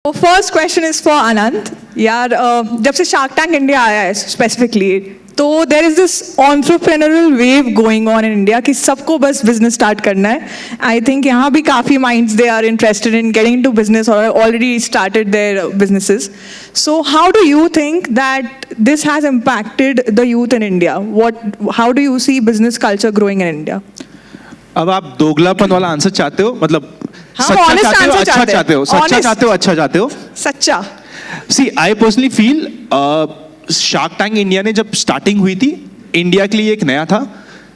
First question is for आनंद. यार जब से शार्क टैंक इंडिया आया है स्पेसिफिकली, तो देर is this entrepreneurial wave going on in India कि सबको बस बिजनेस स्टार्ट करना है. आई थिंक यहाँ भी काफ़ी minds they are interested in getting to business और already started their businesses. So how do you think that this has impacted the youth in India? How do you see business culture growing in India? अब आप दोगलापन वाला answer चाहते हो, मतलब हाँ, सच्चा honest चाहते हो, answer अच्छा चाहते हो, सच्चा Honest. चाहते हो, अच्छा चाहते हो? सच्चा. See I personally feel shark tank India ने जब स्टार्टिंग हुई थी, इंडिया के लिए एक नया था.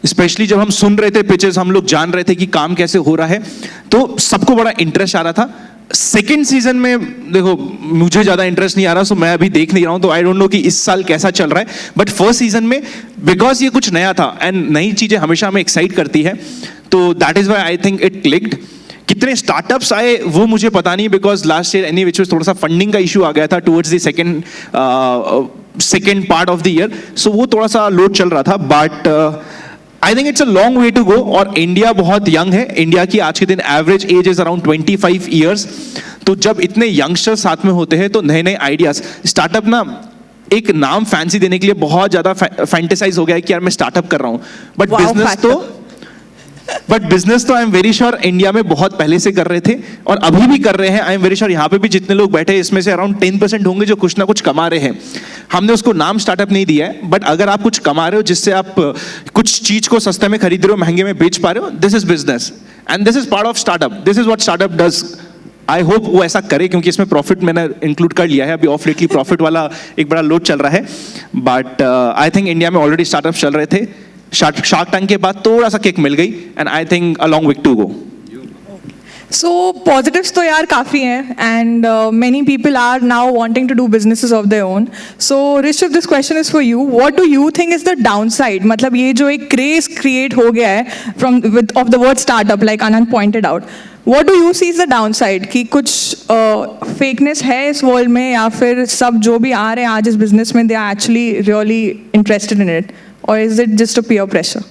स्पेशली जब हम सुन रहे थे पिचेस, हम लोग जान रहे थे कि काम कैसे हो रहा है, तो सबको बड़ा इंटरेस्ट आ रहा था. सेकेंड सीजन में देखो मुझे ज़्यादा इंटरेस्ट नहीं आ रहा, सो मैं अभी देख नहीं रहा हूँ, तो आई डोंट नो कि इस साल कैसा चल रहा है. बट फर्स्ट सीजन में बिकॉज ये कुछ नया था एंड नई चीज़ें हमेशा हमें एक्साइट करती है, तो that is why I think it clicked. कितने स्टार्टअप्स आए वो मुझे पता नहीं, because last year any which थोड़ा सा फंडिंग का इशू आ गया था towards the second part of the year, so वो थोड़ा सा लोड चल रहा था. But I think it's a long way to go. और इंडिया बहुत यंग है. इंडिया की आज के दिन average age is around 25 years. तो जब इतने यंगस्टर्स साथ में होते हैं तो नए नए आइडियाज. स्टार्टअप ना एक नाम फैंसी देने के लिए बहुत ज्यादा फैंटेसाइज हो गया है कि यार मैं स्टार्टअप कर रहा हूं, बट बिजनेस तो आई एम वेरी श्योर इंडिया में बहुत पहले से कर रहे थे और अभी भी कर रहे हैं. आई एम वेरी श्योर यहाँ पे भी जितने लोग बैठे हैं इसमें से अराउंड 10% होंगे जो कुछ ना कुछ कमा रहे हैं. हमने उसको नाम स्टार्टअप नहीं दिया है, बट अगर आप कुछ कमा रहे हो जिससे आप कुछ चीज को सस्ते में खरीद रहे हो, महंगे में बेच पा रहे हो, this is business and this is part of startup. This is what startup does. I hope वो ऐसा करे, क्योंकि इसमें प्रॉफिट मैंने इंक्लूड कर लिया है. अभी ऑफ लेटली प्रॉफिट वाला एक बड़ा लोड चल रहा है. बट आई थिंक इंडिया में ऑलरेडी स्टार्टअप चल रहे थे. शार्क टैंक के बाद थोड़ा सा किक मिल गई and I think a long way to go. So positives तो यार काफ़ी हैं and many people are now wanting to do businesses of their own. So Rishabh, this question is for you. What do you think is the downside? मतलब ये जो एक craze create हो गया है of the word startup, like Anand pointed out. What do you see is the downside? कि कुछ fakeness है इस world में, या फिर सब जो भी आ रहे हैं आज इस business में they are actually really interested in it, or is it just a peer pressure?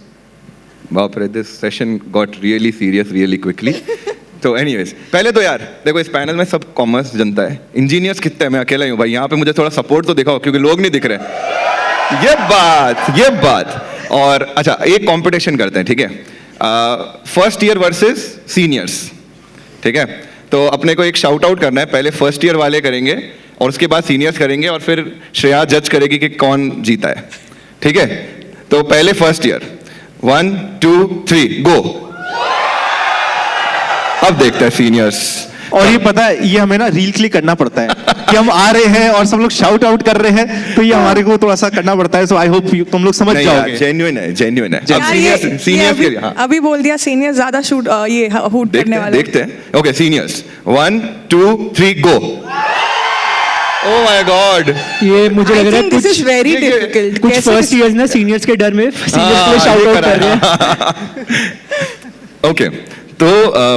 बाप रे, this session got really serious really quickly. तो एनीवेज, पहले तो यार देखो इस पैनल में सब कॉमर्स जनता है. इंजीनियर्स कितने हैं? मैं अकेला ही हूँ भाई. यहाँ पे मुझे थोड़ा सपोर्ट तो दिखाओ, क्योंकि लोग नहीं दिख रहे. ये बात. और अच्छा, एक कंपटीशन करते हैं, ठीक है? फर्स्ट ईयर वर्सेस सीनियर्स, ठीक है? तो अपने को एक शाउट आउट करना है. पहले फर्स्ट ईयर वाले करेंगे और उसके बाद सीनियर्स करेंगे और फिर श्रेया जज करेगी कि कौन जीता है, ठीक है? तो पहले फर्स्ट ईयर, 1 2 3 गो. अब देखते हैं सीनियर्स. और ये पता है, ये हमें ना रील क्लिक करना पड़ता है कि हम आ रहे हैं और सब लोग शाउट आउट कर रहे हैं, तो ये हमारे को थोड़ा सा करना पड़ता है. सो आई होप तुम लोग समझ जाओगे. जेन्युइन है. यार सीनियर्स अभी बोल दिया सीनियर्स ज्यादा शूट ये हूट करने वाले. देखते हैं. Okay, seniors 1 2 3 go. Oh my God, ये मुझे लग रहा है दिस इज वेरी डिफिकल्ट. कुछ फर्स्ट ईयर्स ना सीनियर्स के डर में सीनियर्स को शाउट आउट कर रहे हैं. ओके, तो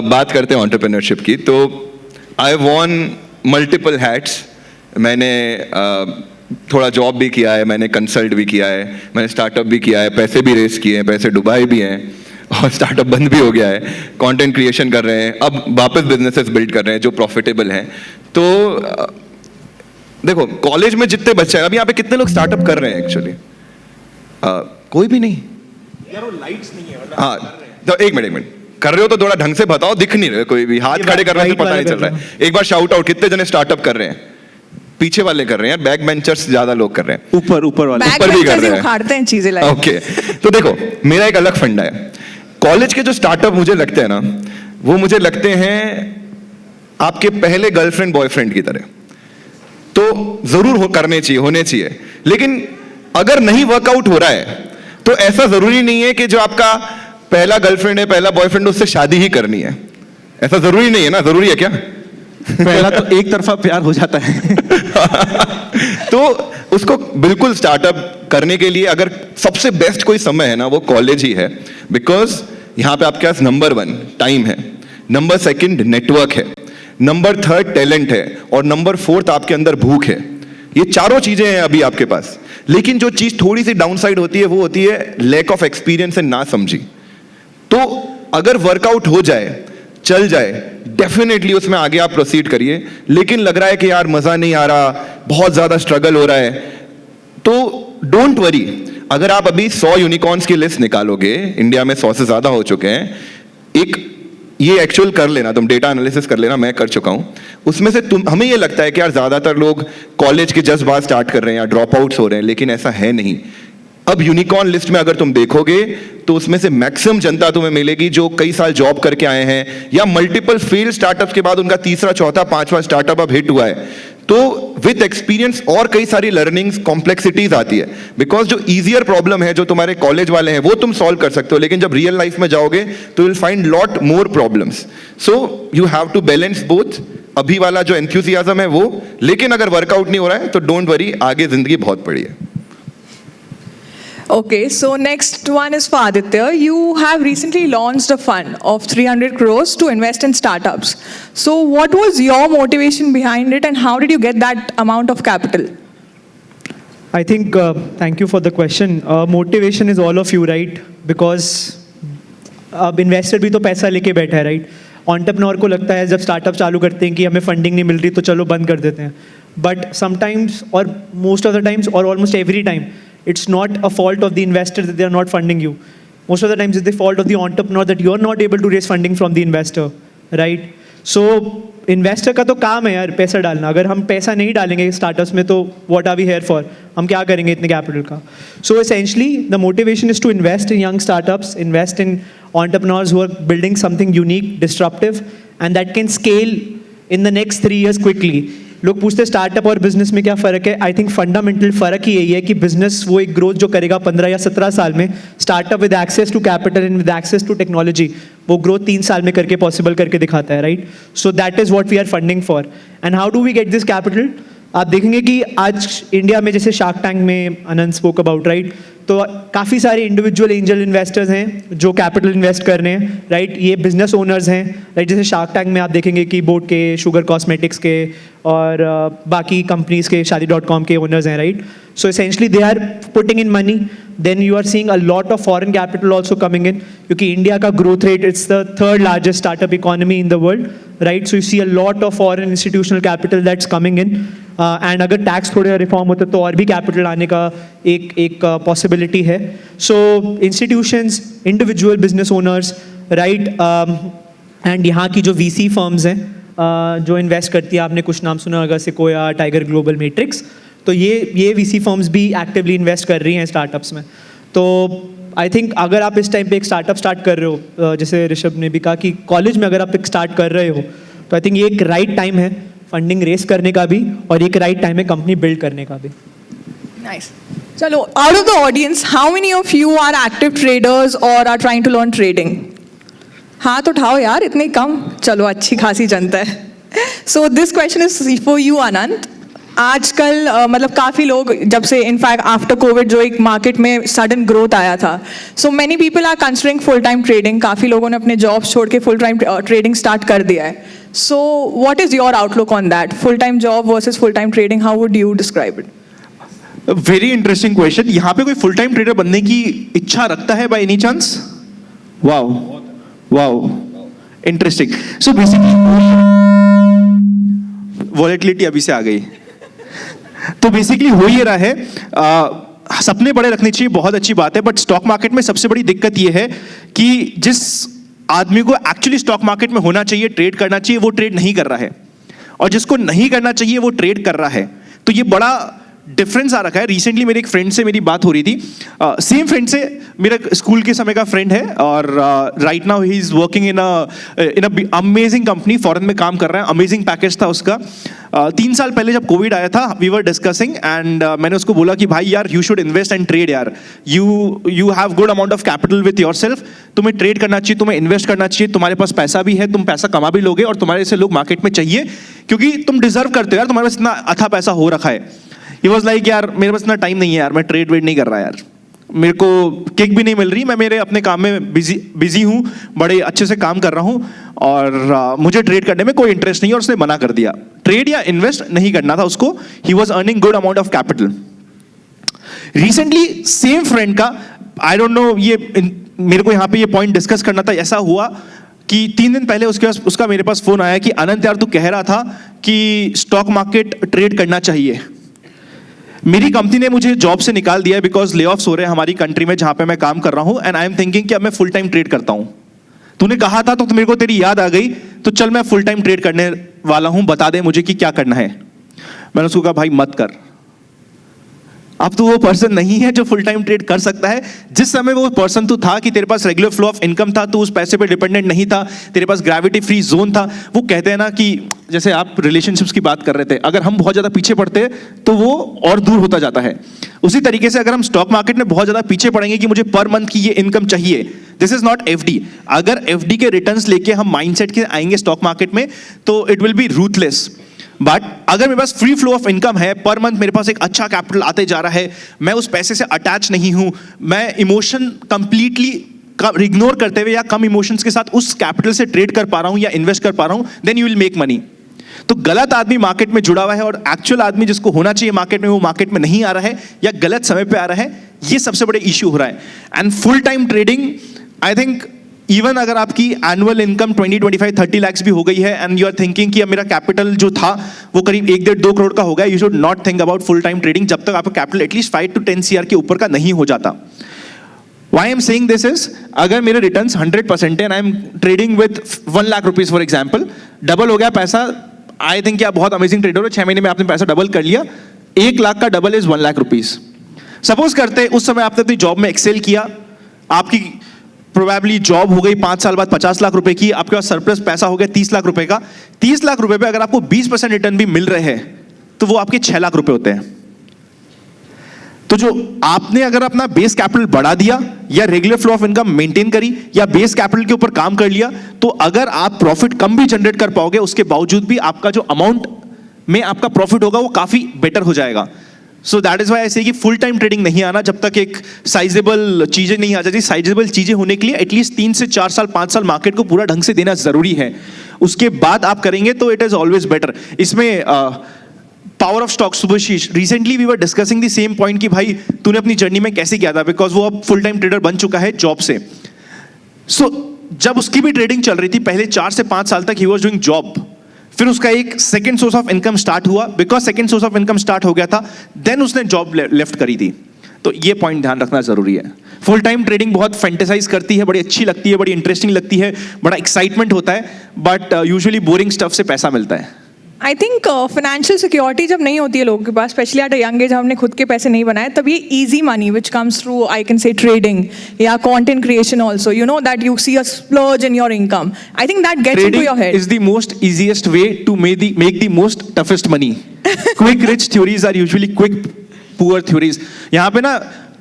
बात करते हैं एंटरप्रेन्योरशिप की. तो आई वॉन मल्टीपल हैट्स. मैंने थोड़ा जॉब भी किया है, मैंने कंसल्ट भी किया है, मैंने स्टार्टअप भी किया है, पैसे भी रेस किए हैं, पैसे डुबाए भी हैं, और स्टार्टअप बंद भी हो गया है. कंटेंट क्रिएशन कर रहे हैं, अब वापस बिजनेसेस बिल्ड कर रहे हैं जो प्रॉफिटेबल हैं. तो देखो कॉलेज में जितने बच्चे हैं, अभी यहाँ पे कितने लोग स्टार्टअप कर रहे हैं एक्चुअली? कोई भी नहीं यार, वो लाइट्स नहीं है. हाँ, तो एक मिनट कर रहे हो तो थोड़ा ढंग से बताओ. दिख नहीं रहे कोई भी, हाथ खड़े करने से पता नहीं चल रहा है. एक बार शाउट आउट, कितने जने स्टार्टअप कर रहे हैं? पीछे वाले कर रहे हैं, बैक बेंचर्स ज्यादा लोग कर रहे हैं. ऊपर वाले ऊपर भी कर रहे हैं, उखाड़ते हैं चीजें लाइक. ओके, तो देखो मेरा एक अलग फंडा है. कॉलेज के जो स्टार्टअप मुझे लगते हैं ना, वो मुझे लगते हैं आपके पहले गर्लफ्रेंड बॉयफ्रेंड की तरह. तो जरूर करने चाहिए, होने चाहिए. लेकिन अगर नहीं वर्कआउट हो रहा है तो ऐसा जरूरी नहीं है कि जो आपका पहला गर्लफ्रेंड है, पहला बॉयफ्रेंड, उससे शादी ही करनी है. ऐसा जरूरी नहीं है ना. जरूरी है क्या? पहला तो एक तरफा प्यार हो जाता है. तो उसको बिल्कुल स्टार्टअप करने के लिए अगर सबसे बेस्ट कोई समय है ना, वो कॉलेज ही है. बिकॉज यहाँ पे आपके पास नंबर 1 टाइम है, नंबर 2 नेटवर्क है, नंबर 3 टैलेंट है, और नंबर 4 आपके अंदर भूख है. ये चारों चीजें हैं अभी आपके पास. लेकिन जो चीज थोड़ी सी डाउनसाइड होती है वो होती है लैक ऑफ एक्सपीरियंस एंड ना समझी. तो अगर वर्कआउट हो जाए चल जाए डेफिनेटली उसमें आगे आप प्रोसीड करिए, लेकिन लग रहा है कि यार मजा नहीं आ रहा, बहुत ज्यादा स्ट्रगल हो रहा है, तो डोंट वरी। अगर आप अभी 100 यूनिकॉर्न्स की लिस्ट निकालोगे, इंडिया में 100 से ज्यादा हो चुके हैं, एक ये एक्चुअल कर लेना, तुम डेटा एनालिसिस कर लेना, मैं कर चुका हूं, उसमें से हमें ये लगता है कि यार ज्यादातर लोग कॉलेज के जस्ट बाद स्टार्ट कर रहे हैं या ड्रॉप आउट्स हो रहे हैं, लेकिन ऐसा है नहीं। अब यूनिकॉर्न लिस्ट में अगर तुम देखोगे तो उसमें से मैक्सिमम जनता तुम्हें मिलेगी जो कई साल जॉब करके आए हैं या मल्टीपल फेल्ड स्टार्टअप्स के बाद उनका तीसरा, चौथा, पांचवा स्टार्टअप अब हिट हुआ है। तो विद एक्सपीरियंस और कई सारी लर्निंग्स, कॉम्प्लेक्सिटीज आती है, बिकॉज जो इजियर प्रॉब्लम है जो तुम्हारे कॉलेज वाले हैं वो तुम सॉल्व कर सकते हो, लेकिन जब रियल लाइफ में जाओगे तो will find lot more problems. So you have to balance both. अभी वाला जो एंथुसियाज्म है वो, लेकिन अगर वर्कआउट नहीं हो रहा है तो डोंट वरी, आगे जिंदगी बहुत बड़ी है। Okay, so next one is for Aditya. You have recently launched a fund of 300 crores to invest in startups. So what was your motivation behind it and how did you get that amount of capital? I think, thank you for the question. Motivation is all of you, right? Because अब investor भी तो पैसा लेके बैठा है, right? Entrepreneur को लगता है जब स्टार्टअप चालू करते हैं कि हमें फंडिंग नहीं मिल रही तो चलो बंद कर देते हैं, बट समटाइम्स और मोस्ट ऑफ द टाइम्स और almost every time it's not a fault of the investor that they are not funding you. Most of the times it's the fault of the entrepreneur that you are not able to raise funding from the investor, right? So investor का तो काम है यार पैसा डालना। अगर हम पैसा नहीं डालेंगे स्टार्टअप्स में तो what are we here for? हम क्या करेंगे इतने कैपिटल का? So essentially the motivation is to invest in young startups, invest in entrepreneurs who are building something unique, disruptive, and that can scale in the next 3 years quickly. लोग पूछते हैं startup और business में क्या फ़र्क है? I think fundamental फ़र्क ही यही है कि बिजनेस वो एक ग्रोथ जो करेगा 15 या 17 साल में, startup with access to capital and with access to technology वो ग्रोथ 3 साल में करके पॉसिबल करके दिखाता है, right? So that is what we are funding for. And how do we get this capital? आप देखेंगे कि आज इंडिया में जैसे शार्क टैंक में आनंद स्पोक अबाउट, राइट? तो काफ़ी सारे इंडिविजुअल एंजल इन्वेस्टर्स हैं जो कैपिटल इन्वेस्ट कर रहे हैं, राइट? ये बिजनेस ओनर्स हैं, राइट? जैसे शार्क टैंक में आप देखेंगे कि बोट के, शुगर कॉस्मेटिक्स के और बाकी कंपनीज के, शादी.com के ओनर्स हैं, right? So essentially they are putting in money. Then you are seeing a lot of foreign capital also coming in, क्योंकि इंडिया का growth rate, it's the 3rd largest startup economy in the world, right? So you see a lot of foreign institutional capital that's coming in. And अगर tax थोड़े reform होते तो और भी capital आने का एक पॉसिबिलिटी है। So institutions, individual business owners, right? And यहाँ की जो VC फर्म्स हैं जो इन्वेस्ट करती है, आपने कुछ नाम सुना होगा, सिकोया, टाइगर ग्लोबल, मैट्रिक्स, तो ये VC फर्म्स भी एक्टिवली इन्वेस्ट कर रही हैं स्टार्टअप्स में। तो आई थिंक अगर आप इस टाइम पे एक स्टार्टअप स्टार्ट कर रहे हो, जैसे ऋषभ ने भी कहा कि कॉलेज में अगर आप एक स्टार्ट कर रहे हो, तो आई थिंक ये एक राइट टाइम है फंडिंग रेस करने का भी, और एक राइट टाइम है कंपनी बिल्ड करने का भी। Nice. चलो, out of the audience, how many of you are active traders or are trying to learn trading? हाथ उठाओ यार, इतने कम। चलो, अच्छी खासी जनता है। So this question is for you, आनंद। आजकल मतलब काफ़ी लोग, जब से इनफैक्ट आफ्टर कोविड जो एक मार्केट में सडन ग्रोथ आया था, so many people are considering full time trading. काफ़ी लोगों ने अपने जॉब छोड़ के फुल टाइम ट्रेडिंग स्टार्ट कर दिया है। So what is your outlook on that? Full time job versus full time trading, how would you describe it? Very interesting question. यहाँ पे कोई फुल टाइम ट्रेडर बनने की इच्छा रखता है by any chance? Wow wow, interesting. So basically volatility अभी से आ गई। तो बेसिकली हो ये रहा है, सपने बड़े रखने चाहिए, बहुत अच्छी बात है, बट स्टॉक मार्केट में सबसे बड़ी दिक्कत ये है कि जिस आदमी को एक्चुअली स्टॉक मार्केट में होना चाहिए, ट्रेड करना चाहिए, वो ट्रेड नहीं कर रहा है, और जिसको नहीं करना चाहिए वो ट्रेड कर रहा है। तो ये बड़ा डिफरेंस आ रखा है। रिसेंटली मेरे एक फ्रेंड से मेरी बात हो रही थी, सेम फ्रेंड से, मेरा स्कूल के समय का फ्रेंड है, और right now he is working in a amazing company, foreign में काम कर रहा है, अमेजिंग पैकेज था उसका। 3 साल पहले जब कोविड आया था, वी वर डिस्कसिंग, एंड मैंने उसको बोला कि भाई यार, you should invest and trade यार, you have good amount of capital with yourself, तुम्हें ट्रेड करना चाहिए, तुम्हें इन्वेस्ट करना चाहिए, तुम्हारे पास पैसा भी है, तुम पैसा कमा भी लोगे, और तुम्हारे से लोग मार्केट में चाहिए, क्योंकि तुम डिजर्व करते हो यार, तुम्हारे पास इतना अच्छा पैसा हो रखा है। He was like, यार मेरे पास इतना टाइम नहीं है यार, मैं ट्रेड वेड नहीं कर रहा यार, मेरे को किक भी नहीं मिल रही, मैं मेरे अपने काम में बिजी हूँ, बड़े अच्छे से काम कर रहा हूँ, और मुझे ट्रेड करने में कोई इंटरेस्ट नहीं है, और उसने मना कर दिया। ट्रेड या इन्वेस्ट नहीं करना था उसको। He was earning good amount of capital. Recently same friend का, आई डोंट नो, ये मेरे को यहाँ पे ये पॉइंट डिस्कस करना था, ऐसा हुआ कि 3 दिन पहले उसके पास उसका मेरे पास फोन आया कि अनंत यार तू कह रहा था कि स्टॉक मार्केट ट्रेड करना चाहिए। मेरी कंपनी ने मुझे जॉब से निकाल दिया बिकॉज ले ऑफ्स हो रहे हैं हमारी कंट्री में जहां पे मैं काम कर रहा हूं, एंड आई एम थिंकिंग कि अब मैं फुल टाइम ट्रेड करता हूं। तूने कहा था तो मेरे को तेरी याद आ गई, तो चल मैं फुल टाइम ट्रेड करने वाला हूं, बता दे मुझे कि क्या करना है। मैंने उसको कहा भाई मत कर, अब तू वो पर्सन नहीं है जो फुल टाइम ट्रेड कर सकता है। जिस समय वो पर्सन तू था कि तेरे पास रेगुलर फ्लो ऑफ इनकम था, तू उस पैसे पे डिपेंडेंट नहीं था, तेरे पास ग्रेविटी फ्री जोन था। वो कहते हैं ना कि जैसे आप रिलेशनशिप्स की बात कर रहे थे, अगर हम बहुत ज्यादा पीछे पड़ते तो वो और दूर होता जाता है। उसी तरीके से अगर हम स्टॉक मार्केट में बहुत ज्यादा पीछे पड़ेंगे कि मुझे पर मंथ की ये इनकम चाहिए, दिस इज नॉट एफडी। अगर एफडी के रिटर्न्स लेके हम माइंडसेट के आएंगे स्टॉक मार्केट में तो it will be ruthless. But अगर मेरे पास फ्री फ्लो ऑफ इनकम है, पर मंथ मेरे पास एक अच्छा कैपिटल आते जा रहा है, मैं उस पैसे से अटैच नहीं हूं, मैं इमोशन कंप्लीटली इग्नोर करते हुए या कम इमोशंस के साथ उस कैपिटल से ट्रेड कर पा रहा हूं या इन्वेस्ट कर पा रहा हूं, then you will make money. तो गलत आदमी मार्केट में जुड़ा हुआ है और एक्चुअल आदमी जिसको होना चाहिए मार्केट में वो मार्केट में नहीं आ रहा है या गलत समय पे आ रहा है, ये सबसे बड़े इश्यू हो रहा है। And full time trading, I think even अगर आपकी एनुअल इनकम 20-25-30 लाख भी हो गई है एंड यू आर थिंकिंग कि अब मेरा कैपिटल जो था वो करीब 1-1.5-2 करोड़ का हो गया, you should not think about full time trading जब तक आपका कैपिटल एटलीस्ट 5 to 10 CR के ऊपर का नहीं हो जाता। Why I am saying this is, अगर मेरे रिटर्न्स 100% है and I am trading with 1 lakh rupees for example, double हो गया पैसा, आई थिंक आप बहुत अमेजिंग ट्रेडर हो, 6 महीने में आपने पैसा डबल कर लिया, 1 लाख का double is 1 lakh rupees. Suppose करते उस समय आपने अपनी जॉब में एक्सेल किया, आपकी प्रोबेबली जॉब हो गई 5 साल बाद 50 लाख रुपए की, आपके पास सरप्लस पैसा हो गया 30 लाख रुपए का। 30 लाख रुपए पे अगर आपको 20% रिटर्न भी मिल रहे हैं तो वो आपके 6 लाख रुपए होते हैं। तो जो आपने अगर अपना बेस कैपिटल बढ़ा दिया या regular flow of income maintain करी या बेस कैपिटल के ऊपर काम कर लिया, तो अगर आप प्रॉफिट कम भी जनरेट कर पाओगे उसके बावजूद भी आपका जो अमाउंट में आपका प्रॉफिट होगा वो काफी बेटर हो जाएगा। सो दैट इज वाई आई से कि फुल टाइम ट्रेडिंग नहीं आना जब तक एक साइजेबल चीजें नहीं आ जाती। साइजेबल चीजें होने के लिए एटलीस्ट 3 से 4 साल 5 साल मार्केट को पूरा ढंग से देना जरूरी है, उसके बाद आप करेंगे तो इट इज ऑलवेज बेटर। इसमें power of stock, Subhashish, recently we were discussing the same point कि भाई तूने अपनी जर्नी में कैसे किया था, बिकॉज वो अब फुल टाइम ट्रेडर बन चुका है जॉब से। सो जब उसकी भी ट्रेडिंग चल रही थी पहले 4 से 5 साल तक ही वाज डूइंग जॉब, फिर उसका एक second source of income start हुआ, because second source of income start हो गया था, देन उसने जॉब लेफ्ट करी थी। तो ये पॉइंट ध्यान रखना जरूरी है। फुल टाइम ट्रेडिंग बहुत फैंटेसाइज करती है, बड़ी अच्छी लगती है, बड़ी इंटरेस्टिंग लगती है, बड़ा एक्साइटमेंट होता है, बट यूजुअली बोरिंग स्टफ से पैसा मिलता है। आई थिंक फाइनेंशियल सिक्योरिटी जब नहीं होती है लोगों के पास, specially at a young age, हमने खुद के पैसे नहीं बनाए, तब ये easy money which comes through I can say trading या content creation also, you know that you see a splurge in your income, I think that gets into your head. Is the most easiest way to make the most toughest money. Quick rich theories are usually quick poor theories. यहाँ पे ना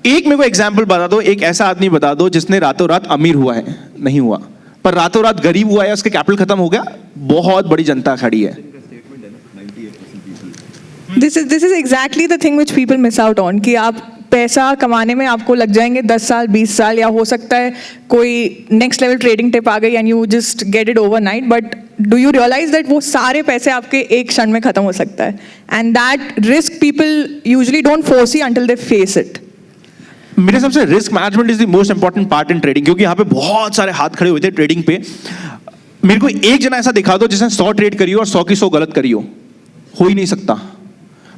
एक मेरे को example बता दो, एक ऐसा आदमी बता दो जिसने रातों रात अमीर हुआ है, नहीं हुआ, पर रातों रात गरीब हुआ है, उसके कैपिटल खत्म हो गया, बहुत बड़ी जनता खड़ी है। This is exactly the thing which people miss out on, कि आप पैसा कमाने में आपको लग जाएंगे 10 साल 20 साल, या हो सकता है कोई नेक्स्ट लेवल ट्रेडिंग टिप आ गई and you just get it overnight, but do you realise that वो सारे पैसे आपके एक क्षण में खत्म हो सकता है, and that risk people usually don't foresee until they face it. मेरे हिसाब से risk management is the most important part in trading, क्योंकि यहाँ पे बहुत सारे हाथ खड़े हुए थे ट्रेडिंग पे। मेरे को एक जना ऐसा दिखा दो जिसने 100 ट्रेड करी हो और 100 की 100 गलत करी हो ही नहीं सकता।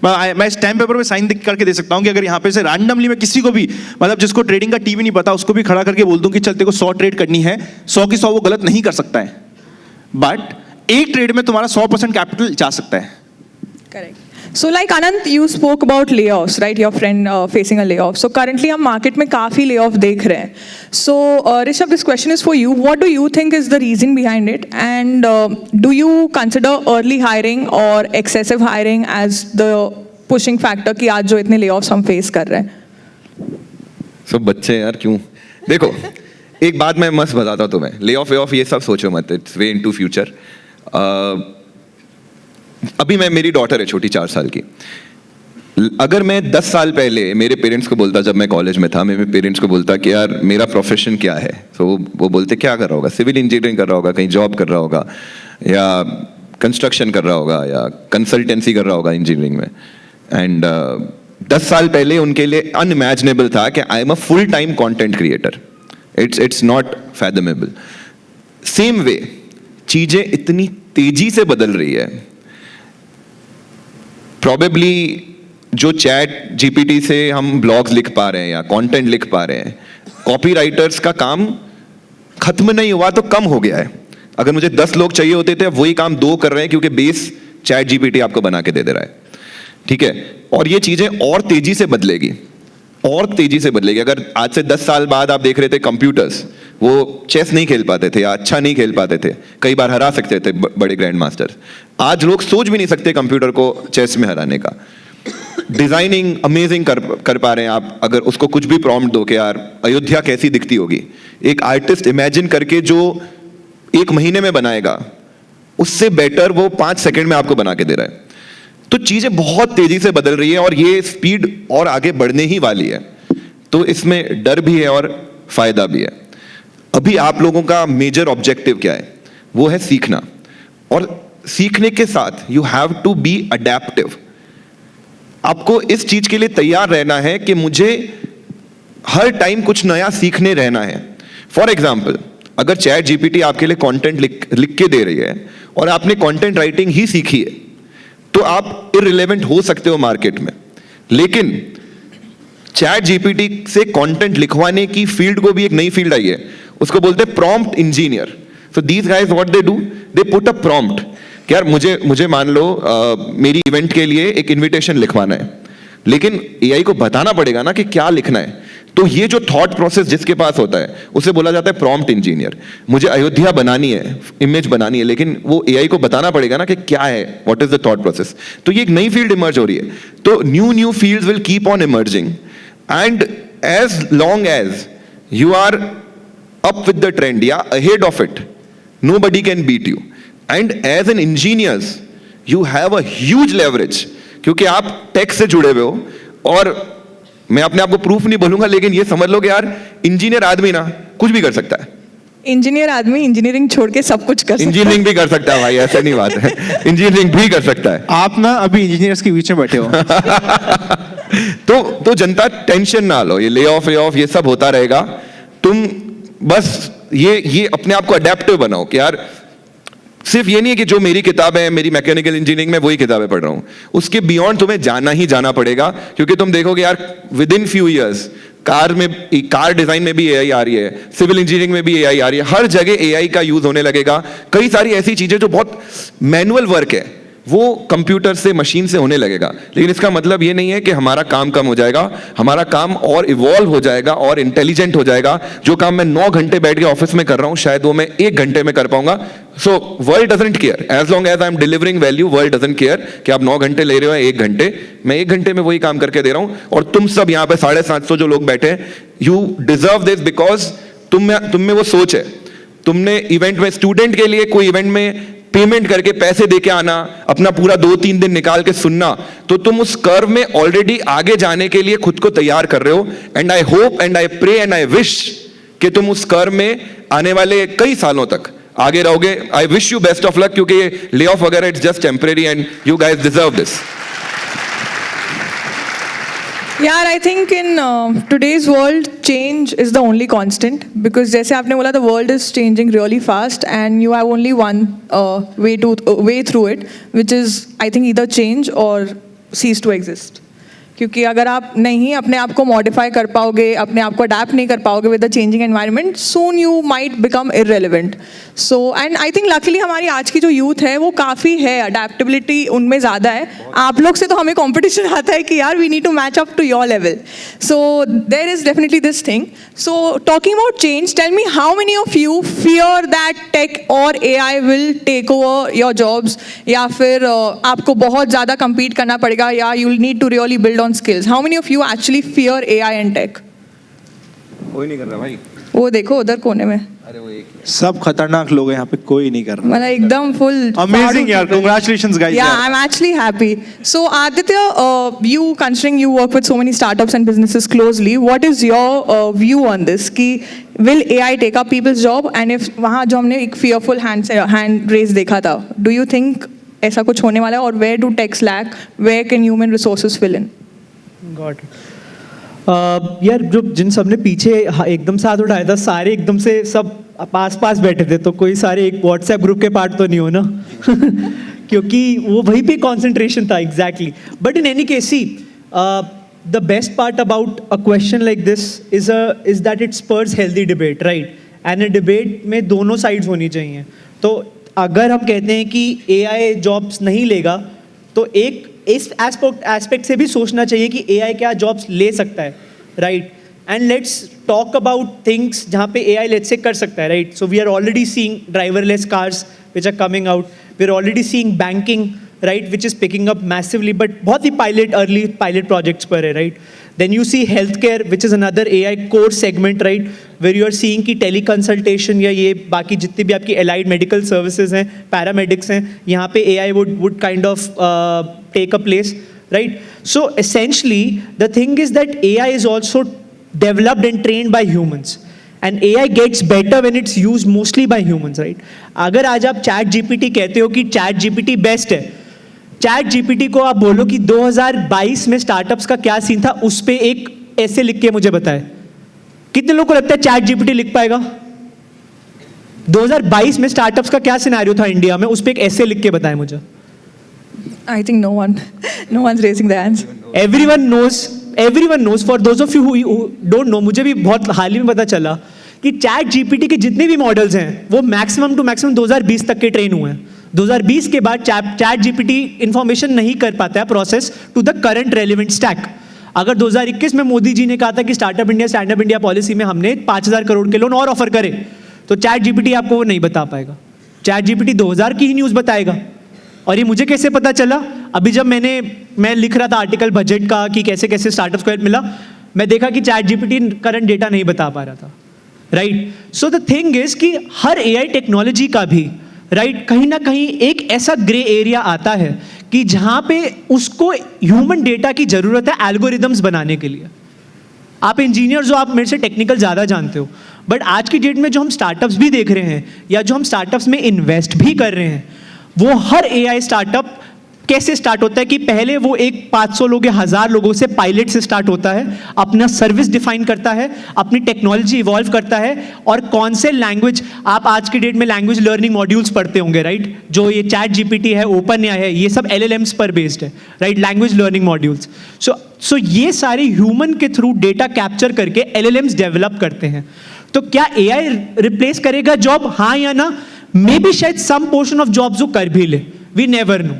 मैं स्टैम्प पेपर पे साइन करके दे सकता हूं कि अगर यहाँ पे से रैंडमली मैं किसी को भी, मतलब जिसको ट्रेडिंग का टीवी नहीं पता, उसको भी खड़ा करके बोल दूं कि चल तेरे को 100 ट्रेड करनी है, 100 की 100 वो गलत नहीं कर सकता है, बट एक ट्रेड में तुम्हारा 100% कैपिटल जा सकता है। Correct. So like Anant, you spoke about layoffs, right? Your friend facing a layoff. So currently हम market में काफी layoff देख रहे हैं. So Rishabh, this question is for you. What do you think is the reason behind it? And do you consider early hiring or excessive hiring as the pushing factor कि आज जो इतने layoffs हम face कर रहे हैं? सब बच्चे यार क्यों? देखो एक बात मैं मस्त बताता हूँ तुम्हें, ले ऑफ ये सब सोचो मत, इट्स वे इनटू फ्यूचर। अभी मेरी डॉटर है छोटी 4 साल की, अगर मैं 10 साल पहले मेरे पेरेंट्स को बोलता, जब मैं कॉलेज में था, मैं मेरे पेरेंट्स को बोलता कि यार मेरा प्रोफेशन क्या है, तो वो बोलते क्या कर रहा होगा, सिविल इंजीनियरिंग कर रहा होगा, कहीं जॉब कर रहा होगा, या कंस्ट्रक्शन कर रहा होगा, या कंसल्टेंसी कर रहा होगा इंजीनियरिंग में। एंड 10 साल पहले उनके लिए अनइमेजिनेबल था कि I am a full time content creator. It's not fathomable. Same way चीजें इतनी तेजी से बदल रही है, प्रॉबेबली जो चैट जीपीटी से हम ब्लॉग्स लिख पा रहे हैं या कंटेंट लिख पा रहे हैं, कॉपीराइटर्स का काम खत्म नहीं हुआ तो कम हो गया है। अगर मुझे 10 लोग चाहिए होते थे, वही काम 2 कर रहे हैं क्योंकि बेस चैट जीपीटी आपको बना के दे रहा है। ठीक है, और ये चीजें और तेजी से बदलेगी, और तेजी से बदलेगी। अगर आज से 10 साल बाद आप देख रहे थे कंप्यूटर्स, वो चेस नहीं खेल पाते थे या अच्छा नहीं खेल पाते थे, कई बार हरा सकते थे बड़े ग्रैंड मास्टर्स। आज लोग सोच भी नहीं सकते कंप्यूटर को चेस में हराने का। डिजाइनिंग अमेजिंग कर पा रहे हैं आप। अगर उसको कुछ भी प्रॉम्प्ट दो कि यार अयोध्या कैसी दिखती होगी, एक आर्टिस्ट इमेजिन करके जो 1 महीने में बनाएगा, उससे बेटर वो 5 सेकंड में आपको बना के दे रहा है। तो चीजें बहुत तेजी से बदल रही है और ये स्पीड और आगे बढ़ने ही वाली है। तो इसमें डर भी है और फायदा भी है। अभी आप लोगों का मेजर ऑब्जेक्टिव क्या है? वो है सीखना, और सीखने के साथ you have to be adaptive. आपको इस चीज के लिए तैयार रहना है कि मुझे हर टाइम कुछ नया सीखने रहना है। फॉर एग्जाम्पल, अगर चैट जीपीटी आपके लिए कंटेंट लिख के दे रही है और आपने कंटेंट राइटिंग ही सीखी है, तो आप इररिलेवेंट हो सकते हो मार्केट में। लेकिन चैट जीपीटी से कंटेंट लिखवाने की फील्ड को भी एक नई फील्ड आई है, उसको बोलते हैं prompt engineer. So these guys what they do, they put a prompt कि यार मुझे मान लो मेरी इवेंट के लिए एक इनविटेशन लिखवाना है, लेकिन एआई को बताना पड़ेगा ना कि क्या लिखना है। तो ये जो थॉट प्रोसेस जिसके पास होता है उसे बोला जाता है प्रॉम्प्ट इंजीनियर। मुझे अयोध्या बनानी है, इमेज बनानी है, लेकिन वो एआई को बताना पड़ेगा ना कि क्या है, what is the thought process. तो ये एक नई फील्ड इमर्ज हो रही है। तो new fields will keep on emerging, and as long as you are up with the trend या ahead of it, nobody can beat you. And as an engineers you have a huge leverage, क्योंकि आप take से जुड़े हुए हो। और मैं अपने आप को प्रूफ नहीं बोलूंगा, लेकिन ये समझ लो कि यार इंजीनियर आदमी ना कुछ भी कर सकता है। इंजीनियर आदमी इंजीनियरिंग छोड़ के सब कुछ कर सकता है। इंजीनियरिंग भी कर सकता है भाई, ऐसा नहीं बात है, इंजीनियरिंग भी कर सकता है। आप ना अभी इंजीनियर्स के बीच में बैठे हो। तो जनता टेंशन ना लो, ये ले ऑफ ये सब होता रहेगा। तुम बस ये अपने आप को अडेप्टिव बनाओ कि यार सिर्फ ये नहीं है कि जो मेरी किताब है, मेरी मैकेनिकल इंजीनियरिंग में वही किताबें पढ़ रहा हूं, उसके बियॉन्ड तुम्हें जाना ही जाना पड़ेगा। क्योंकि तुम देखोगे यार with in few years car design में भी एआई आ रही है, सिविल इंजीनियरिंग में भी एआई आ रही है, हर जगह एआई का यूज होने लगेगा। कई सारी ऐसी चीजें जो बहुत मैनुअल वर्क है वो कंप्यूटर से, मशीन से होने लगेगा। लेकिन इसका मतलब ये नहीं है कि हमारा काम कम हो जाएगा, हमारा काम और इवॉल्व हो जाएगा और इंटेलिजेंट हो जाएगा। जो काम मैं 9 घंटे बैठ के ऑफिस में कर रहा हूं, शायद वो मैं 1 घंटे में कर पाऊंगा। So world doesn't care, as long as I am delivering value, world doesn't care कि आप 9 घंटे ले रहे हो 1 घंटे, मैं 1 घंटे में वही काम करके दे रहा हूं। और तुम सब यहाँ पे 750 जो लोग बैठे हैं, यू डिजर्व दिस बिकॉज तुम में वो सोच है। तुमने इवेंट में, स्टूडेंट के लिए कोई इवेंट में पेमेंट करके पैसे देके आना, अपना पूरा 2-3 दिन निकाल के सुनना, तो तुम उस कर्व में ऑलरेडी आगे जाने के लिए खुद को तैयार कर रहे हो। And I hope and I pray and I wish कि तुम उस कर्व में आने वाले कई सालों तक आगे रहोगे। I wish you best of luck, क्योंकि ये ले ऑफ वगैरह it's just temporary and you guys deserve this. यार I think in today's world change is the only constant, because जैसे आपने बोला the world is changing really fast and you have only one way through it, which is I think either change or cease to exist. क्योंकि अगर आप नहीं अपने आप को मॉडिफाई कर पाओगे, अपने आप को अडेप्ट नहीं कर पाओगे with the changing environment, soon you might become irrelevant. So and I think luckily हमारी आज की जो यूथ है वो काफ़ी है, अडेप्टेबिलिटी उनमें ज़्यादा है। आप लोग से तो हमें कॉम्पिटिशन आता है कि यार we need to match up to your level, so there is definitely this thing. So talking about change, tell me how many of you fear that tech और AI will take over your jobs, या फिर आपको बहुत ज़्यादा compete करना पड़ेगा, या you will need to really build on skills? How many of you actually fear AI and tech? कोई नहीं कर रहा भाई, वो देखो उधर कोने में, अरे वो एक सब खतरनाक लोग हैं यहाँ पे, कोई नहीं कर रहा। मतलब एकदम full अमेजिंग यार, congratulations guys. Yeah, I'm actually happy. So Aditya, you considering you work with so many startups and businesses closely, what is your view on this? कि will AI take up people's job? And if वहाँ जो हमने एक fearful hand raise देखा था, do you think ऐसा कुछ होने वाला है? और where do techs lack? Where can human resources fill in? Got यार जो जिन सब ने पीछे एकदम से हाथ उठाया था, सारे एकदम से सब पास पास बैठे थे, तो कोई सारे एक व्हाट्सएप ग्रुप के पार्ट तो नहीं हो ना क्योंकि वो वहीं पे कंसंट्रेशन था exactly. But in any case see the best part about a question like this is that it Spurs healthy debate, right. And a debate में दोनों साइड्स होनी चाहिए. तो अगर हम कहते हैं कि AI जॉब्स नहीं लेगा, तो एक इस एस्पेक्ट से भी सोचना चाहिए कि AI क्या जॉब्स ले सकता है, right. And let's talk about things जहाँ पे AI लेट्स से कर सकता है, right. So we are already seeing driverless cars which are coming out. We are already seeing banking, right, which is picking up massively, but बहुत ही early pilot projects पर है, राइट. Then you see healthcare, which is another AI core segment, right, where you are seeing कि teleconsultation या ये बाकी जितनी भी आपकी allied medical services हैं, paramedics हैं, यहाँ पे AI would kind of take a place, right. So essentially the thing is that AI is also developed and trained by humans, and AI gets better when it's used mostly by humans, right. अगर आज आप ChatGPT कहते हो कि ChatGPT best है, ChatGPT को आप बोलो कि 2022 में स्टार्टअप्स का क्या सीन था, उस पे एक ऐसे लिख के मुझे बताए. कितने लोगों को लगता है ChatGPT लिख पाएगा? 2022 में स्टार्टअप्स का क्या सिनेरियो था इंडिया में, उस पे एक ऐसे लिख के बताए मुझे. I think no one's raising their hands. Everyone knows. For those of you who don't know, मुझे भी बहुत हाल ही में पता चला कि ChatGPT के जितने भी मॉडल्स हैं वो मैक्सिमम टू मैक्सिमम 2020 तक के ट्रेन हुए हैं. 2020 के बाद ChatGPT इंफॉर्मेशन नहीं कर पाता है process to the current relevant stack. अगर 2021 में मोदी जी ने कहा था कि startup India standup India policy में हमने 5,000 करोड़ के लोन और ऑफर करे, तो ChatGPT आपको वो नहीं बता पाएगा. ChatGPT 2000 की ही न्यूज़ बताएगा. और ये मुझे कैसे पता चला? अभी जब मैं लिख रहा था आर्टिकल बजट का कि कैसे कैसे स्टार्टअप्स को हेल्प मिला, मैं देखा कि ChatGPT करंट डेटा नहीं बता पा रहा था, right. So the thing is कि हर AI टेक्नोलॉजी का भी, राइट, कहीं ना कहीं एक ऐसा ग्रे एरिया आता है कि जहां पे उसको ह्यूमन डेटा की जरूरत है एल्गोरिदम्स बनाने के लिए. आप इंजीनियर्स हो, आप मेरे से टेक्निकल ज़्यादा जानते हो, बट आज की डेट में जो हम स्टार्टअप्स भी देख रहे हैं या जो हम स्टार्टअप्स में इन्वेस्ट भी कर रहे हैं, वो हर AI स्टार्टअप कैसे स्टार्ट होता है कि पहले वो एक 500 लोग या 1000 लोगों से पायलट से स्टार्ट होता है, अपना सर्विस डिफाइन करता है, अपनी टेक्नोलॉजी इवॉल्व करता है, और कौन से लैंग्वेज, आप आज की डेट में लैंग्वेज लर्निंग मॉड्यूल्स पढ़ते होंगे, राइट. जो ये ChatGPT है, OpenAI है, ये सब LLMs पर बेस्ड है, राइट, लैंग्वेज लर्निंग मॉड्यूल्स. सो ये सारे ह्यूमन के थ्रू डेटा कैप्चर करके LLMs डेवलप करते हैं. तो क्या AI रिप्लेस करेगा जॉब, हाँ या ना? मे बी शायद सम पोर्शन ऑफ जॉब्स वो कर भी ले, we never know,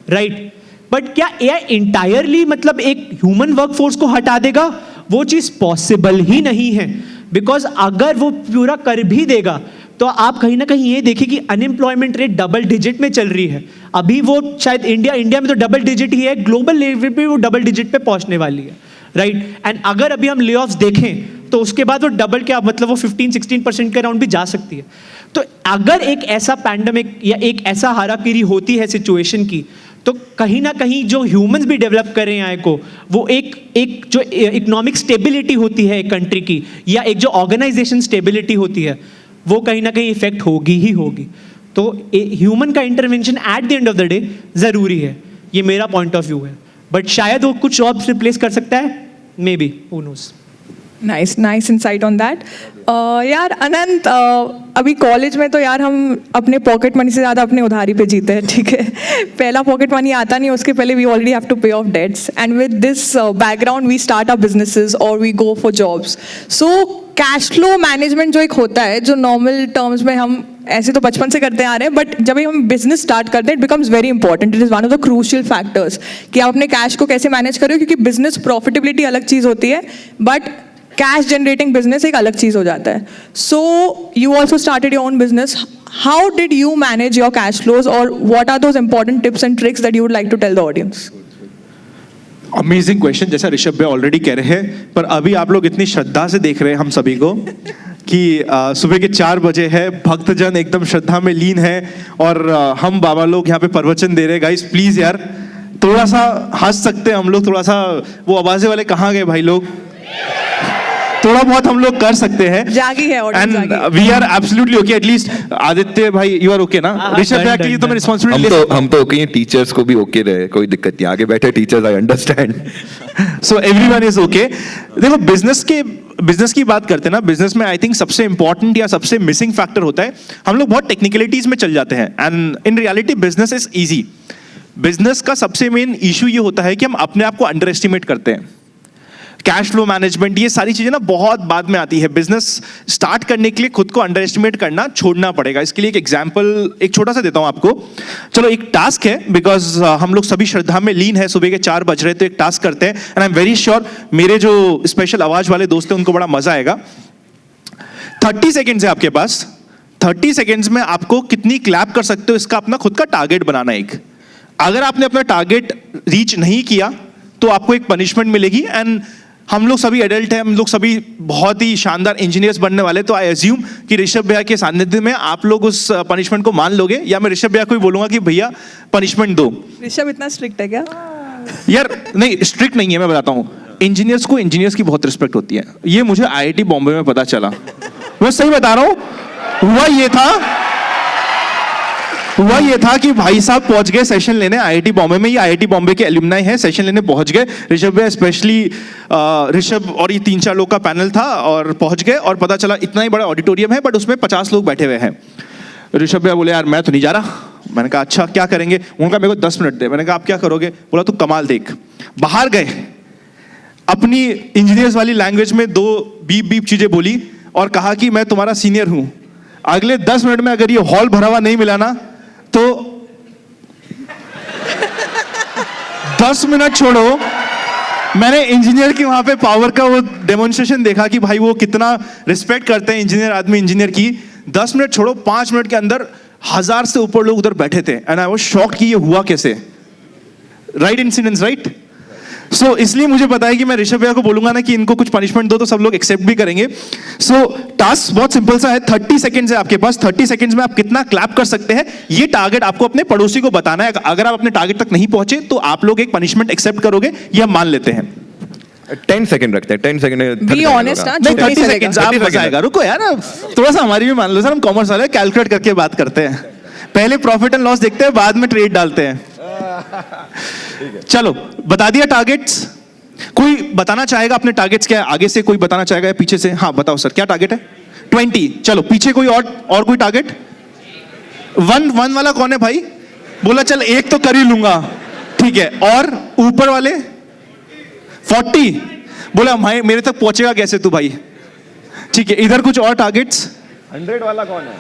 right. But क्या AI इंटायरली मतलब एक ह्यूमन वर्कफोर्स को हटा देगा? वो चीज पॉसिबल ही नहीं है. बिकॉज अगर वो पूरा कर भी देगा तो आप कहीं ना कहीं ये देखिए कि अनएम्प्लॉयमेंट रेट डबल डिजिट में चल रही है. अभी वो शायद इंडिया में तो डबल डिजिट ही है, ग्लोबल लेवल पे वो डबल डिजिट पे पहुंचने वाली है, राइट. एंड अगर अभी हम ले ऑफ्स देखें तो उसके बाद वो डबल क्या मतलब वो 15-16% के अराउंड भी जा सकती है. तो अगर एक ऐसा पैंडेमिक या एक ऐसा हाराकीरी होती है सिचुएशन की, तो कहीं ना कहीं जो ह्यूमंस भी डेवलप कर रहे हैं AI को, वो एक जो इकोनॉमिक स्टेबिलिटी होती है एक कंट्री की, या एक जो ऑर्गेनाइजेशन स्टेबिलिटी होती है, वो कहीं ना कहीं इफेक्ट होगी ही होगी. तो ह्यूमन का intervention at the end of the day ज़रूरी है, ये मेरा पॉइंट ऑफ व्यू है. बट शायद वो कुछ जॉब्स रिप्लेस कर सकता है, may be, who nose. Nice insight on that. यार अनंत, अभी कॉलेज में तो यार हम अपने पॉकेट मनी से ज़्यादा अपने उधारी पे जीते हैं, ठीक है. पहला पॉकेट मनी आता नहीं, उसके पहले we already have to pay off debts, and with this background we start up businesses और we go for jobs. So cash flow management जो एक होता है, जो नॉर्मल टर्म्स में हम ऐसे तो बचपन से करते आ रहे हैं, बट जब हम बिजनेस स्टार्ट करते हैं it becomes very important. It is one of the crucial factors कि आप अपने कैश को कैसे मैनेज करो, क्योंकि बिजनेस प्रॉफिटेबिलिटी अलग चीज़ होती है, बट कैश जनरेटिंग बिजनेस एक अलग चीज़ हो जाता है. So you also started your own business. How did you manage your cash flows, और what are those important tips and tricks that you would like to tell the audience? Amazing question. जैसा ऋषभ भाई already कह रहे हैं, पर अभी आप लोग इतनी श्रद्धा से देख रहे हैं हम सभी को कि सुबह के 4 बजे है, भक्तजन एकदम श्रद्धा में लीन है, और हम बाबा लोग यहाँ पे प्रवचन दे रहे हैं. गाइस प्लीज यार थोड़ा सा हंस सकते हैं हम लोग, थोड़ा सा वो आवाज़ें वाले कहाँ गए भाई लोग? थोड़ा बहुत हम लोग कर सकते हैं जागी है audience, एंड जागी। We are absolutely okay at least Aditya भाई यू आर ओके ना हाँ, ऋषभ भैया के लिए तो मैं रिस्पांसिबिलिटी हम तो ओके हैं, टीचर्स को भी ओके रहे, कोई दिक्कत नहीं, आगे बैठे teachers, I understand. So everyone is okay. देखो बिजनेस की बात करते हैं ना, बिजनेस में आई थिंक सबसे इंपॉर्टेंट या सबसे मिसिंग फैक्टर होता है हम लोग बहुत टेक्निकलिटीज में चल जाते हैं and in reality business is easy. Business का सबसे मेन इशू ये होता है कि हम अपने आप को अंडर एस्टिमेट करते हैं। कैश फ्लो मैनेजमेंट ये सारी चीजें ना बहुत बाद में आती है। बिजनेस स्टार्ट करने के लिए खुद को अंडर एस्टिमेट करना छोड़ना पड़ेगा। इसके लिए एक एग्जांपल एक छोटा सा देता हूं आपको। चलो एक टास्क है, बिकॉज हम लोग सभी श्रद्धा में लीन है, सुबह के 4 बज रहे तो एक टास्क करते हैं and I am very sure मेरे जो स्पेशल आवाज वाले दोस्त हैं उनको बड़ा मजा आएगा। 30 सेकेंड्स है आपके पास। 30 सेकेंड्स में आपको कितनी क्लैप कर सकते हो इसका अपना खुद का टारगेट बनाना। एक अगर आपने अपना टारगेट रीच नहीं किया तो आपको एक पनिशमेंट मिलेगी एंड हम लोग सभी एडल्ट हैं, हम लोग सभी बहुत ही शानदार इंजीनियर्स बनने वाले, तो आई एज्यूम कि ऋषभ भैया के सानिध्य में आप लोग उस पनिशमेंट को मान लोगे, या मैं ऋषभ भैया को ही बोलूंगा कि भैया पनिशमेंट दो। ऋषभ इतना स्ट्रिक्ट है क्या? यार नहीं, स्ट्रिक्ट नहीं है, मैं बताता हूँ। इंजीनियर्स को इंजीनियर्स की बहुत रिस्पेक्ट होती है, ये मुझे आईआईटी बॉम्बे में पता चला। मैं सही बता रहा हूँ। हुआ ये था कि भाई साहब पहुंच गए सेशन लेने आईआईटी बॉम्बे में। ये आईआईटी बॉम्बे के एल्यूमनाई हैं, सेशन लेने पहुंच गए। ऋषभ भैया स्पेशली, ऋषभ और ये 3-4 लोग का पैनल था और पहुंच गए और पता चला इतना ही बड़ा ऑडिटोरियम है बट उसमें 50 लोग बैठे हुए हैं। ऋषभ भैया बोले यार मैं तो नहीं जा रहा। मैंने कहा अच्छा क्या करेंगे? उनका मेरे को 10 मिनट दे। मैंने कहा आप क्या करोगे? बोला तू कमाल देख। बाहर गए, अपनी इंजीनियर्स वाली लैंग्वेज में 2 बीप बीप चीजें बोली और कहा कि मैं तुम्हारा सीनियर हूं। अगले 10 मिनट में अगर ये हॉल भरा हुआ नहीं मिला ना तो 10 मिनट छोड़ो, मैंने इंजीनियर की वहां पे पावर का वो डेमोन्स्ट्रेशन देखा कि भाई वो कितना रिस्पेक्ट करते हैं इंजीनियर आदमी इंजीनियर की। 10 मिनट छोड़ो, 5 मिनट के अंदर 1000 से ऊपर लोग उधर बैठे थे एंड आई वाज शॉक्ड कि ये हुआ कैसे। Right incidents, right? सो इसलिए मुझे पता है कि मैं ऋषभ भैया को बोलूंगा ना कि इनको कुछ पनिशमेंट दो तो सब लोग एक्सेप्ट भी करेंगे। सो टास्क बहुत सिंपल सा है। 30 सेकंड्स है आपके पास। 30 सेकंड्स में आप कितना क्लैप कर सकते हैं ये टारगेट आपको अपने पड़ोसी को बताना है। अगर आप अपने टारगेट तक नहीं पहुंचे तो आप लोग एक पनिशमेंट एक्सेप्ट करोगे, ये हम मान लेते हैं। 10 सेकंड रखते हैं, 10 सेकंड। Be honest, हाँ, नहीं, झूठ नहीं 30 चलेगा। सेकंड्स आप मजा आएगा। रुको यार, थोड़ा सा हमारी भी मान लो सर, हम कॉमर्स वाले कैलकुलेट करके बात करते हैं। पहले प्रॉफिट एंड लॉस देखते हैं, बाद में ट्रेड डालते हैं। चलो बता दिया टारगेट्स। कोई बताना चाहेगा अपने टारगेट्स क्या है? आगे से कोई बताना चाहेगा या पीछे से? हाँ बताओ सर क्या टारगेट है? 20। चलो पीछे कोई और कोई टारगेट? 1 वाला कौन है भाई? बोला चल एक तो कर ही लूंगा, ठीक है। और ऊपर वाले 40? बोला भाई मेरे तक पहुंचेगा कैसे तू भाई? ठीक है। इधर कुछ और टारगेट्स? 100 वाला कौन है?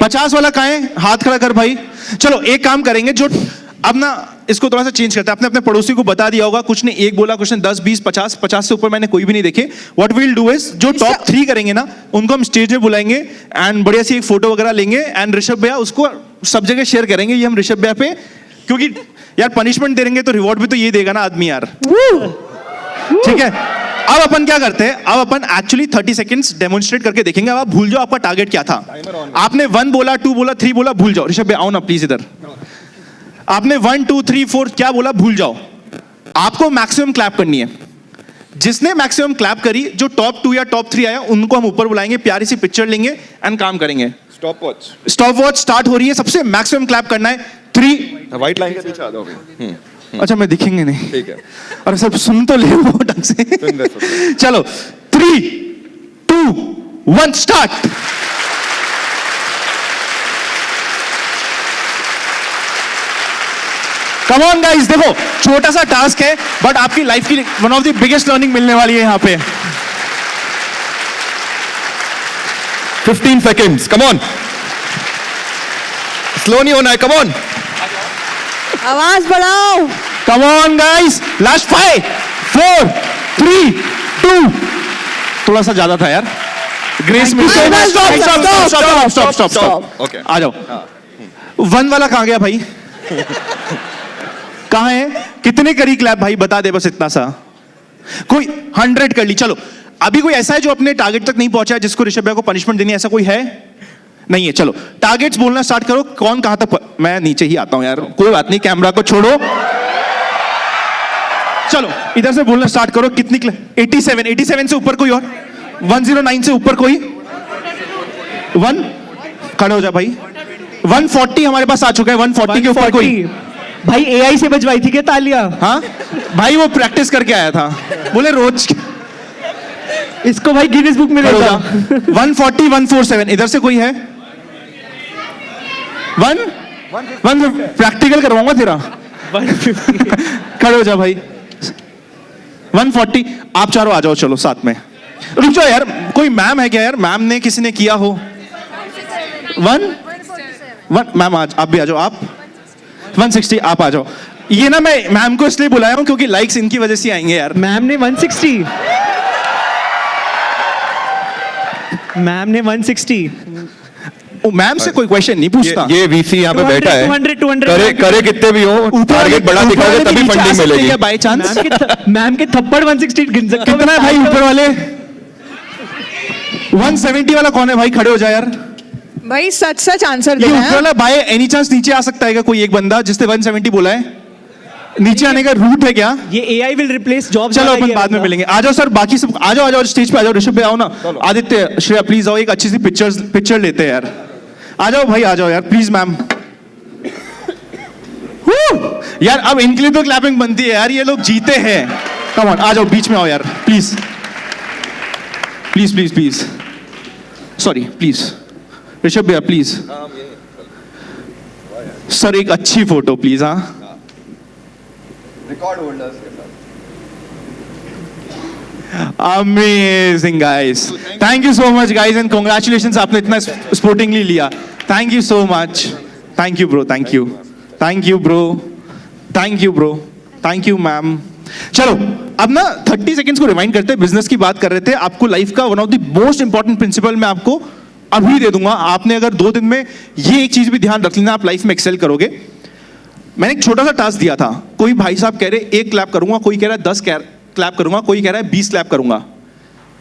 50 वाला कहाँ है? हाथ खड़ा कर भाई। चलो एक काम करेंगे, जो अब ना इसको थोड़ा सा चेंज करते हैं। आपने अपने पड़ोसी को बता दिया होगा, कुछ ने एक बोला, कुछ ने 10, 20, 50 से ऊपर मैंने कोई भी नहीं देखे। व्हाट वील डू इज, जो टॉप 3 करेंगे ना उनको हम स्टेज में बुलाएंगे एंड बढ़िया सी एक फोटो वगैरह लेंगे एंड ऋषभ भैया उसको सब जगह शेयर करेंगे। ये हम ऋषभ भैया पे, क्योंकि यार पनिशमेंट देंगे तो रिवॉर्ड भी तो ये देगा ना आदमी यार, ठीक है। अब अपन क्या करते हैं, अब अपन एक्चुअली 30 सेकंड्स डेमोन्स्ट्रेट करके देखेंगे। अब आप भूल जाओ आपका टारगेट क्या था। आपने 1 बोला, 2 बोला, 3 बोला, भूल जाओ। ऋषभ भैया आओ ना प्लीज इधर। आपने 1, 2, 3, 4 क्या बोला, भूल जाओ। आपको मैक्सिमम क्लैप करनी है। जिसने मैक्सिमम क्लैप करी, जो टॉप 2 या टॉप 3 आया उनको हम ऊपर बुलाएंगे, प्यारी सी पिक्चर लेंगे एंड काम करेंगे। स्टॉप वॉच स्टार्ट हो रही है। सबसे मैक्सिमम क्लैप करना है। 3। व्हाइट लाइन के पीछे आ जाओ अभी। अच्छा मैं दिखेंगे नहीं, ठीक है। अरे सब सुन तो ले वो ढंग से। चलो 3, 2, 1 स्टार्ट। कम ऑन गाइस, देखो छोटा सा टास्क है बट आपकी लाइफ की one of the biggest learning मिलने वाली है यहाँ पे। 15 seconds, come on. स्लो नहीं होना है, come on. आवाज बढ़ाओ। Come on guys, last 5, 4, 3, 2। थोड़ा सा ज्यादा था यार, ग्रेस मिल गई। स्टॉप। Okay. आ जाओ। 1 वाला कहाँ गया भाई? कहाँ है? कितने करी क्लैप भाई? बता दे बस इतना सा। कोई 100 कर ली। चलो अभी कोई ऐसा है जो अपने टारगेट तक नहीं पहुंचा है, जिसको ऋषभ भैया को पनिशमेंट देनी है, ऐसा कोई है? नहीं है। चलो टारगेट्स बोलना स्टार्ट करो। कौन कहां तक मैं नीचे ही आता हूं यार, कोई बात नहीं, कैमरा को छोड़ो। चलो इधर से बोलना स्टार्ट करो, कितनी 87 से ऊपर कोई और, 109 से ऊपर कोई, 1 खड़े हो जा भाई, 140 हमारे पास आ चुका है, 140 के ऊपर कोई। भाई AI से बजवाई थी क्या तालियां? हाँ भाई वो प्रैक्टिस करके आया था, बोले रोज। इसको भाई गिनीज बुक में खड़े हो लेगा। जा। 140 147 इधर से कोई है, 1 प्रैक्टिकल करवाऊंगा तेरा। 150। खड़े हो जा भाई, 140 आप चारों आ जाओ, चलो साथ में। रुक जाओ यार, कोई मैम है क्या यार, मैम ने किसी ने किया हो? 1 मैम आज आप भी आ जाओ, आप 160 आप आ जाओ। ये ना मैं मैम को इसलिए बुलाया हूं क्योंकि लाइक्स इनकी वजह से आएंगे यार। मैम ने 160। मैम ने 160। मैम से कोई क्वेश्चन नहीं पूछता। ये VC यहाँ पे 200, बैठा है, 200, करे करे कितने भी हो, टारगेट बड़ा दिखाओगे तभी फंडिंग मिलेगी। बाय चांस मैम के थप्पड़ 160 गिन सकते हो। कितना है भाई ऊपर वाले? 170 वाला कौन है भाई, खड़े हो जाए यार। भाई सच सच आंसर ये देना ऊपर है। वाला बाय एनी चांस नीचे आ सकता है क्या कोई एक बंदा जिसने 170 बोला है? नीचे आने का रूट है क्या? ये AI विल रिप्लेस जॉब। चलो अपन बाद में मिलेंगे। आ जाओ सर, बाकी सब आ जाओ, आ जाओ स्टेज पे आ जाओ, ऋषभ पे आओ ना, आदित्य श्रेया प्लीज आओ, एक अच्छी सी पिक्चर लेते हैं यार। आ जाओ भाई, आ जाओ यार प्लीज मैम। यार अब इनके लिए तो क्लैपिंग बनती है यार, ये लोग जीते हैं। कम ऑन आ जाओ, बीच में आओ यार please please please please, sorry please Rishabh भैया प्लीज सर, एक अच्छी फोटो प्लीज। हाँ रिकॉर्ड होल्डर्स के साथ। Amazing guys, thank you so much guys and congratulations, आपने इतना स्पोर्टिंगली लिया, thank you so much, thank you bro, thank you, thank you bro, thank you bro, thank you ma'am. चलो अब ना 30 seconds को remind करते हैं, बिजनेस की बात कर रहे थे, आपको लाइफ का one of the most important principle मैं आपको अभी दे दूंगा। आपने अगर 2 दिन में ये एक चीज भी ध्यान रख लेना, आप लाइफ में एक्सेल करोगे। मैंने एक छोटा सा टास्क दिया था, कोई भाई साहब कह रहे 1 क्लैप करूंगा, कोई कह रहा है 10 क्लैप करूंगा, कोई कह रहा है 20 क्लैप करूंगा।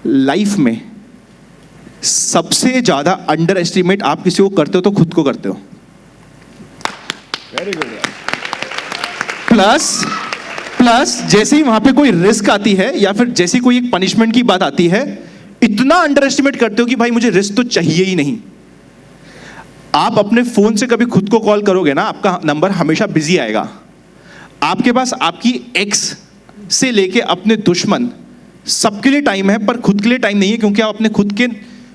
लाइफ में सबसे ज्यादा अंडर एस्टिमेट आप किसी को करते हो तो खुद को करते हो। Very good. प्लस जैसे ही वहां पे कोई रिस्क आती है या फिर जैसी कोई एक पनिशमेंट की बात आती है, इतना अंडर एस्टिमेट करते हो कि भाई मुझे रिस्क तो चाहिए ही नहीं। आप अपने फोन से कभी खुद को कॉल करोगे ना, आपका नंबर हमेशा बिजी आएगा। आपके पास आपकी एक्स से लेके अपने दुश्मन सबके लिए टाइम है, पर खुद के लिए टाइम नहीं है, क्योंकि आप अपने खुद के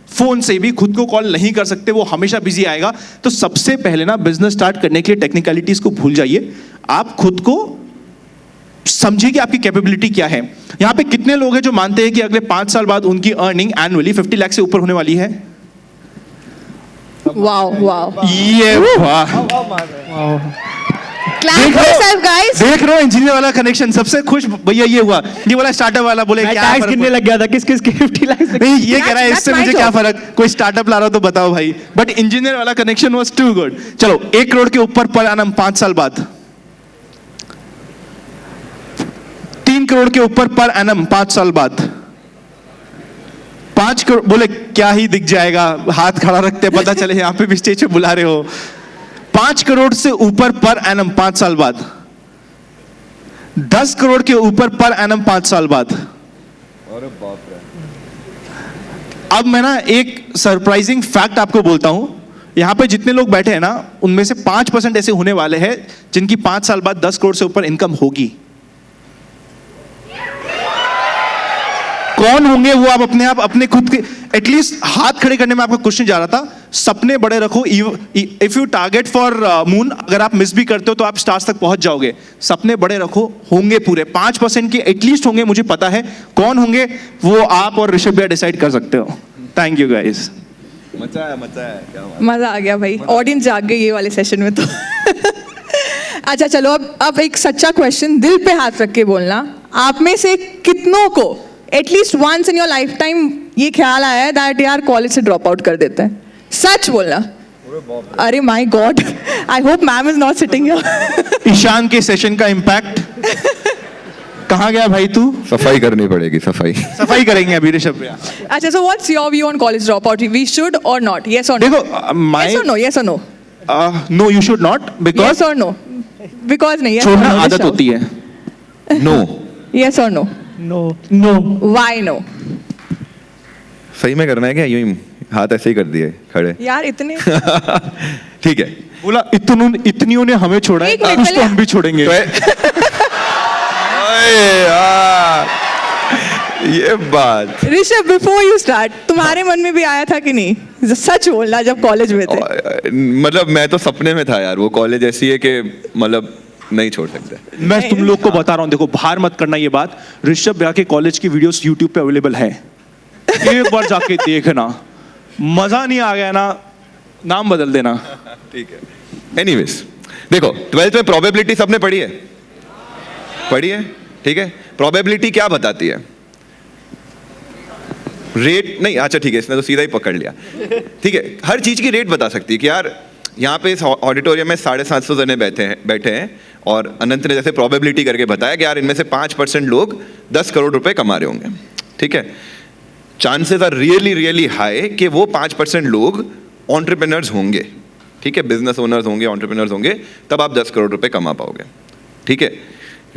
फोन से भी खुद को कॉल नहीं कर सकते, वो हमेशा बिजी आएगा। तो सबसे पहले ना बिजनेस स्टार्ट करने के लिए टेक्निकलिटीज को भूल जाइए, आप खुद को समझिए कि आपकी कैपेबिलिटी क्या है। यहां पे कितने लोग हैं जो मानते हैं कि अगले 5 साल बाद उनकी अर्निंग एनुअली 50 लाख से ऊपर होने वाली है? वाओ वाओ, ये वाह, क्लैप फॉर योरसेल्फ गाइस। देख रहे हो इंजीनियर वाला कनेक्शन, सबसे खुश भैया ये हुआ, ये वाला स्टार्टअप वाला बोले मैं क्या टैक्स फर्क गिनने लग गया था, किस किस के 50 लाख से। नहीं, ये कह रहा है That's इससे my मुझे क्या job. फर्क, कोई स्टार्टअप ला रहा हो तो बताओ भाई। बट इंजीनियर वाला कनेक्शन वाज टू गुड। चलो 1 करोड़ के ऊपर पर एनम 5 साल बाद, 3 करोड़ के ऊपर पर एनम 5 साल बाद, 5 करोड़ बोले क्या ही दिख जाएगा, हाथ खड़ा रखते पता चले यहाँ पे भी स्टेज पे बुला रहे हो। 5 करोड़ से ऊपर पर एनम 5 साल बाद, 10 करोड़ के ऊपर पर एनम 5 साल बाद। अरे बाप रे। अब मैं ना एक सरप्राइजिंग फैक्ट आपको बोलता हूं, यहां पे जितने लोग बैठे हैं ना, उनमें से 5% ऐसे होने वाले हैं जिनकी 5 साल बाद 10 करोड़ से ऊपर इनकम होगी। कौन होंगे वो आप अपने खुद के एटलीस्ट हाथ खड़े करने में आपका क्वेश्चन जा रहा था। सपने बड़े रखो, if you target for moon, अगर आप मिस भी करते हो तो आप स्टार्स तक पहुंच जाओगे। सपने बड़े रखो, होंगे पूरे 5% के एटलीस्ट होंगे, मुझे पता है कौन होंगे वो आप और ऋषभ भैया डिसाइड कर सकते हो। थैंक यू गाइस, मजा है क्या बात। मजा आ गया भाई, ऑडियंस जाग गई ये वाले सेशन में तो। अच्छा चलो अब एक सच्चा क्वेश्चन, दिल पे हाथ रख के बोलना, आप में से कितनों को at least once in your life time ये ख्याल आया है दैट यार कॉलेज से ड्रॉप आउट कर देते हैं? सच बोलना। अरे my god, I hope ma'am is not sitting here. Ishaan के सेशन का इम्पैक्ट कहाँ गया भाई तू? सफाई करनी पड़ेगी, सफाई करेंगे अभी ऋषभ भैया। अच्छा, so what's your view on college dropout? We should or not? Yes or no? देखो my Yes or no? Yes or no? no you should not, because Yes or no? Because नहीं, yes or छोड़ना no, आदत ऋषभ? होती है। No. Yes or no? No. Why no? सही में करना है क्या? यूं ही हाथ ऐसे ही कर दिए खड़े. यार इतने ठीक है. बोला इतनियों ने हमें छोड़ा है, एक मिनट कुछ तो पहले- हम भी छोड़ेंगे. अरे यार, ये बात. ऋषभ, बिफोर यू स्टार्ट, तुम्हारे मन में भी आया था कि नहीं? सच बोलना, जब कॉलेज में थे. मतलब मैं तो सपने में था यार. वो कॉलेज ऐसी है कि मतलब नहीं छोड़ सकते. मैं तुम लोग को बता रहा हूँ, देखो बाहर मत करना ये बात. ऋषभ भैया के कॉलेज की वीडियोस यूट्यूब पे अवेलेबल है, एक बार जाके देखना. मजा नहीं आ गया ना, नाम बदल देना. ठीक है. एनीवेज, देखो 12th में प्रोबेबिलिटी सबने पढ़ी है? पढ़ी है. ठीक है. प्रोबेबिलिटी क्या बताती है? रेट नहीं. अच्छा ठीक है, इसने तो सीधा ही पकड़ लिया. ठीक है. हर चीज की रेट बता सकती है कि यार यहाँ पे इस ऑडिटोरियम में 750 जने बैठे हैं और अनंत ने जैसे प्रोबेबिलिटी करके बताया कि यार इनमें से 5% लोग 10 करोड़ रुपए कमा रहे होंगे. ठीक है. Chances are really really high कि वो 5% लोग एंटरप्रेन्योर्स होंगे. ठीक है. बिजनेस ओनर्स होंगे, एंटरप्रेन्योर्स होंगे, तब आप 10 करोड़ रुपए कमा पाओगे. ठीक है.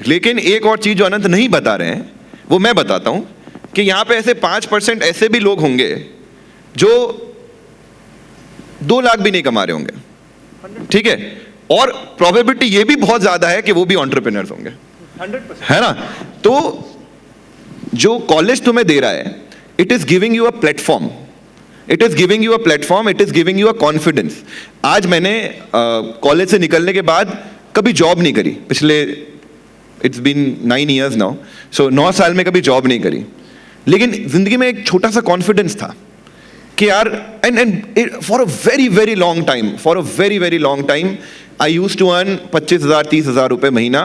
लेकिन एक और चीज जो अनंत नहीं बता रहे हैं वो मैं बताता हूं कि यहां पे ऐसे 5% ऐसे भी लोग होंगे जो 2 लाख भी नहीं कमा रहे होंगे. ठीक है. और प्रोबेबिलिटी ये भी बहुत ज्यादा है कि वो भी एंटरप्रेन्योर्स होंगे. 100%. है ना. तो जो कॉलेज तुम्हें दे रहा है, it is giving you a platform. It is giving you a platform. It is giving you a confidence. आज मैंने कॉलेज से निकलने के बाद कभी जॉब नहीं करी. पिछले इट्स बीन 9 years नाउ. सो 9 साल में कभी जॉब नहीं करी. लेकिन जिंदगी में एक छोटा सा कॉन्फिडेंस था कि यार and for a very very long time I use to earn 25,000-30,000 रुपए महीना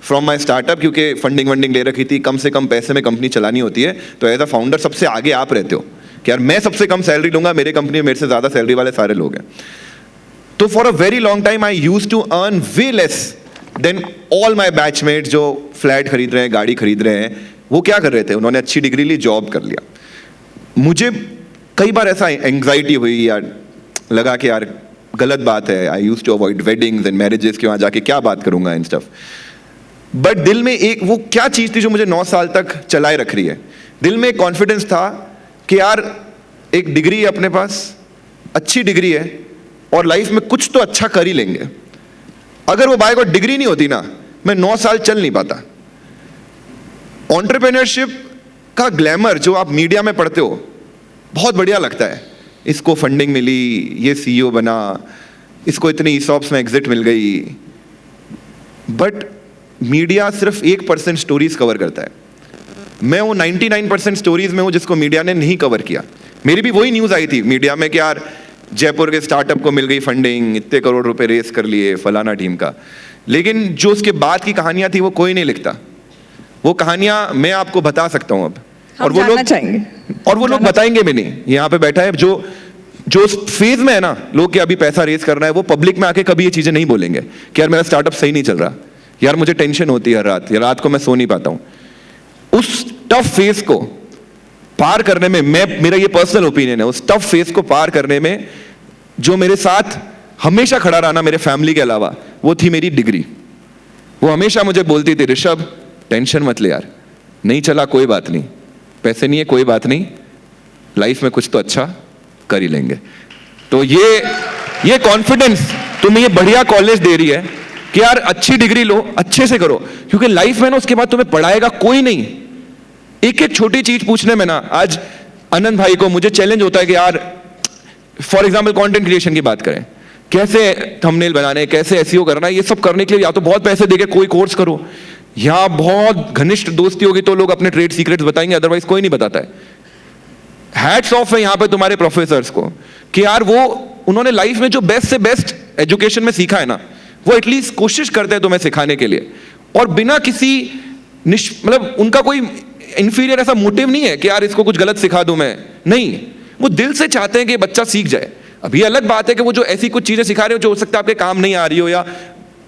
फ्रॉम माई स्टार्टअप. क्योंकि फंडिंग ले रखी थी. कम से कम पैसे में कंपनी चलानी होती है. तो एज अ फाउंडर सबसे आगे आप रहते हो कि यार मैं सबसे कम सैलरी लूंगा, मेरे कंपनी में मेरे से ज्यादा सैलरी वाले सारे लोग हैं. तो for a very long time I use to earn way less than all my batchmate जो फ्लैट खरीद रहे हैं, गाड़ी खरीद रहे हैं. वो क्या कर रहे थे? उन्होंने अच्छी डिग्री ली, जॉब कर लिया. मुझे कई बार ऐसा एंग्जाइटी हुई यार, लगा कि यार गलत बात है. I use to avoid weddings and marriages कि वहाँ जाके क्या बात करूंगा एंड स्टफ. बट दिल में एक वो क्या चीज़ थी जो मुझे 9 साल तक चलाए रख रही है. दिल में एक कॉन्फिडेंस था कि यार एक डिग्री है अपने पास, अच्छी डिग्री है और लाइफ में कुछ तो अच्छा कर ही लेंगे. अगर वो बाय गॉड डिग्री नहीं होती ना, मैं 9 साल चल नहीं पाता. एंटरप्रेन्योरशिप का ग्लैमर जो आप मीडिया में पढ़ते हो बहुत बढ़िया लगता है. इसको फंडिंग मिली, ये सीईओ बना, इसको इतनी ईसॉप्स में एग्जिट मिल गई. बट मीडिया सिर्फ 1% स्टोरीज कवर करता है. मैं वो 99% स्टोरीज में हूं जिसको मीडिया ने नहीं कवर किया. मेरी भी वही न्यूज आई थी मीडिया में कि यार जयपुर के स्टार्टअप को मिल गई फंडिंग, इतने करोड़ रुपए रेस कर लिए फलाना टीम का. लेकिन जो उसके बाद की कहानियां थी वो कोई नहीं लिखता. वो कहानियां मैं आपको बता सकता हूं अब. और वो लोग चाहेंगे और वो लोग बताएंगे भी नहीं. यहाँ पे बैठा है जो फेज में है ना लोग कि अभी पैसा रेस करना है, वो पब्लिक में आके कभी ये चीजें नहीं बोलेंगे कि यार मेरा स्टार्टअप सही नहीं चल रहा, यार मुझे टेंशन होती है हर रात, या रात को मैं सो नहीं पाता हूं. उस टफ फेज को पार करने में, मेरा ये पर्सनल ओपिनियन है, उस टफ फेज को पार करने में जो मेरे साथ हमेशा खड़ा रहा ना मेरे फैमिली के अलावा, वो थी मेरी डिग्री. वो हमेशा मुझे बोलती थी ऋषभ टेंशन मत ले यार, नहीं चला कोई बात नहीं, पैसे नहीं है कोई बात नहीं, लाइफ में कुछ तो अच्छा कर ही लेंगे. तो ये कॉन्फिडेंस तुम्हें ये बढ़िया कॉलेज दे रही है कि यार अच्छी डिग्री लो, अच्छे से करो. क्योंकि लाइफ में ना उसके बाद तुम्हें पढ़ाएगा कोई नहीं. एक एक छोटी चीज पूछने में ना, आज आनंद भाई को मुझे चैलेंज होता है कि यार फॉर एग्जाम्पल कंटेंट क्रिएशन की बात करें, कैसे थंबनेल बनाने, कैसे एसईओ करना है, ये सब करने के लिए या तो बहुत पैसे देके कोई कोर्स करो, या बहुत घनिष्ठ दोस्ती होगी तो लोग अपने ट्रेड सीक्रेट्स बताएंगे, अदरवाइज कोई नहीं बताता है. हैट्स ऑफ है यहाँ पे तुम्हारे प्रोफेसर्स को कि यार वो उन्होंने लाइफ में जो बेस्ट से बेस्ट एजुकेशन में सीखा है ना, वो एटलीस्ट कोशिश करते हैं तुम्हें सिखाने के लिए. और बिना किसी मतलब उनका कोई इंफीरियर ऐसा मोटिव नहीं है कि यार इसको कुछ गलत सिखा दूं मैं, नहीं, वो दिल से चाहते हैं कि बच्चा सीख जाए. अभी अलग बात है कि वो जो ऐसी कुछ चीजें सिखा रहे हो जो हो सकता है आपके काम नहीं आ रही हो, या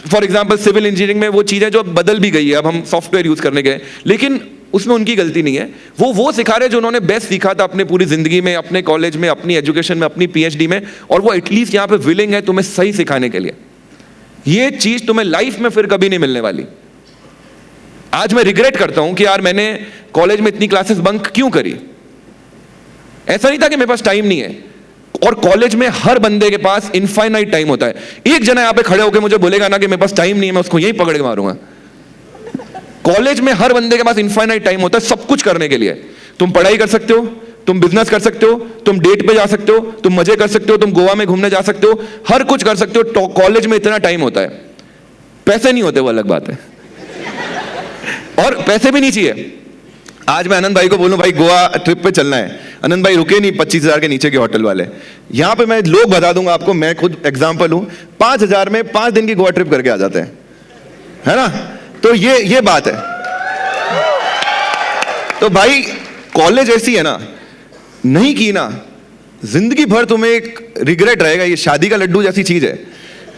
फॉर एग्जाम्पल सिविल इंजीनियरिंग में वो चीजें जो बदल भी गई है, अब हम सॉफ्टवेयर यूज करने गए, लेकिन उसमें उनकी गलती नहीं है. वो सिखा रहे हैं जो उन्होंने बेस्ट सीखा था अपने पूरी जिंदगी में, अपने कॉलेज में, अपनी एजुकेशन में, अपनी पीएचडी में, और वो एटलीस्ट यहाँ पे विलिंग है तुम्हें सही सिखाने के लिए. ये चीज तुम्हें लाइफ में फिर कभी नहीं मिलने वाली. आज मैं रिग्रेट करता हूं कि यार मैंने कॉलेज में इतनी क्लासेस बंक क्यों करी। ऐसा नहीं था कि मेरे पास टाइम नहीं है, और कॉलेज में हर बंदे के पास इनफाइनाइट टाइम होता है। एक जना यहां पे खड़े होकर मुझे बोलेगा ना कि मेरे पास टाइम नहीं है, मैं उसको यहीं पकड़ के मारूंगा। कॉलेज में हर बंदे के पास इनफाइनाइट टाइम होता है सब कुछ करने के लिए। तुम पढ़ाई कर सकते हो, तुम बिजनेस कर सकते हो, तुम डेट पे जा सकते हो, तुम मजे कर सकते हो, तुम गोवा में घूमने जा सकते हो, हर कुछ कर सकते हो। कॉलेज में इतना टाइम होता है, पैसे नहीं होते वो अलग बात है, और पैसे भी नहीं चाहिए। आज मैं आनंद भाई को बोलूं भाई गोवा ट्रिप पे चलना है, आनंद भाई रुके नहीं 25,000 के नीचे के होटल वाले। यहां पे मैं लोग बता दूंगा आपको, मैं खुद एग्जांपल हूं, 5,000 में 5 दिन की गोवा ट्रिप करके आ जाते हैं, है ना। तो ये बात है। तो भाई कॉलेज ऐसी है ना, नहीं की ना जिंदगी भर तुम्हें एक रिग्रेट रहेगा। ये शादी का लड्डू जैसी चीज है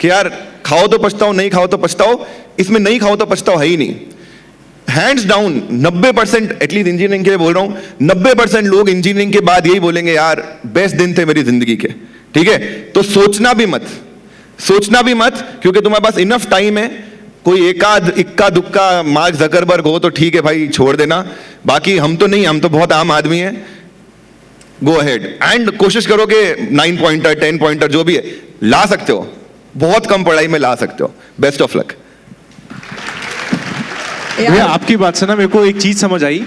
कि यार खाओ तो पछताओ, नहीं खाओ तो पछताओ। इसमें नहीं खाओ तो पछताओ है ही नहीं। हैंड्स डाउन 90%, एटलीस्ट इंजीनियरिंग के लिए बोल रहा हूं, 90% लोग इंजीनियरिंग के बाद यही बोलेंगे यार बेस्ट दिन थे मेरी जिंदगी के। ठीक है, तो सोचना भी मत, क्योंकि तुम्हारे पास इनफ टाइम है। कोई एकाध इक्का दुक्का मार्क जकरबर्ग हो तो ठीक है भाई, छोड़ देना। बाकी हम तो नहीं, हम तो बहुत आम आदमी हैं। गो अहेड एंड कोशिश करो कि 9 पॉइंटर 10 पॉइंटर जो भी है ला सकते हो, बहुत कम पढ़ाई में ला सकते हो। Best of luck. भैया आपकी बात से ना मेरे को एक चीज समझ आई।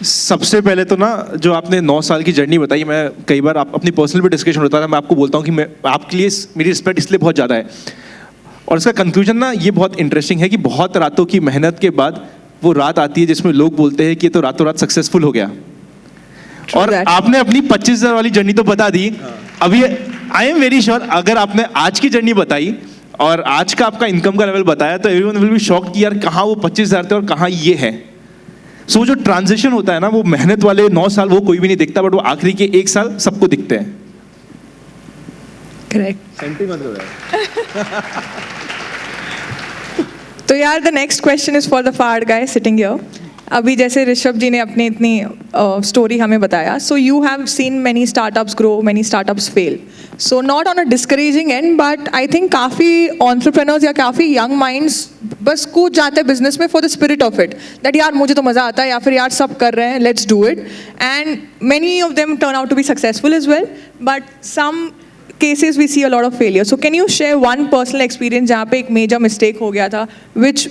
सबसे पहले तो ना जो आपने 9 साल की जर्नी बताई, मैं कई बार आप अपनी पर्सनल भी डिस्कशन होता है, मैं आपको बोलता हूँ कि मैं आपके लिए मेरी रिस्पेक्ट इसलिए बहुत ज़्यादा है। और इसका कंक्लूजन ना ये बहुत इंटरेस्टिंग है कि बहुत रातों की मेहनत के बाद वो रात आती है जिसमें लोग बोलते हैं कि ये तो रातों रात सक्सेसफुल हो गया। और आपने अपनी 25,000 वाली जर्नी तो बता दी। अभी आई एम वेरी श्योर अगर आपने आज की जर्नी बताई और आज का आपका इनकम का लेवल बताया तो एवरीवन विल बी शॉक्ड कि यार कहाँ वो 25,000 थे और कहाँ ये है। सो जो ट्रांजिशन होता है ना, वो मेहनत वाले 9 साल वो कोई भी नहीं दिखता, बट वो आखिरी के 1 साल सबको दिखते हैं। करेक्ट। तो यार the next question is for the फाड़ गाय सिटिंग हियर। अभी जैसे ऋषभ जी ने अपनी इतनी स्टोरी हमें बताया, सो you have seen many startups grow, many startups fail. So not on a discouraging and, but I think काफ़ी एंटरप्रेन्योर्स या काफ़ी यंग माइंड्स बस कूद जाते हैं बिजनेस में for the spirit of it, that यार मुझे तो मज़ा आता है, या फिर यार सब कर रहे हैं, let's do it. And many of them turn out to be successful as well, but some cases we see a lot of failure. So can you share one personal experience जहाँ पे एक major mistake हो गया था which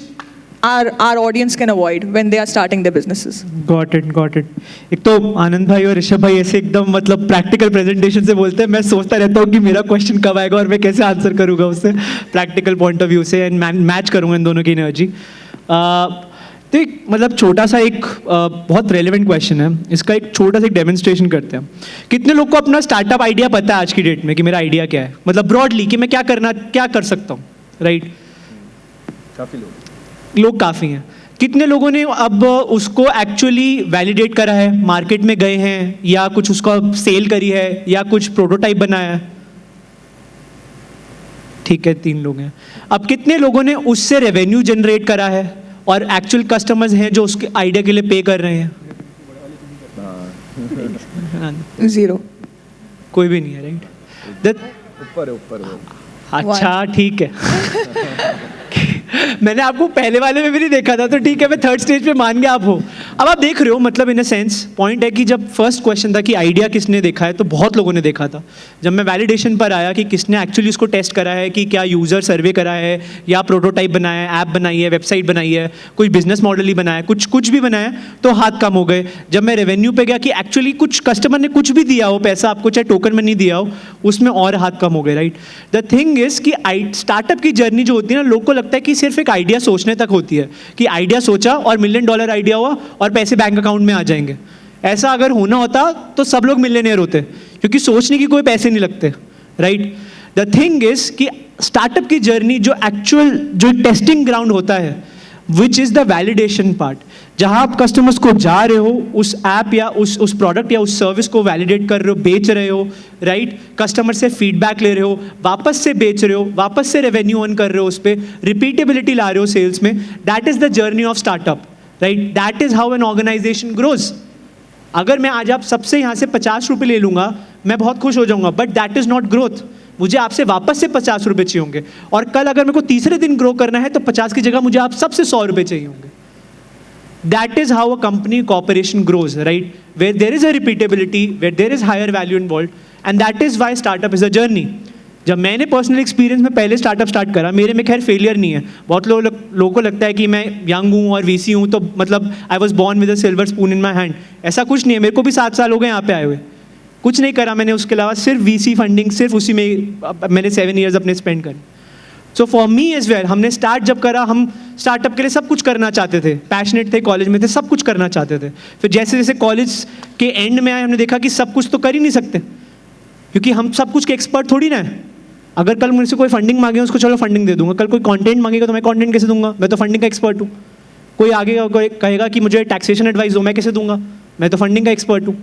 our audience can avoid when they are starting their businesses? Got it. एक तो आनंद भाई और ऋषभ भाई ऐसे एकदम मतलब प्रैक्टिकल प्रेजेंटेशन से बोलते हैं, मैं सोचता रहता हूँ कि मेरा क्वेश्चन कब आएगा और मैं कैसे आंसर करूँगा उससे प्रैक्टिकल पॉइंट ऑफ व्यू से, एंड मैच करूँगा इन दोनों की एनर्जी। तो एक मतलब छोटा सा एक बहुत रेलेवेंट क्वेश्चन है, इसका एक छोटा सा एक डेमोन्स्ट्रेशन करते हैं। कितने लोग को अपना स्टार्टअप आइडिया पता है आज की डेट में कि मेरा आइडिया क्या है, मतलब ब्रॉडली कि मैं क्या कर सकता हूँ, राइट? काफी लोग काफ़ी हैं। कितने लोगों ने अब उसको एक्चुअली वैलिडेट करा है, मार्केट में गए हैं, या कुछ उसका सेल करी है, या कुछ प्रोटोटाइप बनाया है? ठीक है, 3 लोग हैं। अब कितने लोगों ने उससे रेवेन्यू जनरेट करा है और एक्चुअल कस्टमर्स हैं जो उसके आइडिया के लिए पे कर रहे हैं? 0। कोई भी नहीं है, राइट? ऊपर अच्छा ठीक है। मैंने आपको पहले वाले में भी नहीं देखा था, तो ठीक है, मैं थर्ड स्टेज पे मान गया आप हो। अब आप देख रहे हो, मतलब इन अ सेंस पॉइंट है कि जब फर्स्ट क्वेश्चन था कि आइडिया किसने देखा है, तो बहुत लोगों ने देखा था। जब मैं वैलिडेशन पर आया कि किसने एक्चुअली उसको टेस्ट करा है, कि क्या यूज़र सर्वे करा है, या प्रोटोटाइप बनाया है, ऐप बनाई है, वेबसाइट बनाई है, कुछ बिजनेस मॉडल ही बनाया है, कुछ भी बनाया है, तो हाथ कम हो गए। जब मैं रेवेन्यू पे गया कि एक्चुअली कुछ कस्टमर ने कुछ भी दिया हो पैसा आपको, चाहे टोकन में नहीं दिया हो, उसमें और हाथ कम हो गए, राइट? द थिंग इज कि स्टार्टअप की जर्नी जो होती है ना, लोग को लगता है कि सिर्फ एक आइडिया सोचने तक होती है, कि आइडिया सोचा और $1 मिलियन आइडिया हुआ और पैसे बैंक अकाउंट में आ जाएंगे। ऐसा अगर होना होता तो सब लोग मिलियनेयर होते, क्योंकि सोचने की कोई पैसे नहीं लगते, राइट? द थिंग इज कि स्टार्टअप की जर्नी जो एक्चुअल जो टेस्टिंग ग्राउंड होता है, which is the validation part, जहां आप कस्टमर्स को जा रहे हो, उस ऐप या उस प्रोडक्ट या उस सर्विस को वैलिडेट कर रहे हो, बेच रहे हो, राइट? कस्टमर से फीडबैक ले रहे हो, वापस से बेच रहे हो, वापस से रेवेन्यू अर्न कर रहे हो, उस पर रिपीटेबिलिटी ला रहे हो सेल्स में। That is the journey of startup, right? That is how an organization grows. अगर मैं आज आप सबसे यहाँ से 50 रुपये ले लूँगा, मैं बहुत खुश हो जाऊँगा, but that is not growth. मुझे आपसे वापस से 50 रुपये चाहिए होंगे, और कल अगर मेरे को तीसरे दिन ग्रो करना है तो 50 की जगह मुझे आप सबसे 100 रुपये चाहिए होंगे। That is how a company corporation grows, right? Where there is a repeatability, where there is higher value involved, and that is why startup is a journey. जब मैंने पर्सनल एक्सपीरियंस में पहले स्टार्टअप स्टार्ट करा, मेरे में खैर failure नहीं है. बहुत लोगों को लगता है कि मैं यंग हूँ और वीसी हूँ, तो मतलब I was born with a silver spoon in my hand. ऐसा कुछ नहीं है. मेरे को भी 7 साल हो गए यहाँ पे आए हुए, कुछ नहीं करा मैंने उसके अलावा, सिर्फ वीसी फंडिंग, सिर्फ उसी में मैंने 7 ईयर्स अपने स्पेंड करे. So for me as well, हमने स्टार्ट जब करा, हम स्टार्टअप के लिए सब कुछ करना चाहते थे, पैशनेट थे, कॉलेज में थे, सब कुछ करना चाहते थे. फिर जैसे जैसे कॉलेज के एंड में आए, हमने देखा कि सब कुछ तो कर ही नहीं सकते, क्योंकि हम सब कुछ के एक्सपर्ट थोड़ी ना है. अगर कल मुझसे कोई फंडिंग मांगे उसको चलो फंडिंग दे दूंगा, कल कोई कंटेंट मांगेगा तो मैं कंटेंट कैसे दूंगा, मैं तो फंडिंग का एक्सपर्ट हूँ. कोई आगे कोई कहेगा कि मुझे टैक्सेशन एडवाइस दो, मैं कैसे दूंगा, मैं तो फंडिंग का एक्सपर्ट हूँ,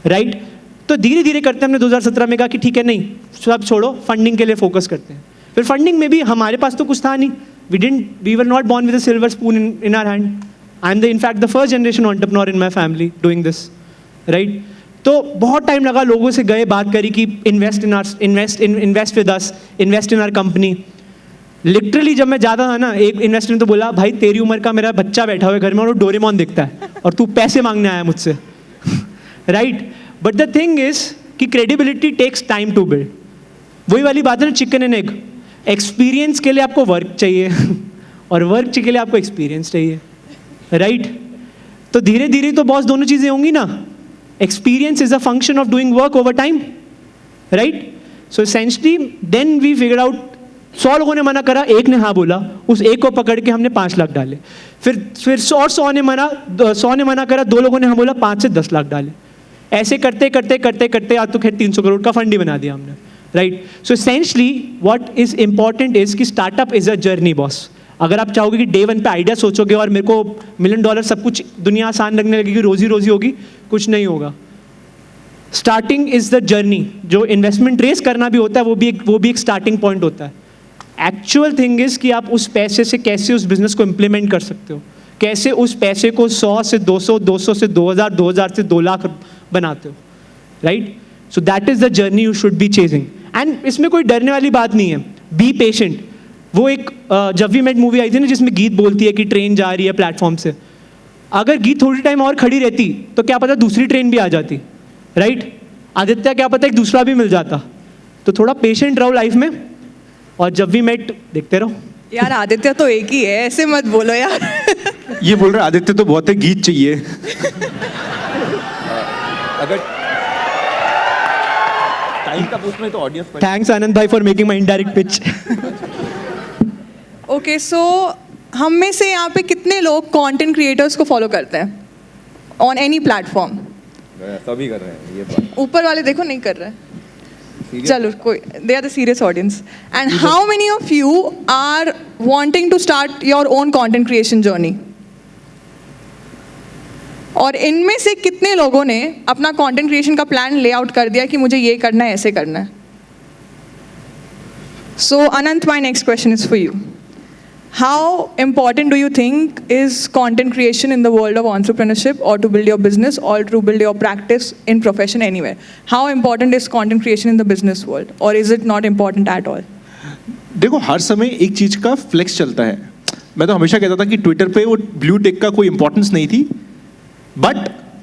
राइट. तो धीरे धीरे करते हमने 2017 में कहा कि ठीक है, नहीं सब छोड़ो, फंडिंग के लिए फोकस करते हैं. फिर फंडिंग में भी हमारे पास तो कुछ था नहीं, we were not born with a silver spoon in our hand. I am the in fact the first generation entrepreneur in my family doing this, right. तो बहुत टाइम लगा, लोगों से गए, बात करी कि invest with us, invest in our company. Literally जब मैं जाता था ना, एक इन्वेस्टर ने तो बोला, भाई तेरी उम्र का मेरा बच्चा बैठा हुआ है घर में और वो डोरेमोन दिखता है और तू पैसे मांगने आया मुझसे, right. But the thing is कि credibility takes time to build. वही वाली बात है ना, चिकन एंड एग. एक्सपीरियंस के लिए आपको वर्क चाहिए और वर्क के लिए आपको एक्सपीरियंस चाहिए, राइट. तो धीरे धीरे तो बॉस दोनों चीज़ें होंगी ना. Experience is a function of doing work over time, right? So essentially, then we figured out, 100 लोगों ने मना करा, एक ने हाँ बोला, उस एक को पकड़ के हमने 5 लाख डाले. फिर 100 ने मना करा, 2 लोगों ने हाँ बोला, 5 से 10 लाख डाले. ऐसे करते करते करते करते आज तो खैर 300 करोड़ का फंड ही बना दिया हमने, right. So essentially what is important is कि startup is a journey boss. अगर आप चाहोगे कि डे 1 पे आइडिया सोचोगे और मेरे को $1 मिलियन सब कुछ दुनिया आसान लगने लगेगी, रोजी रोजी होगी, कुछ नहीं होगा. Starting is the journey. जो इन्वेस्टमेंट रेस करना भी होता है वो भी एक स्टार्टिंग पॉइंट होता है. एक्चुअल थिंग इज कि आप उस पैसे से कैसे उस बिजनेस को इम्प्लीमेंट कर सकते हो, कैसे उस पैसे को 100 से 200, 200 से 2000, 2000 से 2 लाख बनाते हो, right. So that is the journey you should be chasing. And इसमें कोई डरने वाली बात नहीं है. Be patient. वो एक जब वी मेट मूवी आई थी ना, जिसमें गीत बोलती है कि ट्रेन जा रही है प्लेटफॉर्म से. अगर गीत थोड़ी टाइम और खड़ी रहती तो क्या पता दूसरी ट्रेन भी आ जाती, राइट. आदित्य क्या पता एक दूसरा भी मिल जाता. तो थोड़ा पेशेंट रहो लाइफ में और जब वी मेट देखते रहो. यार आदित्य तो एक ही है, ऐसे मत बोलो यार. ये बोल रहे आदित्य तो बहुत है, गीत चाहिए. अगर टाइम का पूछ में तो ऑडियंस. थैंक्स आनंद भाई for making my indirect pitch. Okay, so हम में से यहाँ पे कितने लोग कंटेंट क्रिएटर्स को फॉलो करते हैं ऑन एनी प्लेटफॉर्म? सभी कर रहे हैं ये बात. ऊपर वाले देखो नहीं कर रहे हैं. चलो कोई, they are the serious audience. And how many of you are wanting to start your own content creation journey? और इनमें से कितने लोगों ने अपना कंटेंट क्रिएशन का प्लान ले आउट कर दिया कि मुझे ये करना है, ऐसे करना है? So Anant, my next question is for you. How important do you think is content creation in the world of entrepreneurship, or to build your business, or to build your practice in profession anywhere? How important is content creation in the business world, or is it not important at all? देखो, हर समय एक चीज का flex चलता है. मैं तो हमेशा कहता था कि ट्विटर पे वो ब्लू टिक का कोई इंपॉर्टेंस नहीं थी, बट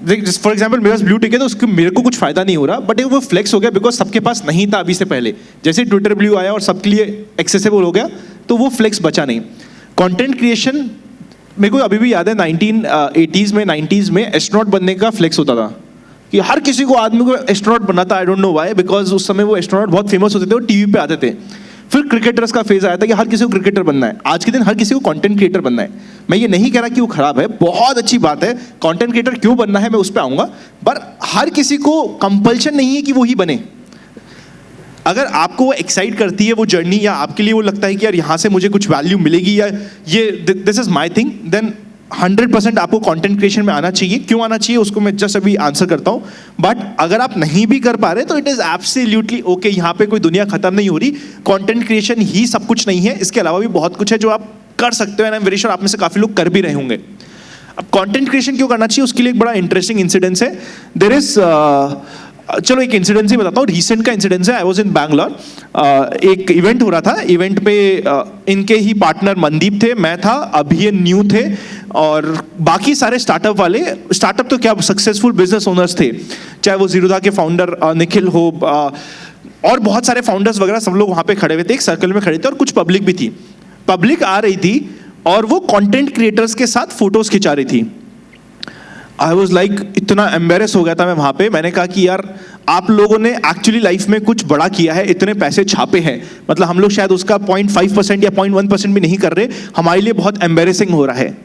फॉर एग्जाम्पल मेरे पास ब्लू टिक है तो उसको मेरे को कुछ फायदा नहीं हो रहा, बट वो फ्लेक्स हो गया बिकॉज सबके पास नहीं था अभी से पहले. जैसे ट्विटर ब्लू आया और सबके लिए एक्सेसिबल हो गया, तो वो फ्लेक्स बचा नहीं. कंटेंट क्रिएशन मेरे को अभी भी याद है, 1980s में 90s में एस्ट्रोनॉट बनने का फ्लेक्स होता था कि हर किसी को, आदमी को एस्ट्रोनॉट बनना था. I don't know why, because उस समय वो एस्ट्रोनॉट बहुत फेमस होते थे और टीवी पे आते थे. फिर क्रिकेटर्स का फेज आया था कि हर किसी को क्रिकेटर बनना है. आज के दिन हर किसी को कंटेंट क्रिएटर बनना है. मैं ये नहीं कह रहा कि वो खराब है, बहुत अच्छी बात है. कंटेंट क्रिएटर क्यों बनना है मैं उस पर आऊँगा, पर हर किसी को कंपल्शन नहीं है कि वो ही बने. अगर आपको वो एक्साइट करती है वो जर्नी, या आपके लिए वो लगता है कि यार यहाँ से मुझे कुछ वैल्यू मिलेगी, या ये this is my thing, then 100% आपको कंटेंट क्रिएशन में आना चाहिए. क्यों आना चाहिए उसको मैं जस्ट अभी आंसर करता हूँ. बट अगर आप नहीं भी कर पा रहे तो इट इज़ एब्सोल्युटली ओके. यहाँ पे कोई दुनिया खत्म नहीं हो रही. कंटेंट क्रिएशन ही सब कुछ नहीं है, इसके अलावा भी बहुत कुछ है जो आप कर सकते हो. And I am very sure आप में से काफ़ी लोग कर भी रहे होंगे. अब कंटेंट क्रिएशन क्यों करना चाहिए, उसके लिए एक बड़ा इंटरेस्टिंग इंसिडेंस है. देयर इज चलो एक इंसिडेंस ही बताता हूँ, रिसेंट का इंसिडेंस है। आई वाज इन बैंगलोर, एक इवेंट हो रहा था। इवेंट पे इनके ही पार्टनर मनदीप थे, मैं था, अभिमन्यु थे और बाकी सारे स्टार्टअप वाले, स्टार्टअप तो क्या सक्सेसफुल बिजनेस ओनर्स थे, चाहे वो जीरोधा के फाउंडर निखिल हो और बहुत सारे फाउंडर्स वगैरह, सब लोग वहाँ पे खड़े हुए थे, एक सर्कल में खड़े थे और कुछ पब्लिक भी थी। पब्लिक आ रही थी और वो कंटेंट क्रिएटर्स के साथ फोटोज खिंचा रही थी। आई वॉज लाइक इतना एम्बेरस हो गया था मैं वहाँ पे। मैंने कहा कि यार आप लोगों ने एक्चुअली लाइफ में कुछ बड़ा किया है, इतने पैसे छापे हैं, मतलब हम लोग शायद उसका 0.5% या 0.1% भी नहीं कर रहे, हमारे लिए बहुत एम्बेरसिंग हो रहा है।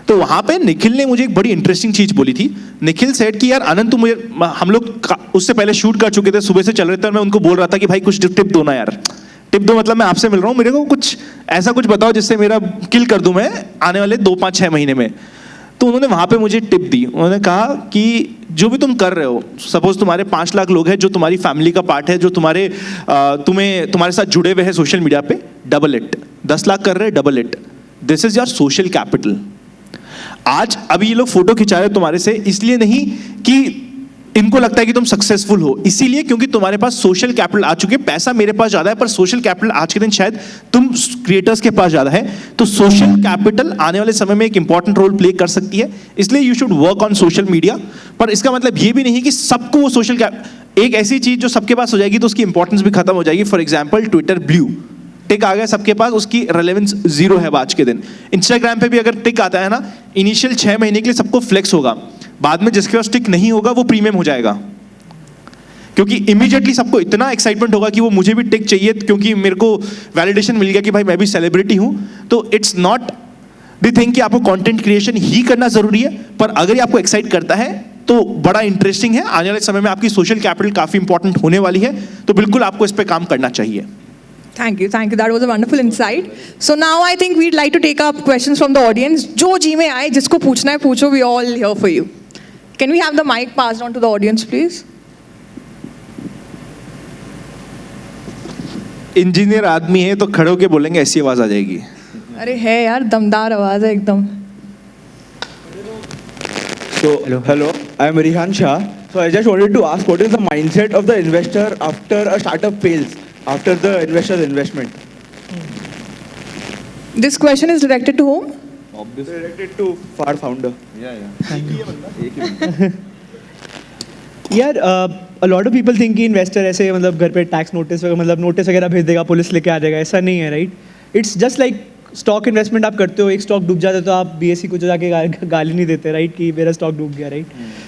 तो वहाँ पे निखिल ने मुझे एक बड़ी इंटरेस्टिंग चीज़ बोली थी। निखिल सेड कि यार आनंद, तुम मुझे, हम लोग उससे पहले शूट कर चुके थे, सुबह से चल रहे थे और मैं उनको बोल रहा था कि भाई कुछ टिप दो ना यार, टिप दो, मतलब मैं आपसे मिल रहा हूँ, मेरे को कुछ ऐसा कुछ बताओ जिससे मेरा किल कर दूँ मैं आने वाले 2-5-6 महीने में। तो उन्होंने वहाँ पे मुझे टिप दी। उन्होंने कहा कि जो भी तुम कर रहे हो, सपोज तुम्हारे 5 लाख लोग हैं जो तुम्हारी फैमिली का पार्ट है, जो तुम्हारे साथ जुड़े हुए हैं सोशल मीडिया पे, डबल इट। 10 लाख कर रहे हैं, double it. This is your social capital. आज अभी ये लोग फोटो खिंचा रहे हो तुम्हारे से, इसलिए नहीं कि इनको लगता है कि तुम सक्सेसफुल हो, इसीलिए क्योंकि तुम्हारे पास सोशल कैपिटल आ चुके। पैसा मेरे पास ज्यादा है पर सोशल कैपिटल आज के दिन शायद तुम क्रिएटर्स के पास ज्यादा है। तो सोशल कैपिटल आने वाले समय में एक इंपॉर्टेंट रोल प्ले कर सकती है, इसलिए you should work on social media. पर इसका मतलब ये भी नहीं कि सबको वो सोशल एक ऐसी चीज जो सबके पास हो जाएगी तो उसकी इंपॉर्टेंस भी खत्म हो जाएगी। For example Twitter blue tick आ गया सबके पास, उसकी रेलेवेंस जीरो है आज के दिन। इंस्टाग्राम पे भी अगर टिक आता है ना, इनिशियल 6 महीने के लिए सबको फ्लेक्स होगा, बाद में जिसके पास टिक नहीं होगा वो प्रीमियम हो जाएगा, क्योंकि इमीडिएटली सबको इतना एक्साइटमेंट होगा कि वो मुझे भी टिक चाहिए क्योंकि मेरे को वैलिडेशन मिल गया कि भाई मैं भी सेलिब्रिटी हूं। तो इट्स नॉट द थिंग कि आपको कंटेंट क्रिएशन ही करना जरूरी है, पर अगर ये आपको एक्साइट करता है तो बड़ा इंटरेस्टिंग है। आने वाले समय में आपकी सोशल कैपिटल काफी इंपॉर्टेंट होने वाली है, तो बिल्कुल आपको इस पर काम करना चाहिए। Thank you. That was a wonderful insight. So now I think we'd like to take up questions from the audience. जो जी में आए, जिसको पूछना है पूछो. We all here for you. Can we have the mic passed on to the audience, please? Engineer आदमी है तो खड़े होके बोलेंगे, ऐसी आवाज आ जाएगी। अरे है यार, दमदार आवाज है एकदम. So, hello, I am Rihan Shah. So I just wanted to ask, what is the mindset of the investor after a startup fails, after the investor's investment? This question is directed to whom? Obviously directed to our founder. यार a lot of people think कि investor ऐसे मतलब घर पे tax notice मतलब notice वगैरह भेज देगा, पुलिस लेके आ जाएगा, ऐसा नहीं है, right? It's just like stock investment आप करते हो, एक स्टॉक डूब जाता है तो आप बीएससी को जाके गाली नहीं देते, राइट, कि मेरा स्टॉक डूब गया, right?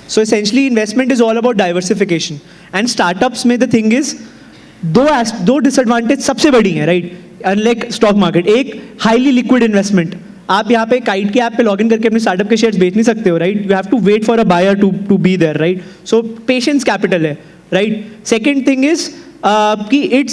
So essentially investment is all about diversification and startups में द थिंग इज दो डिसएडवांटेज सबसे बड़ी हैं, राइट? अनलाइक स्टॉक मार्केट, एक हाईली लिक्विड इन्वेस्टमेंट, आप यहाँ पे काइट के ऐप पे लॉगिन करके अपने स्टार्टअप के शेयर्स बेच नहीं सकते हो, right? You have to wait for a buyer to be there, right? So patience capital है, राइट? सेकेंड थिंग इज कि it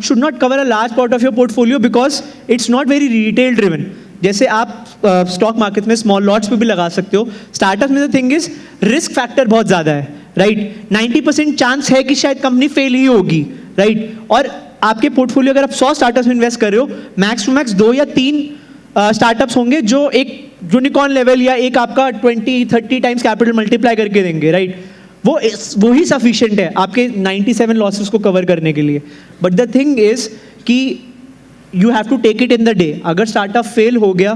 should not cover a large part of your portfolio because it's not very retail driven. जैसे आप stock market में small lots पे भी लगा सकते हो, स्टार्टअप में the thing is risk factor बहुत ज़्यादा है, राइट? 90% चांस है कि शायद कंपनी फेल ही होगी, राइट? और आपके पोर्टफोलियो अगर आप 100 स्टार्टअप्स में इन्वेस्ट कर रहे हो, मैक्स टू मैक्स 2 या 3 स्टार्टअप्स होंगे जो एक यूनिकॉर्न लेवल या एक आपका 20-30 टाइम्स कैपिटल मल्टीप्लाई करके देंगे, राइट? वो ही सफिशिएंट है आपके 97 लॉसेस को कवर करने के लिए. बट द थिंग इज कि you have to take it in the day. अगर स्टार्टअप फेल हो गया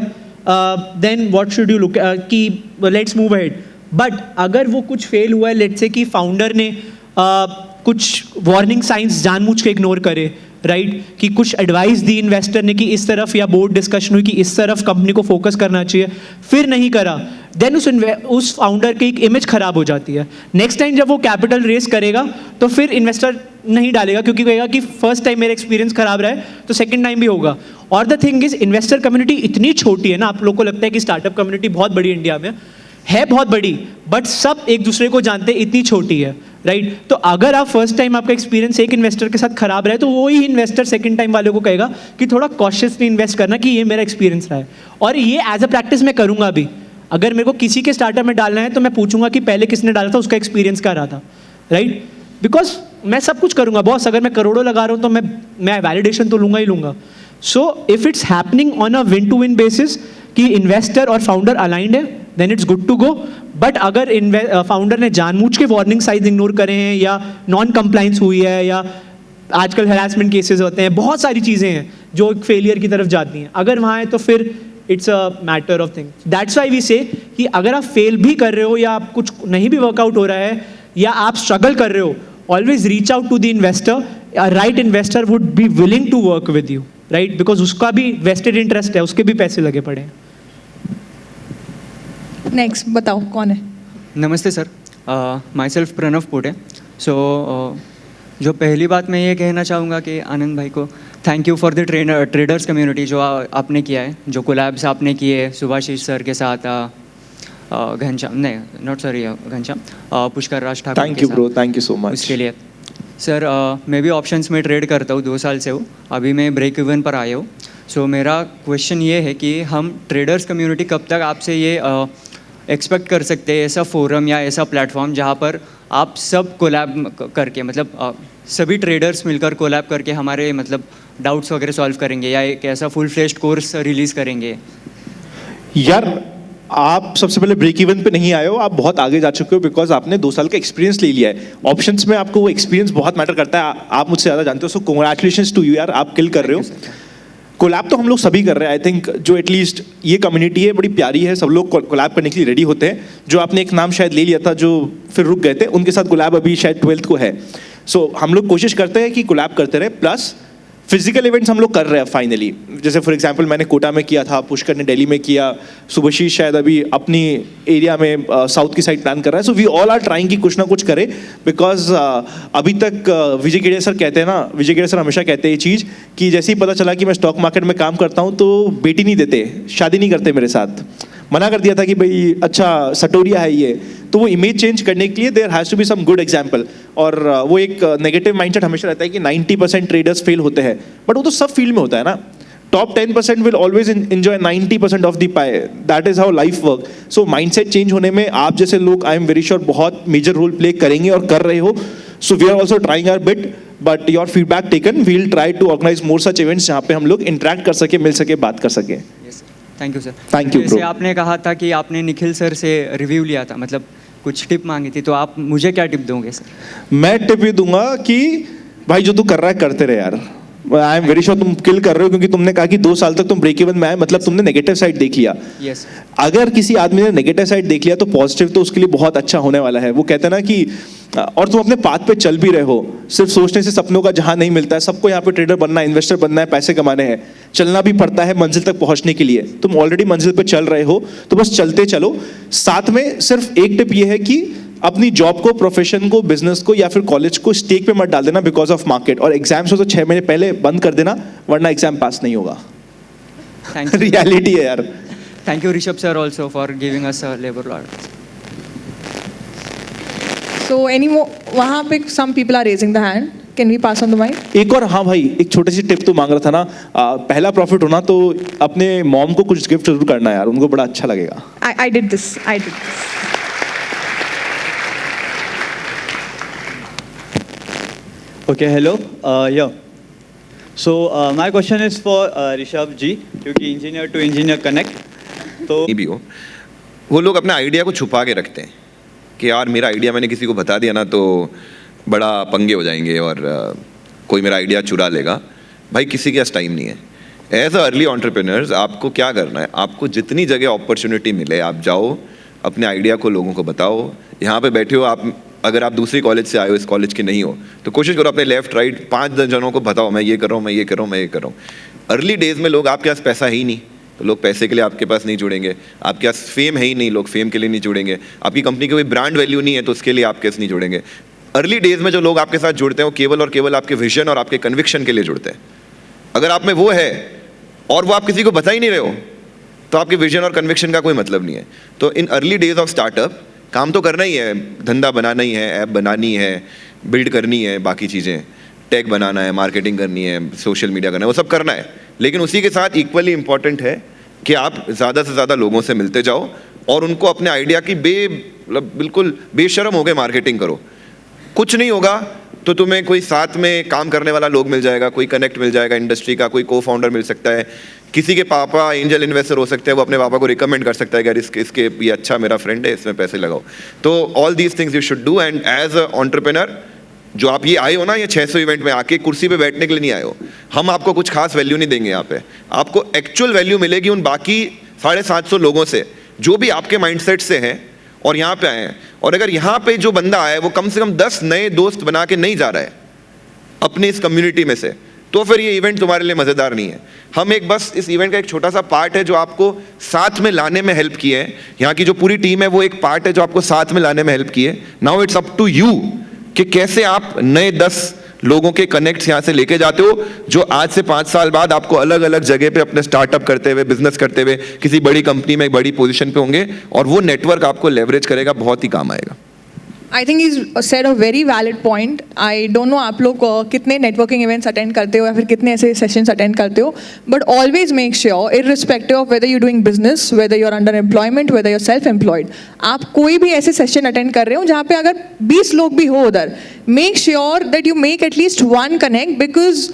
then what should you look कि लेट्स मूव अहेड. बट अगर वो कुछ फेल हुआ है, लेट्स से कि फाउंडर ने कुछ वार्निंग साइंस जानबूझ के इग्नोर करे, राइट? कि कुछ एडवाइस दी इन्वेस्टर ने कि इस तरफ, या बोर्ड डिस्कशन हुई कि इस तरफ कंपनी को फोकस करना चाहिए, फिर नहीं करा, देन उस फाउंडर की एक इमेज खराब हो जाती है. नेक्स्ट टाइम जब वो कैपिटल रेस करेगा तो फिर इन्वेस्टर नहीं डालेगा, क्योंकि कहेगा कि फर्स्ट टाइम मेरा एक्सपीरियंस खराब रहा है तो सेकंड टाइम भी होगा. और the thing is investor community इतनी छोटी है ना, आप लोग को लगता है कि स्टार्टअप कम्युनिटी बहुत बड़ी इंडिया में है, बहुत बड़ी, बट सब एक दूसरे को जानते हैं, इतनी छोटी है, राइट? तो अगर आप फर्स्ट टाइम आपका एक्सपीरियंस एक इन्वेस्टर के साथ खराब रहा है तो वही इन्वेस्टर सेकंड टाइम वाले को कहेगा कि थोड़ा कॉशियसली इन्वेस्ट करना, कि ये मेरा एक्सपीरियंस रहा है. और ये एज अ प्रैक्टिस मैं करूंगा भी. अगर मेरे को किसी के स्टार्टअप में डालना है तो मैं पूछूंगा कि पहले किसने डाला था, उसका एक्सपीरियंस क्या रहा था, राइट? बिकॉज मैं सब कुछ करूंगा बॉस. अगर मैं करोड़ों लगा रहा हूँ तो मैं वैलिडेशन तो लूंगा ही लूंगा. So if it's happening on a win to win basis कि इन्वेस्टर और फाउंडर अलाइंड है, then it's good to go. But अगर फाउंडर ने जानबूझ के वार्निंग साइंस इग्नोर करे हैं या नॉन कंप्लाइंस हुई है या आजकल हैरेसमेंट केसेस होते हैं, बहुत सारी चीज़ें हैं जो एक फेलियर की तरफ जाती हैं, अगर वहाँ है तो फिर it's a matter of thing. That's why we say कि अगर आप फेल भी कर रहे हो या आप कुछ नहीं भी वर्कआउट हो रहा है या आप स्ट्रगल कर रहे हो, always reach out to the investor. A right investor would be willing to work with you, right, because उसका भी वेस्टेड इंटरेस्ट है, उसके भी पैसे लगे पड़े हैं. नेक्स्ट बताओ कौन है. नमस्ते सर, माई सेल्फ प्रणव पोटे. सो जो पहली बात मैं ये कहना चाहूँगा कि आनंद भाई को thank you for the traders community जो आपने किया है, जो कोलैब्स आपने किए सुभाषिष सर के साथ, घनश्याम नहीं not sorry Ghanshyam Pushkar Raj Thakur. Thank you bro, thank you so much. उसके लिए सर मैं भी ऑप्शंस में ट्रेड करता हूँ 2 साल से हूँ, अभी मैं ब्रेक इवन पर आया हूँ. सो मेरा क्वेश्चन ये है कि हम ट्रेडर्स कम्युनिटी कब तक आपसे ये एक्सपेक्ट कर सकते हैं ऐसा फोरम या ऐसा प्लेटफॉर्म जहाँ पर आप सब कोलैब करके, मतलब सभी ट्रेडर्स मिलकर कोलैब करके हमारे मतलब डाउट्स वगैरह सॉल्व करेंगे या एक ऐसा फुल फ्लेश्ड कोर्स रिलीज़ करेंगे. यार आप सबसे पहले ब्रेक इवन पे नहीं आए हो, आप बहुत आगे जा चुके हो बिकॉज आपने 2 साल का एक्सपीरियंस ले लिया है. ऑप्शंस में आपको वो एक्सपीरियंस बहुत मैटर करता है, आप मुझसे ज़्यादा जानते हो. सो कंग्रेचुलेशंस टू यू यार, आप किल कर रहे हो. कोलैब तो हम लोग सभी कर रहे हैं. आई थिंक जो एटलीस्ट ये कम्युनिटी है बड़ी प्यारी है, सब लोग कोलैब करने के लिए रेडी होते हैं. जो आपने एक नाम शायद ले लिया था जो फिर रुक गए थे, उनके साथ कोलैब अभी शायद 12th को है. सो हम लोग कोशिश करते हैं कि कोलैब करते रहे. प्लस फिजिकल इवेंट्स हम लोग कर रहे हैं फाइनली. जैसे फॉर एग्जांपल मैंने कोटा में किया था, पुष्कर ने दिल्ली में किया, सुभाषिष शायद अभी अपनी एरिया में साउथ की साइड प्लान कर रहा है. So we all are trying कि कुछ ना कुछ करें बिकॉज अभी तक विजय गेड़े सर कहते हैं ना, विजय गेड़े सर हमेशा कहते हैं ये चीज़ कि जैसे ही पता चला कि मैं स्टॉक मार्केट में काम करता हूँ तो बेटी नहीं देते, शादी नहीं करते मेरे साथ. मना कर दिया था कि भाई अच्छा सटोरिया है ये. तो वो इमेज चेंज करने के लिए there has to be some good example. और वो एक नेगेटिव माइंडसेट हमेशा रहता है कि 90% ट्रेडर्स फेल होते हैं, बट वो तो सब फील्ड में होता है ना. Top 10% will always enjoy 90% of the pie. That is how life work. So mindset change होने में आप जैसे लोग आई एम वेरी श्योर बहुत मेजर रोल प्ले करेंगे और कर रहे हो. So we are also trying our bit, but your feedback taken. We will try to organize more such events जहाँ पे हम लोग इंटरेक्ट कर सके, मिल सके, बात कर सके. Thank you sir. Thank you, जैसे bro. आपने कहा था कि आपने निखिल सर से रिव्यू लिया था, मतलब कुछ टिप मांगी थी, तो आप मुझे क्या टिप दोगे सर? मैं टिप ये दूंगा कि भाई जो तू कर रहा है करते रहे यार. आई एम वेरी श्योर तुम किल कर रहे हो, क्योंकि तुमने कहा कि 2 साल तक तुम ब्रेक इवन में आए, मतलब तुमने नेगेटिव साइड देख लिया. यस. अगर किसी आदमी ने नेगेटिव साइड देख लिया तो पॉजिटिव तो उसके लिए बहुत अच्छा होने वाला है. वो कहते हैं ना कि और तुम अपने पाथ पे चल भी रहे हो. सिर्फ सोचने से सपनों का जहां नहीं मिलता है. सबको यहाँ पे ट्रेडर बनना है, इन्वेस्टर बनना है, पैसे कमाने हैं. चलना भी पड़ता है मंजिल तक पहुंचने के लिए. तुम ऑलरेडी मंजिल पे चल रहे हो तो बस चलते चलो. साथ में सिर्फ एक टिप ये है कि अपनी जॉब को, प्रोफेशन को, बिजनेस को या फिर कॉलेज को स्टेक पे मत डाल देना बिकॉज ऑफ मार्केट. और एग्जाम्स हो तो 6 महीने पहले बंद कर देना, वरना एग्जाम पास नहीं होगा. Thank you. रियलिटी है यार. Thank you Rishabh sir also for giving us labour lot. So any more? वहाँ पे some people are raising the hand. Can we pass on the mic? एक और हाँ भाई, एक छोटी सी टिप तो मांग रहा था ना. पहला प्रॉफिट होना तो अपने मॉम को कुछ गिफ्ट जरूर करना यार, उनको बड़ा अच्छा लगेगा. I did this. I did this. Okay, hello. Yeah. So my question is for Rishabh ji, क्योंकि engineer to engineer connect. तो नहीं भी हो, वो लोग अपना आइडिया को छुपा के रखते हैं कि यार मेरा आइडिया मैंने किसी को बता दिया ना तो बड़ा पंगे हो जाएंगे और कोई मेरा आइडिया चुरा लेगा. भाई किसी के पास टाइम नहीं है. एज अ अर्ली एंटरप्रेन्योर्स आपको क्या करना है, आपको जितनी जगह अपॉर्चुनिटी मिले आप जाओ, अपने आइडिया को लोगों को बताओ. यहाँ पे बैठे हो आप, अगर आप दूसरी कॉलेज से आए हो, इस कॉलेज के नहीं हो, तो कोशिश करो अपने लेफ्ट राइट 5-10 जनों को बताओ मैं ये कर रहा हूँ, मैं ये कर रहा हूँ, मैं ये कर रहा हूँ. अर्ली डेज में लोग आपके पास पैसा है ही नहीं तो लोग पैसे के लिए आपके पास नहीं जुड़ेंगे. आपके पास फेम है ही नहीं, लोग फेम के लिए नहीं जुड़ेंगे. आपकी कंपनी की कोई ब्रांड वैल्यू नहीं है तो उसके लिए आपके साथ नहीं जुड़ेंगे. अर्ली डेज में जो लोग आपके साथ जुड़ते हैं वो केवल और केवल आपके विजन और आपके कन्विक्शन के लिए जुड़ते हैं. अगर आप में वो है और वो आप किसी को बता ही नहीं रहे हो तो आपके विजन और कन्विक्शन का कोई मतलब नहीं है. तो in early days of startup काम तो करना ही है, धंधा बनाना ही है, ऐप बनानी है, बिल्ड करनी है, बाकी चीज़ें टेक बनाना है, मार्केटिंग करनी है, सोशल मीडिया करना है, वो सब करना है. लेकिन उसी के साथ इक्वली इम्पॉर्टेंट है कि आप ज़्यादा से ज़्यादा लोगों से मिलते जाओ और उनको अपने आइडिया की बिल्कुल बेशर्म हो गए मार्केटिंग करो. कुछ नहीं होगा तो तुम्हें कोई साथ में काम करने वाला लोग मिल जाएगा, कोई कनेक्ट मिल जाएगा इंडस्ट्री का, कोई को फाउंडर मिल सकता है, किसी के पापा एंजल इन्वेस्टर हो सकते हैं, वो अपने पापा को रिकमेंड कर सकता है कि यार इसके ये अच्छा मेरा फ्रेंड है, इसमें पैसे लगाओ. तो all these things you should do. And as a entrepreneur जो आप ये आए हो ना, ये 600 इवेंट में आके कुर्सी पे बैठने के लिए नहीं आए हो. हम आपको कुछ खास वैल्यू नहीं देंगे यहाँ पे. आपको एक्चुअल वैल्यू मिलेगी उन बाकी 750 लोगों से जो भी आपके माइंडसेट से हैं और यहाँ पे आए हैं. और अगर यहाँ पे जो बंदा आया है वो कम से कम 10 नए दोस्त बना के नहीं जा रहा है अपनी इस कम्युनिटी में से, तो फिर ये इवेंट तुम्हारे लिए मज़ेदार नहीं है. हम एक बस इस इवेंट का एक छोटा सा पार्ट है जो आपको साथ में लाने में हेल्प किए है. यहाँ की जो पूरी टीम है वो एक पार्ट है जो आपको साथ में लाने में हेल्प किए. Now it's up to you कि कैसे आप नए 10 लोगों के कनेक्ट्स यहाँ से लेके जाते हो जो आज से 5 साल बाद आपको अलग अलग जगह पे अपने स्टार्टअप करते हुए, बिजनेस करते हुए किसी बड़ी कंपनी में एक बड़ी पोजीशन पे होंगे और वो नेटवर्क आपको लेवरेज करेगा, बहुत ही काम आएगा. I think is said a very valid point. I don't know आप लोग कितने नेटवर्किंग इवेंट्स अटेंड करते हो या फिर कितने ऐसे सेशंस अटेंड करते हो, but always make sure irrespective of whether you doing business, whether you are under employment, whether you are self employed, आप कोई भी ऐसे सेशन अटेंड कर रहे हो जहाँ पे अगर 20 लोग भी हो उधर, make sure that you make at least one connect, because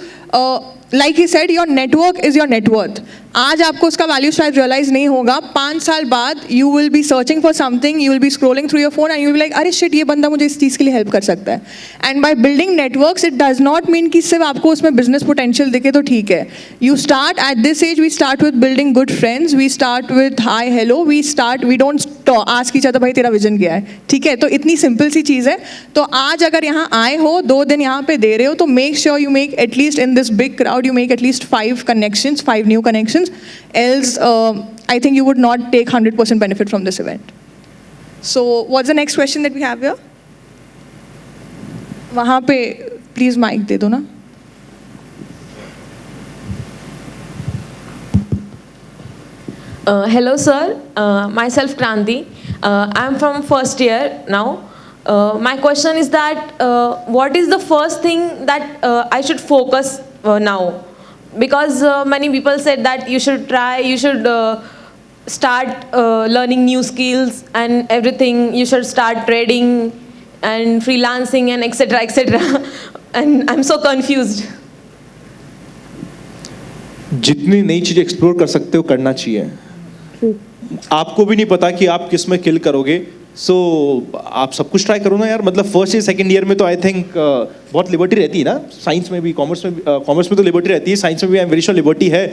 like he said, your network is your net worth. आज आपको उसका वैल्यू शायद रियलाइज नहीं होगा, 5 साल बाद you will be searching for something, you will be scrolling through your phone and you will like अरे shit, ये बंदा मुझे इस चीज़ के लिए हेल्प कर सकता है. And by building networks it does not mean कि सिर्फ आपको उसमें बिजनेस पोटेंशियल दिखे तो ठीक है. You start at this age, we start with building good friends, we start with hi hello, we don't ask each other भाई तेरा विजन क्या है, ठीक है. तो इतनी सिंपल सी चीज़ है. तो आज अगर यहाँ आए हो, 2 दिन यहाँ पे दे रहे हो, तो make sure you make at least in this big crowd, you make at least 5 connections, 5 new connections, else I think you would not take 100% benefit from this event. So what's the next question that we have here? वहाँ पे please mic दे दो ना. Hello sir, myself Kranti. I'm from first year now. My question is that what is the first thing that I should focus now? Because many people said that you should start learning new skills and everything, you should start trading and freelancing and etc. And I'm so confused. जितनी नई चीज़ explore कर सकते हो करना चाहिए. आपको भी नहीं पता कि आप किस में किल करोगे, सो आप सब कुछ ट्राई करो ना यार. मतलब फर्स्ट ईयर सेकंड ईयर में तो आई थिंक बहुत लिबर्टी रहती है ना, साइंस में भी, कॉमर्स में तो लिबर्टी रहती है, साइंस में भी आई एम वेरी श्योर लिबर्टी है.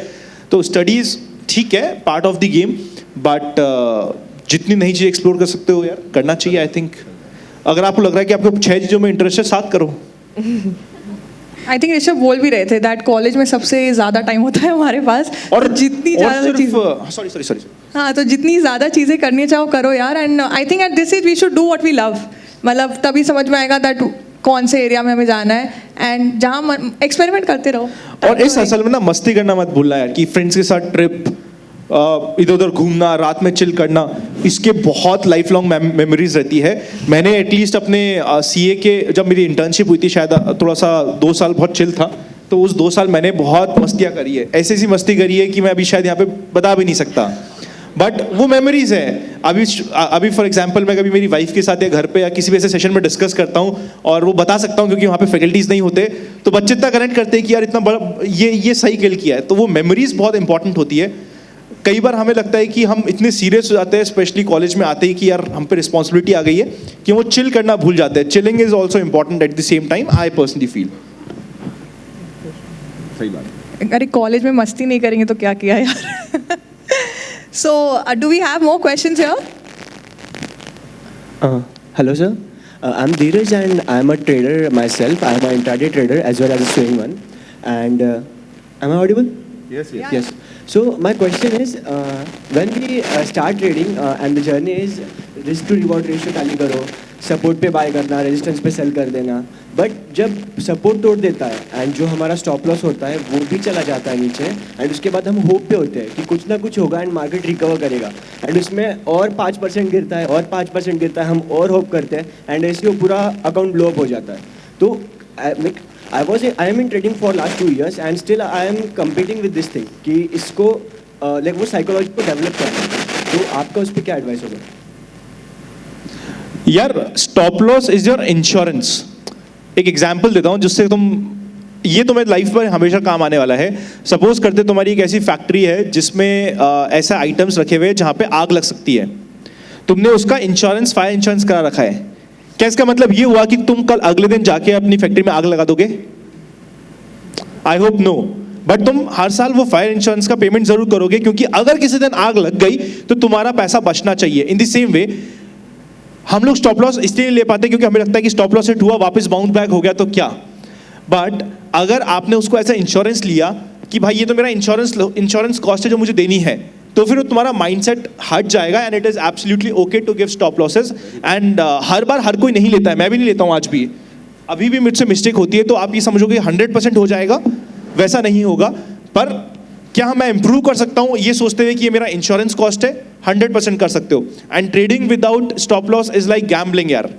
तो स्टडीज़ ठीक है, part of the game, but जितनी नई चीज़ एक्सप्लोर कर सकते हो यार करना चाहिए. आई थिंक अगर आपको लग रहा है कि आपको 6 चीज़ों में इंटरेस्ट है, 7 करो. आई थिंक ऋषभ बोल भी रहे थे दैट कॉलेज में सबसे ज़्यादा टाइम होता है हमारे पास, और जितनी ज़्यादा चीज़, सॉरी हाँ, तो जितनी ज़्यादा चीज़ें करनी चाहो करो यार. And I think at this age we should do what we love. मतलब तभी समझ में आएगा दैट कौन से एरिया में हमें जाना है, एंड जहाँ एक्सपेरिमेंट करते रहो. और इस असल में ना मस्ती करना मत भूलना यार, कि फ्रेंड्स के साथ ट्रिप, इधर उधर घूमना, रात में चिल करना, इसके बहुत लाइफ लॉन्ग मेमोरीज रहती है. मैंने एटलीस्ट अपने सीए के जब मेरी इंटर्नशिप हुई थी, शायद थोड़ा सा 2 साल बहुत चिल था, तो उस 2 साल मैंने बहुत मस्तियाँ करी है, ऐसी मस्ती करी है कि मैं अभी शायद यहाँ पे बता भी नहीं सकता, बट वो मेमोरीज है. अभी फॉर एग्जांपल मैं कभी मेरी वाइफ के साथ या घर पे या किसी भी ऐसे सेशन में डिस्कस करता हूँ और वो बता सकता हूँ, क्योंकि वहाँ पे फैकल्टीज नहीं होते, तो बच्चे इतना कनेक्ट करते हैं कि यार इतना बड़ा ये सही किल किया है. तो वो मेमोरीज बहुत इंपॉर्टेंट होती है. कई बार हमें लगता है कि हम इतने सीरियस हो जाते हैं, स्पेशली कॉलेज में आते ही, कि यार हम पे रिस्पॉन्सिबिलिटी आ गई है, कि वो चिल करना भूल जाते हैं. Chilling is also important at the same time, I personally feel. सही बात. अरे कॉलेज में मस्ती नहीं करेंगे तो क्या किया यार. So, do we have more questions here? Hello, sir. I'm Dheeraj and I'm a trader myself. I'm an intraday trader as well as a swing one. And am I audible? Yes. So my question is, when we start trading and the journey is risk to reward ratio tally करो, support पे bye करना, resistance पे cell कर देना, but जब support तोड़ देता है एंड जो हमारा स्टॉप लॉस होता है वो भी चला जाता है नीचे, एंड उसके बाद हम होप पे होते हैं कि कुछ ना कुछ होगा एंड मार्केट रिकवर करेगा, एंड उसमें और 5% गिरता है और 5% गिरता है, हम और होप करते हैं एंड ऐसे वो पूरा अकाउंट ब्लो अप हो जाता है. तो I am in trading for last 2 years and still I am competing with this thing कि इसको like वो साइकोलॉजी को डेवलप करना है. तो आपका उस पर क्या एडवाइस होगा? यार stop loss is your insurance. एक एग्जांपल देता हूँ जिससे तुम ये तुम्हें लाइफ में हमेशा काम आने वाला है। सपोज करते तुम्हारी एक ऐसी फैक्ट्री है जिसमें ऐसा आइटम्स रखे हुए हैं जहाँ पे आग लग सकती है, तुमने उसका इंश्योरेंस, फायर इंश्योरेंस करा रखा है, क्या इसका मतलब ये हुआ कि तुम कल अगले दिन जाके अपनी फैक्ट्री में आग लगा दोगे? I hope no. बट तुम हर साल वो फायर इंश्योरेंस का पेमेंट जरूर करोगे, क्योंकि अगर किसी दिन आग लग गई तो तुम्हारा पैसा बचना चाहिए। इन द सेम वे हम लोग स्टॉप लॉस इसलिए ले पाते क्योंकि हमें लगता है कि स्टॉप लॉस हिट हुआ, वापस बाउंस बैक हो गया तो क्या। बट अगर आपने उसको ऐसा इंश्योरेंस लिया कि भाई ये तो मेरा इंश्योरेंस कॉस्ट है जो मुझे देनी है, तो फिर तुम्हारा माइंडसेट हट जाएगा and it is absolutely okay to give stop losses. And हर बार हर कोई नहीं लेता है, मैं भी नहीं लेता हूँ आज भी, अभी भी मुझसे मिस्टेक होती है। तो आप ये समझोगे 100% हो जाएगा, वैसा नहीं होगा। पर क्या मैं इंप्रूव कर सकता हूँ ये सोचते हुए कि ये मेरा इंश्योरेंस कॉस्ट है, 100% कर सकते हो। And trading without stop loss is like gambling यार।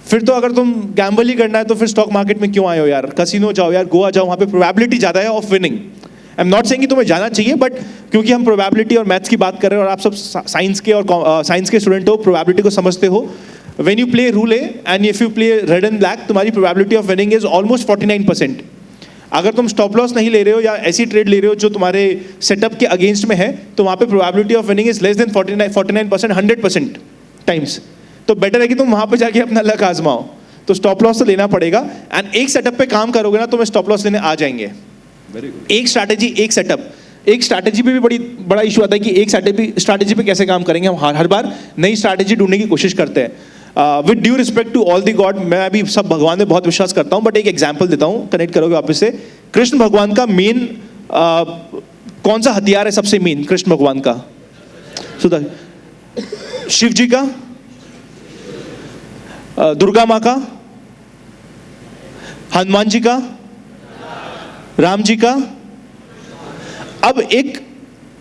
फिर तो अगर तुम गैम्बल ही करना है तो फिर स्टॉक मार्केट में क्यों आए हो यार? कसिनो जाओ यार, गोवा जाओ, वहाँ पे प्रोबेबिलिटी ज़्यादा है of winning. I am not saying कि तुम्हें जाना चाहिए, बट क्योंकि हम प्रोबेबिलिटी और मैथ्स की बात कर रहे हैं और आप सब साइंस के स्टूडेंट हो, प्रोबेबिलिटी को समझते हो। When you play roulette and if you play red and black, तुम्हारी probability of winning is almost 49%। अगर तुम स्टॉप लॉस नहीं ले रहे हो या ऐसी ट्रेड ले रहे हो जो तुम्हारे सेटअप के अगेंस्ट में है, तो वहाँ पे probability of winning is less than 49%, 100% times. तो बेटर है कि तुम वहाँ पे जाके अपना लक आजमाओ। तो स्टॉप लॉस तो लेना पड़ेगा, एंड एक सेटअप पे काम करोगे ना तो मैं स्टॉप लॉस लेने आ जाएंगे। एक स्ट्रैटेजी, एक सेटअप। एक स्ट्रैटेजी पे भी बड़ा इशू आता है कि एक स्ट्रैटेजी पे कैसे काम करेंगे। हम हर बार नई स्ट्रैटेजी ढूंढने की कोशिश करते हैं। With due respect to all the god, मैं अभी सब भगवान में बहुत विश्वास करता हूँ, बट एक एग्जाम्पल देता हूँ, कनेक्ट करोगे वापस से। कृष्ण भगवान का मेन कौन सा हथियार है सबसे मेन कृष्ण भगवान का? सुधा। शिव जी का, दुर्गा माँ का, हनुमान जी का, राम जी का। अब एक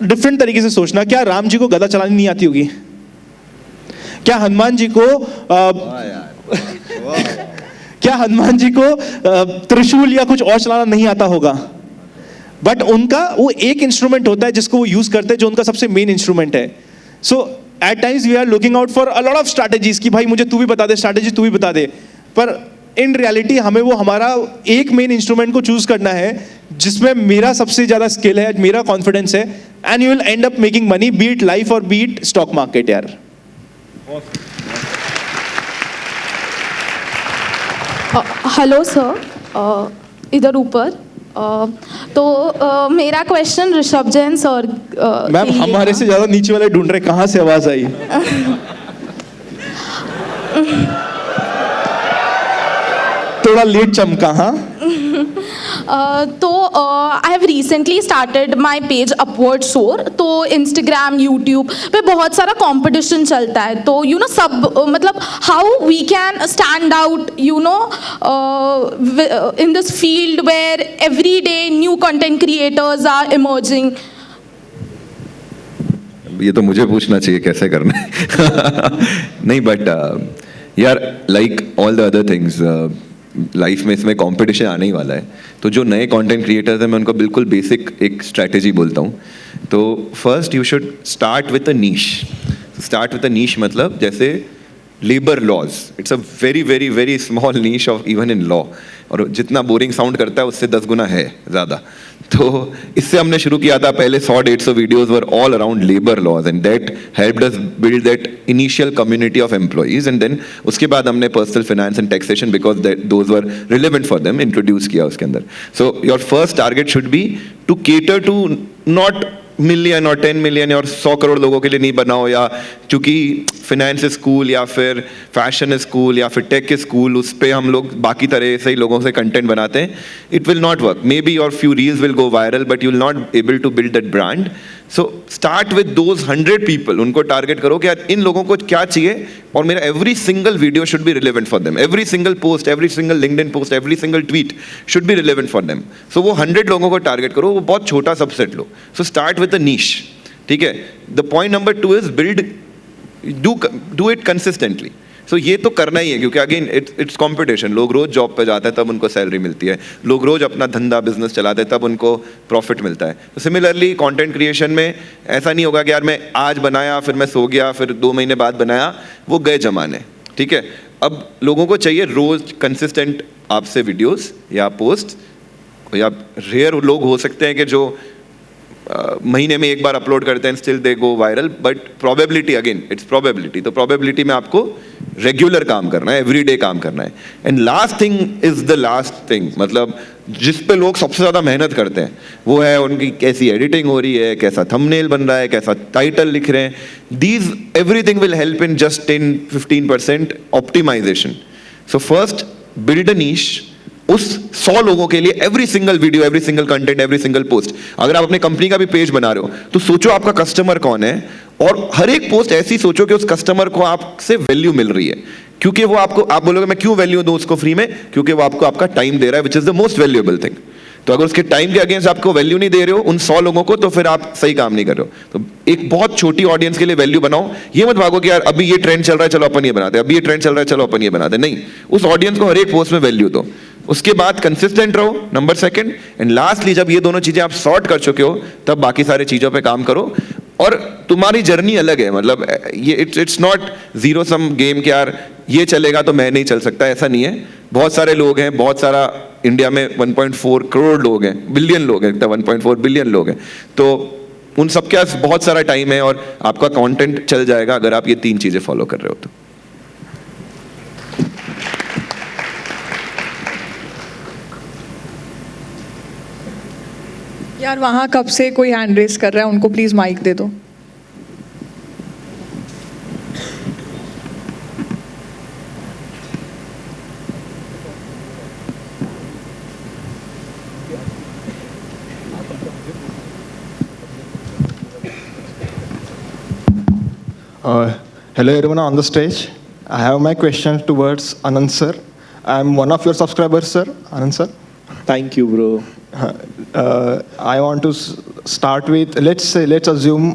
डिफरेंट तरीके से सोचना, क्या राम जी को गदा चलानी नहीं आती होगी? क्या हनुमान जी को त्रिशूल या कुछ और चलाना नहीं आता होगा? बट उनका वो एक इंस्ट्रूमेंट होता है जिसको वो यूज करते हैं, जो उनका सबसे मेन इंस्ट्रूमेंट है। So at times we are looking out for a lot of strategies कि भाई मुझे तू भी बता दे स्ट्रैटेजी, तू भी बता दे। पर इन रियलिटी हमें वो हमारा एक मेन इंस्ट्रूमेंट को चूज करना है जिसमें मेरा सबसे ज्यादा स्किल है, मेरा कॉन्फिडेंस है, and you will and up making money, B it life और बी इट स्टॉक मार्केट यार। हेलो सर, इधर ऊपर। तो मेरा question Rishabh Jain sir ma'am हमारे से ज्यादा नीचे वाले ढूंढ रहे, कहाँ से आवाज आई? थोड़ा लेट चमका। हाँ तो I have recently started my page upward सोर। तो इंस्टाग्राम, यूट्यूब पे बहुत सारा कंपटीशन चलता है। तो यू नो सब मतलब how we can stand out you know in this field where every day new content creators are emerging. ये तो मुझे पूछना चाहिए कैसे करना है। नहीं बट यार like all the other things life में इसमें कंपटीशन आने ही वाला है। तो जो नए कंटेंट क्रिएटर्स हैं मैं उनको बिल्कुल बेसिक एक स्ट्रैटेजी बोलता हूँ। तो first you should start with a niche. Start with a niche मतलब जैसे labour laws, it's a very very very small niche of even in law, और जितना बोरिंग साउंड करता है उससे 10 गुना है ज़्यादा। तो इससे हमने शुरू किया था, पहले 100-150 videos were all around labour laws and that helped us build that initial community of employees. And then उसके बाद हमने personal finance and taxation because those were relevant for them introduce किया उसके अंदर। So your first target should be to cater to not million और 10 million और 100 करोड़ लोगों के लिए नहीं बनाओ, या चूंकि फाइनेंस स्कूल या फिर फैशन स्कूल या फिर टेक स्कूल उस पर हम लोग बाकी तरह से ही लोगों से कंटेंट बनाते हैं, it will not work. Maybe your few reels will go viral but you will not able to build that brand. So start with those 100 people, उनको टारगेट करो कि यार इन लोगों को क्या चाहिए और मेरा every single video should be relevant for them, every single post, every single LinkedIn post, every single tweet should be relevant for them. So वो 100 लोगों को टारगेट करो, वो बहुत छोटा सबसेट लो। So start with a niche, ठीक है। The point number 2 is build, do it consistently. So ये तो करना ही है क्योंकि अगेन इट्स कॉम्पिटिशन। लोग रोज जॉब पे जाते हैं तब उनको सैलरी मिलती है, लोग रोज अपना धंधा बिजनेस चलाते हैं तब उनको प्रॉफिट मिलता है। तो सिमिलरली कंटेंट क्रिएशन में ऐसा नहीं होगा कि यार मैं आज बनाया फिर मैं सो गया फिर 2 महीने बाद बनाया, वो गए जमाने, ठीक है। अब लोगों को चाहिए रोज कंसिस्टेंट आपसे वीडियोस या पोस्ट या रेयर लोग हो सकते हैं कि जो महीने में एक बार अपलोड करते हैं, still they go viral, but probability, again it's probability, तो प्रोबेबिलिटी में आपको रेगुलर काम करना है, एवरीडे काम करना है. And last thing is the last thing, मतलब जिस पे लोग सबसे ज़्यादा मेहनत करते हैं वो है उनकी कैसी एडिटिंग हो रही है, कैसा थंबनेल बन रहा है, कैसा टाइटल लिख रहे हैं. These everything will help in just 10-15% optimization. So first build a niche उस 100 लोगों के लिए, every single video, every single content, every single post. अगर आप अपने कंपनी का भी पेज बना रहे हो तो सोचो आपका कस्टमर कौन है, और हर एक पोस्ट ऐसी सोचो कि उस कस्टमर को आपसे वैल्यू मिल रही है. क्योंकि वो आपको, आप बोलोगे मैं क्यों वैल्यू दूं उसको फ्री में, क्योंकि वो आपको आपका टाइम दे रहा है, which is the most valuable thing. तो अगर उसके टाइम के अगेंस्ट आपको वैल्यू नहीं दे रहे हो उन 100 लोगों को, तो फिर आप सही काम नहीं कर रहे हो. तो एक बहुत छोटी ऑडियंस के लिए वैल्यू बनाओ. ये मत भागो कि यार अभी ये ट्रेंड चल रहा है चलो अपन ये बनाते हैं, अभी ये ट्रेंड चल रहा है चलो अपन ये बनाते हैं. नहीं, उस ऑडियंस को हर एक पोस्ट में वैल्यू दो. उसके बाद कंसिस्टेंट रहो, नंबर सेकंड. एंड लास्टली जब ये दोनों चीजें आप सॉर्ट कर चुके हो तब बाकी सारी चीजों पे काम करो. और तुम्हारी जर्नी अलग है, मतलब ये it's not zero sum game कि यार ये चलेगा तो मैं नहीं चल सकता, ऐसा नहीं है. बहुत सारे लोग हैं, बहुत सारा इंडिया में 1.4 करोड़ लोग हैं, बिलियन लोग हैं, 1.4 बिलियन लोग हैं. तो उन सबके पास बहुत सारा टाइम है और आपका कंटेंट चल जाएगा अगर आप ये 3 चीजें फॉलो कर रहे हो तो. यार वहाँ कब से कोई हैंड रेस कर रहा है, उनको प्लीज माइक दे दो. Hello everyone on the stage. I have my question towards Anand sir. I am one of your subscribers, sir. Anand sir. Thank you, bro. I want to start with, let's assume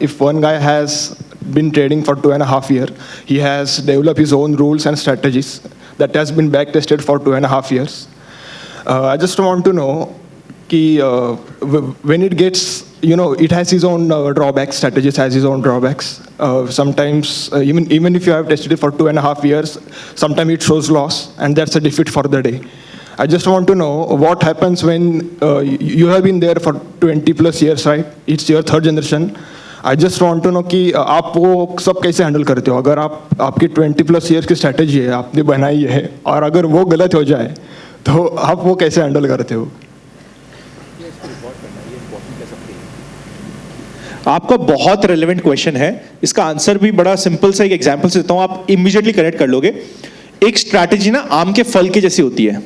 if one guy has been trading for 2.5 years, he has developed his own rules and strategies that has been back tested for 2.5 years. I just want to know when it gets, it has its own drawbacks, strategies has its own drawbacks. Sometimes even if you have tested it for 2.5 years, sometimes it shows loss and that's a defeat for the day. I just want to know what happens when you have been there for 20 plus years, right? It's your 3rd generation. I just want to know कि आप वो सब कैसे handle करते हो. अगर आपकी 20 plus years की स्ट्रैटेजी है, आपने बनाई है, और अगर वो गलत हो जाए तो आप वो कैसे हैंडल करते हो? आपका बहुत रेलेवेंट क्वेश्चन है. इसका आंसर भी बड़ा सिंपल सा एक एग्जांपल से देता हूं, आप इमीडिएटली कनेक्ट कर लोगे. एक स्ट्रैटेजी ना आम के फल के जैसी होती है.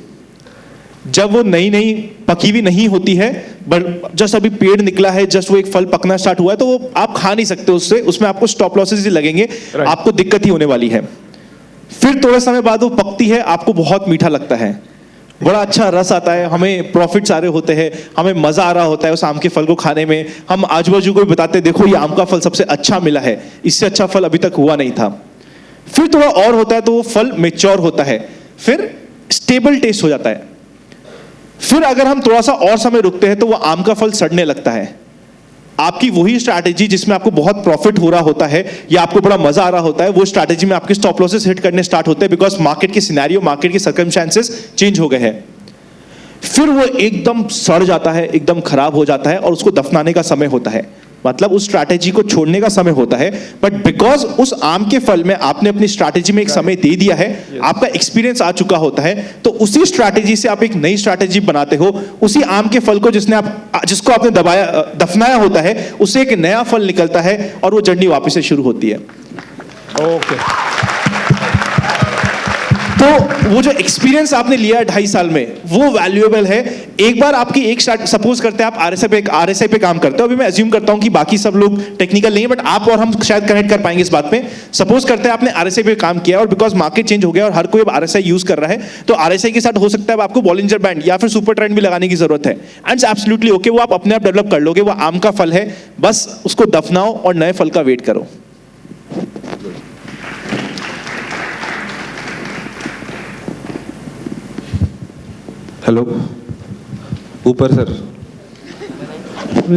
जब वो नई पकी हुई नहीं होती है, बट जस्ट अभी पेड़ निकला है, जस्ट वो एक फल पकना स्टार्ट हुआ है, तो वो आप खा नहीं सकते उससे, उसमें आपको स्टॉप लॉसेस ही लगेंगे, आपको दिक्कत ही होने वाली है. फिर थोड़े समय बाद वो पकती है, आपको बहुत मीठा लगता है, बड़ा अच्छा रस आता है, हमें प्रॉफिट सारे होते हैं, हमें मजा आ रहा होता है उस आम के फल को खाने में. हम आजू बाजू को भी बताते हैं देखो ये आम का फल सबसे अच्छा मिला है, इससे अच्छा फल अभी तक हुआ नहीं था. फिर थोड़ा और होता है तो वो फल मेच्योर होता है, फिर स्टेबल टेस्ट हो जाता है. फिर अगर हम थोड़ा सा और समय रुकते हैं तो वो आम का फल सड़ने लगता है. आपकी वही स्ट्रैटेजी जिसमें आपको बहुत प्रॉफिट हो रहा होता है या आपको बड़ा मजा आ रहा होता है, वो स्ट्रैटेजी में आपके स्टॉप लॉसेस हिट करने स्टार्ट होते हैं, बिकॉज मार्केट के सिनेरियो, मार्केट के सर्कमस्टेंसेस चेंज हो गए हैं. फिर वो एकदम सड़ जाता है, एकदम खराब हो जाता है और उसको दफनाने का समय होता है, मतलब उस स्ट्रैटेजी को छोड़ने का समय होता है. बट बिकॉज उस आम के फल में आपने अपनी स्ट्रैटेजी में एक समय दे दिया है, आपका एक्सपीरियंस आ चुका होता है, तो उसी स्ट्रैटेजी से आप एक नई स्ट्रैटेजी बनाते हो. उसी आम के फल को जिसको आपने दफनाया होता है, उससे एक नया फल निकलता है और वो जर्नी वापस से शुरू होती है. ओके. तो वो जो एक्सपीरियंस आपने लिया 2.5 साल में, वो वैल्यूएबल है. एक बार आपकी एक सपोज करते हैं आप आरएसआई पे काम करते हो. अभी मैं अज्यूम करता हूं कि बाकी सब लोग टेक्निकल नहीं है, बट आप और हम शायद कनेक्ट कर पाएंगे इस बात पे. सपोज करते हैं आपने आरएसआई पे काम किया और बिकॉज मार्केट चेंज हो गया और हर कोई अब आरएसआई यूज कर रहा है, तो आरएसआई के साथ हो सकता है आपको बॉलिंजर बैंड या फिर सुपर ट्रेंड भी लगाने की जरूरत है. एंड एब्सोल्युटली ओके, वो आप अपने आप डेवलप कर लोगे. वो आम का फल है, बस उसको दफनाओ और नए फल का वेट करो. हेलो, ऊपर सर.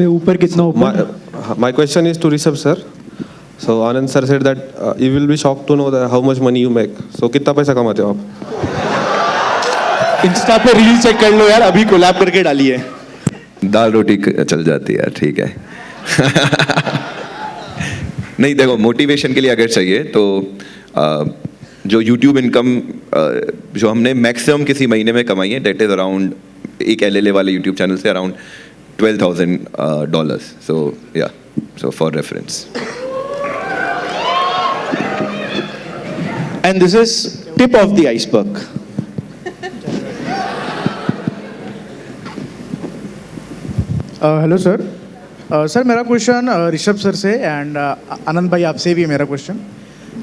ऊपर कितना ऊपर? My question is to Rishabh sir. So Anand sir said that you will be shocked to know that how much money you make. So कितना पैसा कमाते हो आप? इंस्टा पे रील चेक कर लो यार, अभी कोलैब करके डाली है। दाल रोटी चल जाती है यार, ठीक है। नहीं देखो, मोटिवेशन के लिए अगर चाहिए तो जो YouTube इनकम जो हमने मैक्सिमम किसी महीने में कमाई है, डेट इज अराउंड एक LLA वाले YouTube चैनल से अराउंड $12,000. सो या, so for reference. And this is tip of the iceberg. Hello sir. Sir मेरा क्वेश्चन ऋषभ सर से एंड आनंद भाई आपसे भी है मेरा क्वेश्चन।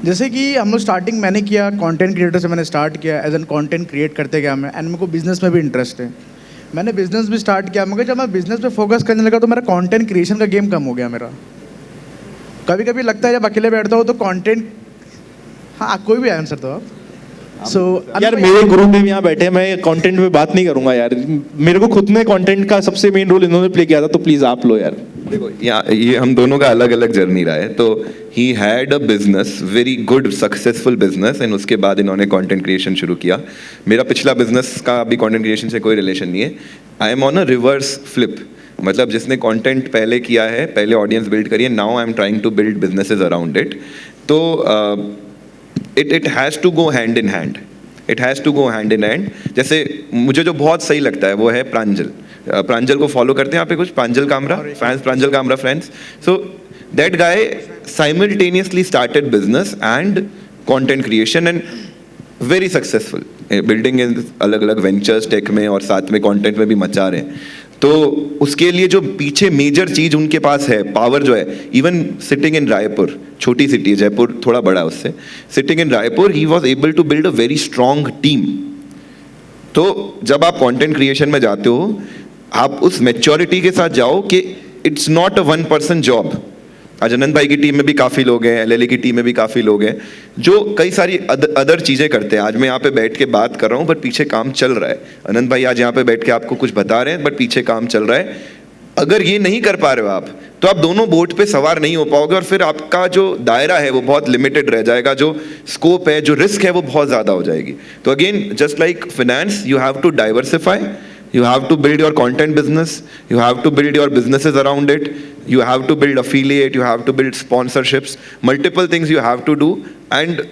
जैसे कि हम लोग स्टार्टिंग मैंने किया कंटेंट क्रिएटर से, मैंने स्टार्ट किया एज एन कंटेंट क्रिएट करते गया मैं, एंड मेरे को बिजनेस में भी इंटरेस्ट है। मैंने बिजनेस भी स्टार्ट किया, मगर जब मैं बिजनेस पे फोकस करने लगा तो मेरा कंटेंट क्रिएशन का गेम कम हो गया मेरा। कभी कभी लगता है जब अकेले बैठता हूँ तो कंटेंट, हाँ कोई भी आंसर दो आप। यार मेरे गुरुदेव यहाँ बैठे हैं, मैं कंटेंट पे बात नहीं करूंगा यार, मेरे को खुद में कंटेंट का सबसे मेन रोल इन्होंने प्ले किया था, तो प्लीज आप लो यार। देखो ये हम दोनों का अलग अलग जर्नी रहा है। तो he had a business, very good successful business, and उसके बाद इन्होंने कंटेंट क्रिएशन शुरू किया। मेरा पिछला बिजनेस का अभी कंटेंट क्रिएशन से कोई रिलेशन नहीं है। I am on a reverse flip, मतलब जिसने कंटेंट पहले किया है, पहले ऑडियंस बिल्ड करी है, now I am trying to build businesses around it. तो it has to go hand in hand. It has to go hand in hand. जैसे मुझे जो बहुत सही लगता है वो है प्रांजल। प्रांजल को फॉलो करते हैं यहाँ पे कुछ, Pranjal Kamra fans, Pranjal Kamra friends. So that guy simultaneously started business and content creation and very successful, building in अलग अलग वेंचर्स टेक में और साथ में कंटेंट में भी मचा रहे हैं। तो उसके लिए जो पीछे मेजर चीज उनके पास है, पावर जो है, इवन सिटिंग इन रायपुर, छोटी सिटी है, जयपुर थोड़ा बड़ा है उससे, सिटिंग इन रायपुर ही was able to build a very strong team. तो जब आप कंटेंट क्रिएशन में जाते हो, आप उस मैच्योरिटी के साथ जाओ कि it's not a one person job. आज अनंत भाई की टीम में भी काफ़ी लोग हैं, LLA की टीम में भी काफ़ी लोग हैं जो कई सारी अदर चीज़ें करते हैं। आज मैं यहाँ पे बैठ के बात कर रहा हूँ बट पीछे काम चल रहा है। अनंत भाई आज यहाँ पे बैठ के आपको कुछ बता रहे हैं बट पीछे काम चल रहा है। अगर ये नहीं कर पा रहे हो आप, तो आप दोनों बोट पे सवार नहीं हो पाओगे और फिर आपका जो दायरा है वो बहुत लिमिटेड रह जाएगा, जो स्कोप है, जो रिस्क है वो बहुत ज़्यादा हो जाएगी। तो again just like finance, you have to diversify, you have to build your content business, you have to build your businesses around it, you have to build affiliate, you have to build sponsorships, multiple things you have to do. And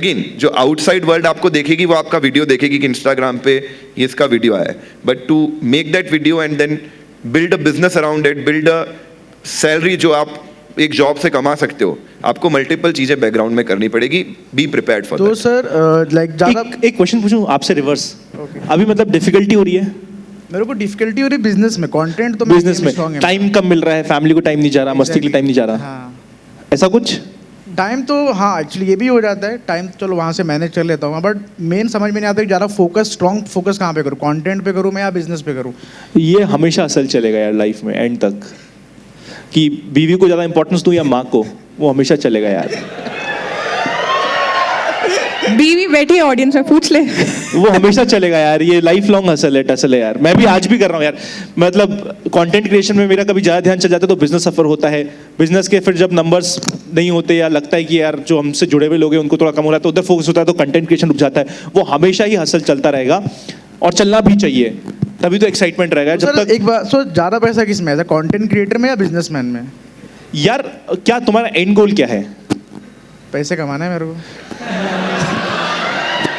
again जो outside world आपको देखेगी वो आपका video देखेगी कि Instagram पे ये इसका वीडियो आया है, but to make that video and then build a business around it, build a salary जो आप एक जॉब से कमा सकते हो, आपको मल्टीपल चीजें बैकग्राउंड में करनी पड़ेगी। बी प्रिपेयर्ड फॉर तो सर लाइक ज़्यादा एक क्वेश्चन पूछूं आपसे रिवर्स। अभी मतलब डिफिकल्टी हो रही है मेरे को, डिफिकल्टी हो रही है बिजनेस में, कंटेंट तो बिजनेस में टाइम कम मिल रहा है, फैमिली को टाइम नहीं जा रहा, मस्ती के लिए टाइम नहीं जा रहा, हाँ। ऐसा कुछ टाइम तो हाँ एक्चुअली ये भी हो जाता है, टाइम चलो वहाँ से मैनेज कर लेता हूँ, बट मेन समझ में नहीं आता कि ज़्यादा फोकस, स्ट्रॉन्ग फोकस कहाँ पे करूँ, कंटेंट पे करूँ मैं या बिजनेस पे करूँ। ये हमेशा असल चलेगा यार लाइफ में एंड तक, कि बीवी को ज़्यादा इंपॉर्टेंस दूँ या माँ को, वो हमेशा चलेगा यार। बीवी बैठी है ऑडियंस में, पूछ ले। वो हमेशा चलेगा यार, ये लाइफ लॉन्ग हसल है, टसल है यार। मैं भी आज भी कर रहा हूँ यार, मतलब कंटेंट क्रिएशन में मेरा कभी ज़्यादा ध्यान चल जाता है तो बिजनेस सफ़र होता है, बिजनेस के फिर जब नंबर्स नहीं होते या लगता है कि यार जो हमसे जुड़े हुए लोग हैं उनको थोड़ा कम हो रहा है तो उधर फोकस होता है, तो कंटेंट क्रिएशन रुक जाता है। वो हमेशा ही हसल चलता रहेगा और चलना भी चाहिए, तभी तो एक्साइटमेंट रहेगा। जब तक एक बार सो ज़्यादा पैसा किस में है, कंटेंट क्रिएटर में या बिजनेसमैन में? यार क्या तुम्हारा एंड गोल क्या है? पैसे कमाना है मेरे को।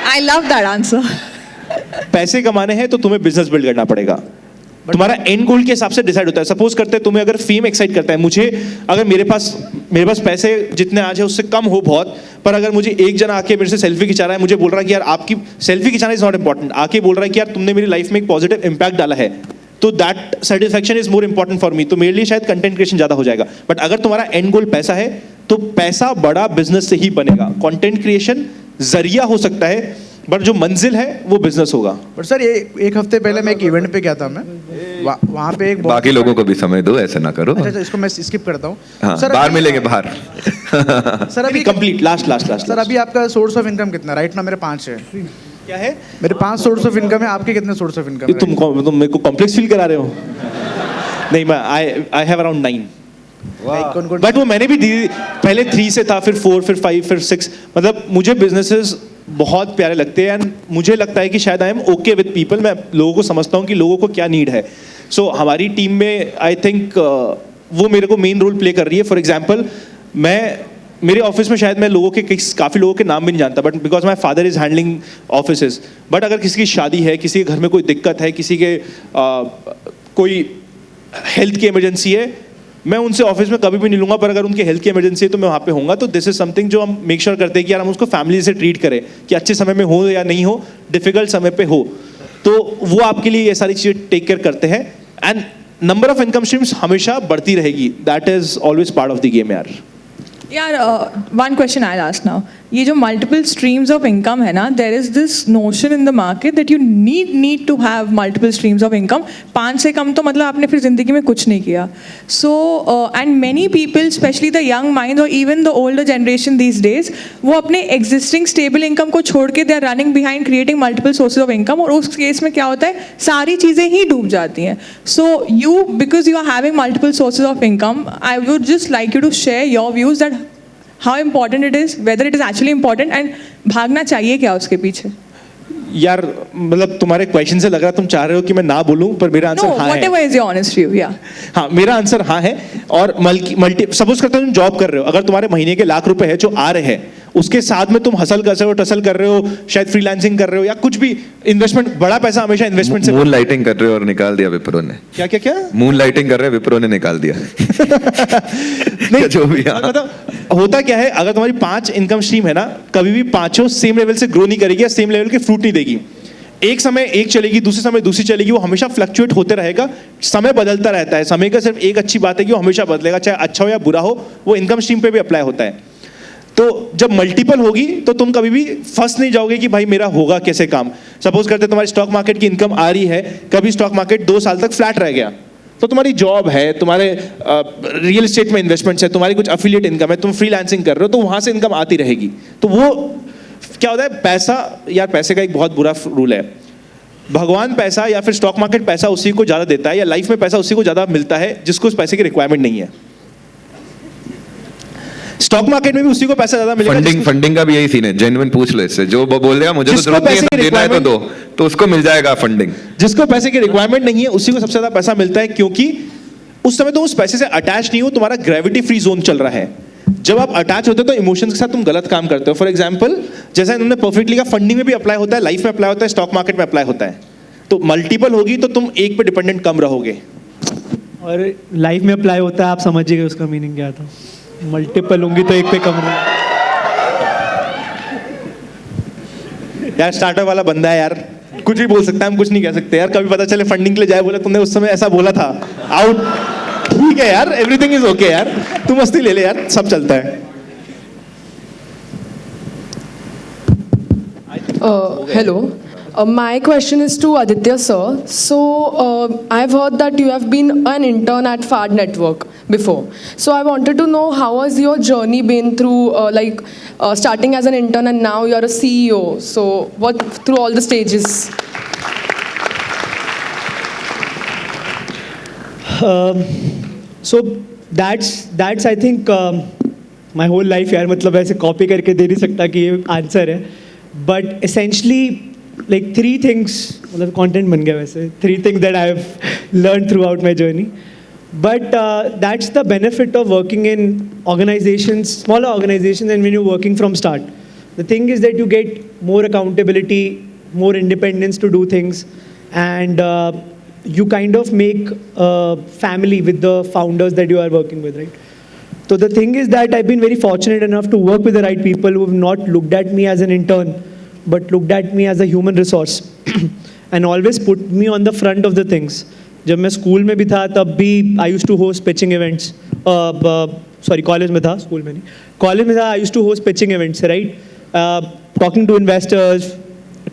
I love that answer. पैसे कमाने हैं तो तुम्हें बिजनेस बिल्ड करना पड़ेगा, तुम्हारा एंड गोल के हिसाब से डिसाइड होता है। सपोज करते हैं तुम्हें अगर फेम एक्साइट करता है, मुझे अगर मेरे पास पैसे जितने आज है उससे कम हो बहुत, पर अगर मुझे एक जना आके मेरे से सेल्फी खिंचा रहा है, मुझे बोल रहा है कि यार आपकी सेल्फी खिंचाना इज नॉट इंपॉर्टेंट, आके बोल रहा है कि यार तुमने मेरी लाइफ में एक पॉजिटिव इंपैक्ट डाला है, तो that satisfaction is more important for me. तो मेरे लिए शायद कंटेंट क्रिएशन ज्यादा हो जाएगा। बट अगर तुम्हारा एंड गोल पैसा है तो पैसा बड़ा बिजनेस से ही बनेगा। कंटेंट क्रिएशन जरिया हो सकता है बट जो मंजिल है वो बिजनेस होगा। बट सर ये एक हफ्ते पहले मैं एक इवेंट पे गया था, मैं वहाँ पे एक बाकी लोगों को भी समय दो, ऐसा ना करो। अच्छा इसको मैं स्किप करता हूँ। हाँ, सर बाहर मिलेंगे बाहर। सर अभी कंप्लीट लास्ट सर अभी आपका सोर्स ऑफ इनकम कितना? राइट ना मेरे 5 है। क्या है? मेरे 5 सोर्स ऑफ इनकम है, आपके कितने सोर्स ऑफ इनकम है? तुम मेरे को कॉम्प्लेक्स फील करा रहे हो? नहीं, मैं आई हैव अराउंड 9। कौन-कौन? बट वो मैंने भी पहले 3 से था, फिर 4, फिर 5, फिर 6। मतलब मुझे बिजनेसेस बहुत प्यारे लगते हैं एंड मुझे लगता है कि शायद I am okay with people. मैं लोगों को समझता हूँ कि लोगों को क्या नीड है. सो हमारी टीम में आई थिंक वो मेरे को मेन रोल प्ले कर रही है. फॉर एग्जाम्पल मेरे ऑफिस में शायद मैं लोगों के काफ़ी लोगों के नाम भी नहीं जानता, but because my father is handling offices. But अगर किसी की शादी है, किसी के घर में कोई दिक्कत है, किसी के कोई हेल्थ की इमरजेंसी है, मैं उनसे ऑफिस में कभी भी नहीं लूँगा, पर अगर उनकी हेल्थ की इमरजेंसी है तो मैं वहाँ पे होऊंगा. तो दिस इज समथिंग जो हम मेक श्योर करते हैं कि यार हम उसको फैमिली से ट्रीट करें, कि अच्छे समय में हो या नहीं हो, डिफिकल्ट समय पे हो. तो वो आपके लिए ये सारी चीज़ें टेक केयर करते हैं. And number of income streams हमेशा बढ़ती रहेगी. That is always part of the game यार. यार one question I ask now. ये जो मल्टीपल स्ट्रीम्स ऑफ इनकम है ना, there is this notion in the market that you need to have multiple streams of income. 5 से कम तो मतलब आपने फिर जिंदगी में कुछ नहीं किया. So and many people specially the young mind और even the older generation these days, वो अपने एग्जिस्टिंग स्टेबल इनकम को छोड़ के they are running behind creating multiple sources of income. और उस केस में क्या होता है, सारी चीज़ें ही डूब जाती हैं. So you, because you are having multiple sources of income, I would just like you to share your views that how important it is, whether it is actually important, and भागना चाहिए क्या उसके पीछे. यार मतलब तुम्हारे क्वेश्चन से लग रहा है तुम चाह रहे हो कि मैं ना बोलूं, पर मेरा आंसर हाँ है. whatever is your honest view, yeah. हाँ, मेरा आंसर हाँ है. और मल्टी सपोज करते हो तुम जॉब कर रहे हो, अगर तुम्हारे महीने के लाख रुपए है जो आ रहे हैं, उसके साथ में तुम हसल कर रहे हो, टसल कर रहे हो, शायद फ्रीलांसिंग कर रहे हो, या कुछ भी इन्वेस्टमेंट, बड़ा पैसा हमेशा इन्वेस्टमेंट से. मून लाइटिंग कर रहे हो और निकाल दिया विप्रो ने. क्या क्या क्या मून लाइटिंग कर रहे हैं, विप्रो ने निकाल दिया. नहीं जो भी मतलब होता क्या है, अगर तुम्हारी 5 इनकम स्ट्रीम है ना, कभी भी पांचों सेम लेवल से ग्रो नहीं करेगी या सेम लेवल के फ्रूट नहीं देगी. एक समय एक चलेगी, दूसरे समय दूसरी चलेगी. वो हमेशा फ्लक्चुएट होते रहेगा. समय बदलता रहता है. समय का सिर्फ एक अच्छी बात है कि वो हमेशा बदलेगा, चाहे अच्छा हो या बुरा हो. वो इनकम स्ट्रीम पे भी अप्लाई होता है. तो जब मल्टीपल होगी तो तुम कभी भी फंस नहीं जाओगे कि भाई मेरा होगा कैसे काम. सपोज करते तुम्हारी स्टॉक मार्केट की इनकम आ रही है, कभी स्टॉक मार्केट 2 साल तक फ्लैट रह गया, तो तुम्हारी जॉब है, तुम्हारे रियल एस्टेट में इन्वेस्टमेंट्स है, तुम्हारी कुछ अफिलिएट इनकम है, तुम फ्रीलांसिंग कर रहे हो, तो वहां से इनकम आती रहेगी. तो वो क्या होता है, पैसा, यार पैसे का एक बहुत बुरा रूल है. भगवान पैसा या फिर स्टॉक मार्केट पैसा उसी को ज्यादा देता है, या लाइफ में पैसा उसी को ज्यादा मिलता है जिसको उस पैसे की रिक्वायरमेंट नहीं है. स्टॉक मार्केट में भी उसी को पैसा ज्यादा मिलेगा. फंडिंग का भी यही सीन है. जेन्युइन पूछ लो इससे, जो बोलेगा मुझे तो जरूरत नहीं है, देना है तो दो, तो उसको मिल जाएगा फंडिंग. जिसको पैसे की रिक्वायरमेंट नहीं है उसी को सबसे ज्यादा पैसा मिलता है, क्योंकि उस समय तुम उस पैसे से अटैच नहीं हो, तुम्हारा ग्रेविटी फ्री जोन चल रहा है. जब आप अटैच होते हो तो इमोशंस के साथ तुम गलत काम करते हो. फॉर एग्जाम्पल, जैसा इन्होंने परफेक्टली का फंडिंग में भी अप्लाई होता है, लाइफ में अप्लाई होता है, स्टॉक मार्केट में अप्लाई होता है. तो मल्टीपल होगी तो तुम एक पे डिपेंडेंट कम रहोगे. और लाइफ में अप्लाई होता है, आप समझिएगा उसका मीनिंग क्या था. मल्टीपल होंगी तो एक पे कम रहोगे. यार स्टार्टअप वाला बंदा है यार, कुछ भी बोल सकता है, हम कुछ नहीं कह सकते यार. कभी पता चले फंडिंग के लिए जाए, बोला तुमने उस समय ऐसा बोला था, आउट. ठीक है यार, एवरीथिंग इज ओके यार, तू मस्ती ले ले यार, सब चलता है. Hello. My question is to Aditya sir. So I've heard that you have been an intern at Fad Network before. So I wanted to know how has your journey been through starting as an intern and now you're a CEO. So what through all the stages? So that's I think my whole life यार. मतलब ऐसे copy करके दे नहीं सकता कि ये answer है. But essentially like 3 things, मतलब कंटेंट बन गया वैसे. 3 things that I have learned throughout my journey. But that's the benefit of working in organizations, smaller organizations, and when you're working from start. The thing is that you get more accountability, more independence to do things, and you kind of make a family with the founders that you are working with, right? So the thing is that I've been very fortunate enough to work with the right people who have not looked at me as an intern, but looked at me as a human resource and always put me on the front of the things. जब मैं school में भी था तब भी I used to host pitching events. College में था, school में नहीं. कॉलेज में था, I used to host pitching events, right? Talking to investors,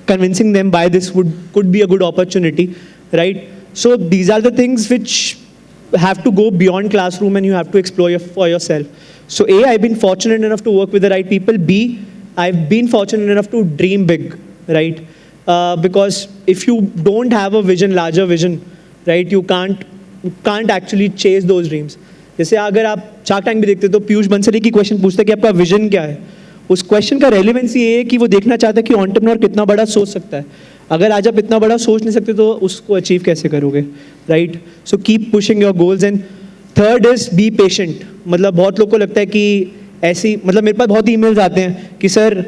convincing them why this could be a good opportunity, right? So these are the things which have to go beyond classroom and you have to explore for yourself. So A, I've been fortunate enough to work with the right people. B, I've been fortunate enough to dream big, right? Because if you don't have a vision, larger vision, right, you can't actually chase those dreams. जैसे अगर आप shark tank भी देखते तो पीयूष बंसरी की question पूछते कि आपका विजन क्या है, उस क्वेश्चन का रेलिवेंसी ये है कि वो देखना चाहता है कि एंटरप्रेन्योर कितना बड़ा सोच सकता है. अगर आज आप इतना बड़ा सोच नहीं सकते तो उसको अचीव कैसे करोगे, right? So keep pushing your goals. And third is be patient. मतलब बहुत लोग को लगता है कि ऐसी, मतलब मेरे पास बहुत ईमेल्स आते हैं कि सर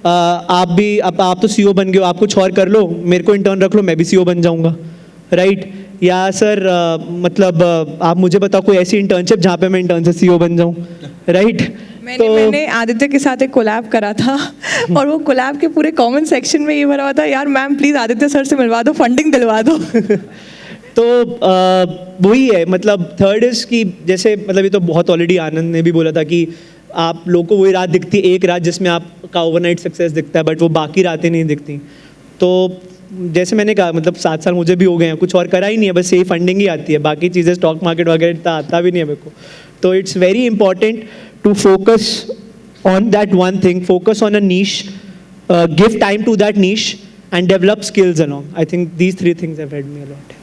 आप तो सीईओ बन गए हो, आप कुछ और कर लो, मेरे को इंटर्न रख लो, मैं भी सीईओ बन जाऊंगा, राइट? या सर मतलब आप मुझे बताओ कोई ऐसी इंटर्नशिप जहाँ पे मैं इंटर्न से सीईओ बन जाऊँ, राइट? मैंने आदित्य के साथ एक कोलैब करा था और वो कोलैब के पूरे कमेंट सेक्शन में ये भरा हुआ था, यार मैम प्लीज़ आदित्य सर से मिलवा दो, फंडिंग दिलवा दो. तो वही है. मतलब थर्ड इज कि जैसे, मतलब ये तो बहुत ऑलरेडी आनंद ने भी बोला था कि आप लोगों को वही रात दिखती है, एक रात जिसमें आपका ओवरनाइट सक्सेस दिखता है, बट वो बाकी रातें नहीं दिखती. तो जैसे मैंने कहा, मतलब 7 साल मुझे भी हो गए हैं, कुछ और करा ही नहीं है, बस यही फंडिंग ही आती है, बाकी चीज़ें स्टॉक मार्केट वगैरह इतना आता भी नहीं है मेरे को. तो it's very important to focus on that one thing, focus on a niche, give time to that niche and develop skills along. I think these 3 things have helped me a lot.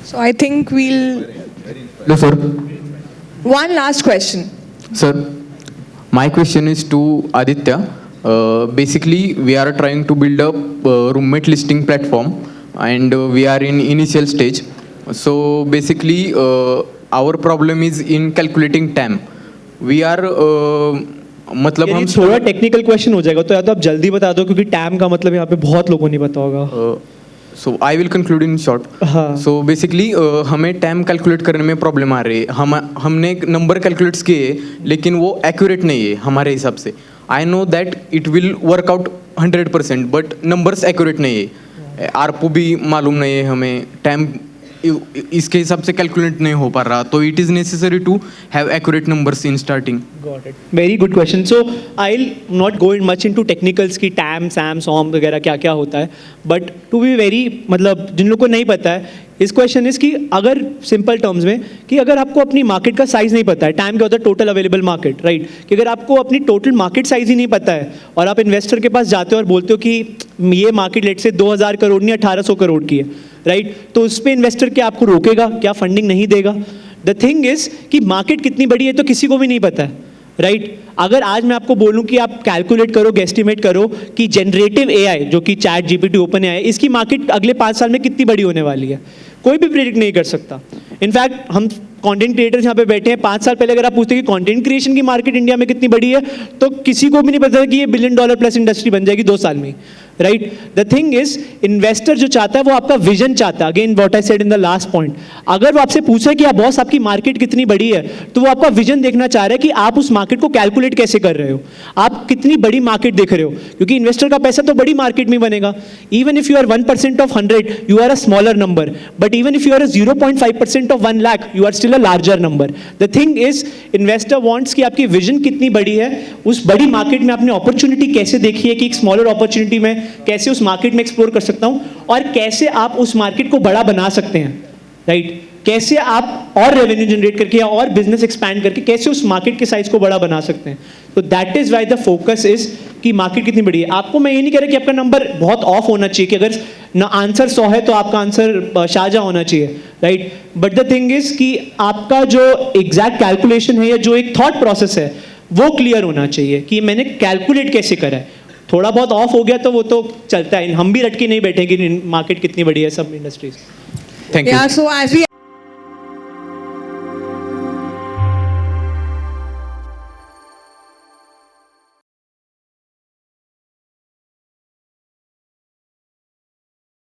So I think we'll... Hello, sir. One last question. Sir, my question is to Aditya. Basically, we are trying to build a roommate listing platform, and we are in initial stage. So basically, our problem is in calculating TAM. We are मतलब हम थोड़ा technical question हो जाएगा, तो या तो आप जल्दी बता दो, क्योंकि टैम का मतलब यहाँ पे बहुत लोगों नहीं पता होगा. So I will conclude in short. So basically हमें टाइम कैलकुलेट करने में प्रॉब्लम आ रही है. हमने नंबर कैलकुलेट्स किए लेकिन वो एक्यूरेट नहीं है हमारे हिसाब से. I know that it will work out 100%, but numbers accurate नहीं है. आरपू भी मालूम नहीं है हमें, टाइम इसके हिसाब से कैलकुलेट नहीं हो पा रहा. तो it is necessary to have accurate numbers in starting. Got it. Very good question. So I will not go in much into technicals की टैम, सैम, सॉम वगैरह क्या क्या होता है, बट टू बी वेरी, मतलब जिन लोगों को नहीं पता है, इस क्वेश्चन इज कि अगर सिंपल टर्म्स में कि अगर आपको अपनी मार्केट का साइज नहीं पता है, टाइम क्या होता है, टोटल अवेलेबल मार्केट, राइट? कि अगर आपको अपनी टोटल मार्केट साइज ही नहीं पता है और आप इन्वेस्टर के पास जाते हो और बोलते हो कि ये मार्केट लेट से 2000 करोड़ नहीं 1800 करोड़ की है, राइट? तो उस पर इन्वेस्टर क्या आपको रोकेगा, क्या फंडिंग नहीं देगा? द थिंग इज कि मार्केट कितनी बड़ी है तो किसी को भी नहीं पता है, राइट? अगर आज मैं आपको बोलूं कि आप कैलकुलेट करो, गेस्टिमेट करो कि जनरेटिव एआई जो कि चैट जीपीटी, ओपन एआई, इसकी मार्केट अगले 5 साल में कितनी बड़ी होने वाली है, कोई भी प्रेडिक्ट नहीं कर सकता. इनफैक्ट हम कंटेंट क्रिएटर्स यहाँ पे बैठे हैं, 5 साल पहले अगर आप पूछते कि कंटेंट क्रिएशन की मार्केट इंडिया में कितनी बड़ी है, तो किसी को भी नहीं पता कि ये $1 बिलियन प्लस इंडस्ट्री बन जाएगी 2 साल में, right? The thing is, investor जो चाहता है वो आपका विजन चाहता है. Again what I said in the last point, अगर वो आपसे पूछे कि आप बॉस आपकी मार्केट कितनी बड़ी है, तो वो आपका विजन देखना चाह रहा है कि आप उस मार्केट को कैलकुलेट कैसे कर रहे हो, आप कितनी बड़ी मार्केट देख रहे हो, क्योंकि इन्वेस्टर का पैसा तो बड़ी मार्केट में बनेगा. Even if you are 1% of 100, you are a smaller number, but even if you are 0.5% of 1 lakh, you are still a larger number. The thing is, investor wants कि आपकी विजन कितनी बड़ी है, उस बड़ी मार्केट में आपने अपॉर्चुनिटी कैसे देखी है कि एक स्मॉलर अपॉर्चुनिटी में कैसे उस मार्केट में एक्सप्लोर कर सकता हूं, और कैसे आप उस मार्केट को बड़ा बना सकते हैं, राइट? कैसे आप और रेवेन्यू जनरेट करके या और बिजनेस एक्सपैंड करके कैसे उस मार्केट के साइज को बड़ा बना सकते हैं. तो that is why the focus is कि मार्केट कितनी बड़ी है. आपको मैं ये नहीं कह रहा कि आपका नंबर बहुत ऑफ होना चाहिए, कि अगर ना आंसर 100 है तो आपका आंसर शाहजहां होना चाहिए, right? But the thing is कि आपका जो एग्जैक्ट कैलकुलेशन है या जो एक थॉट प्रोसेस है वो क्लियर होना चाहिए कि मैंने कैलकुलेट कैसे करा है. थोड़ा बहुत ऑफ हो गया तो वो तो चलता है, हम भी रट के नहीं बैठेंगे मार्केट कितनी बड़ी है सब industries. Thank you. Yeah, so as we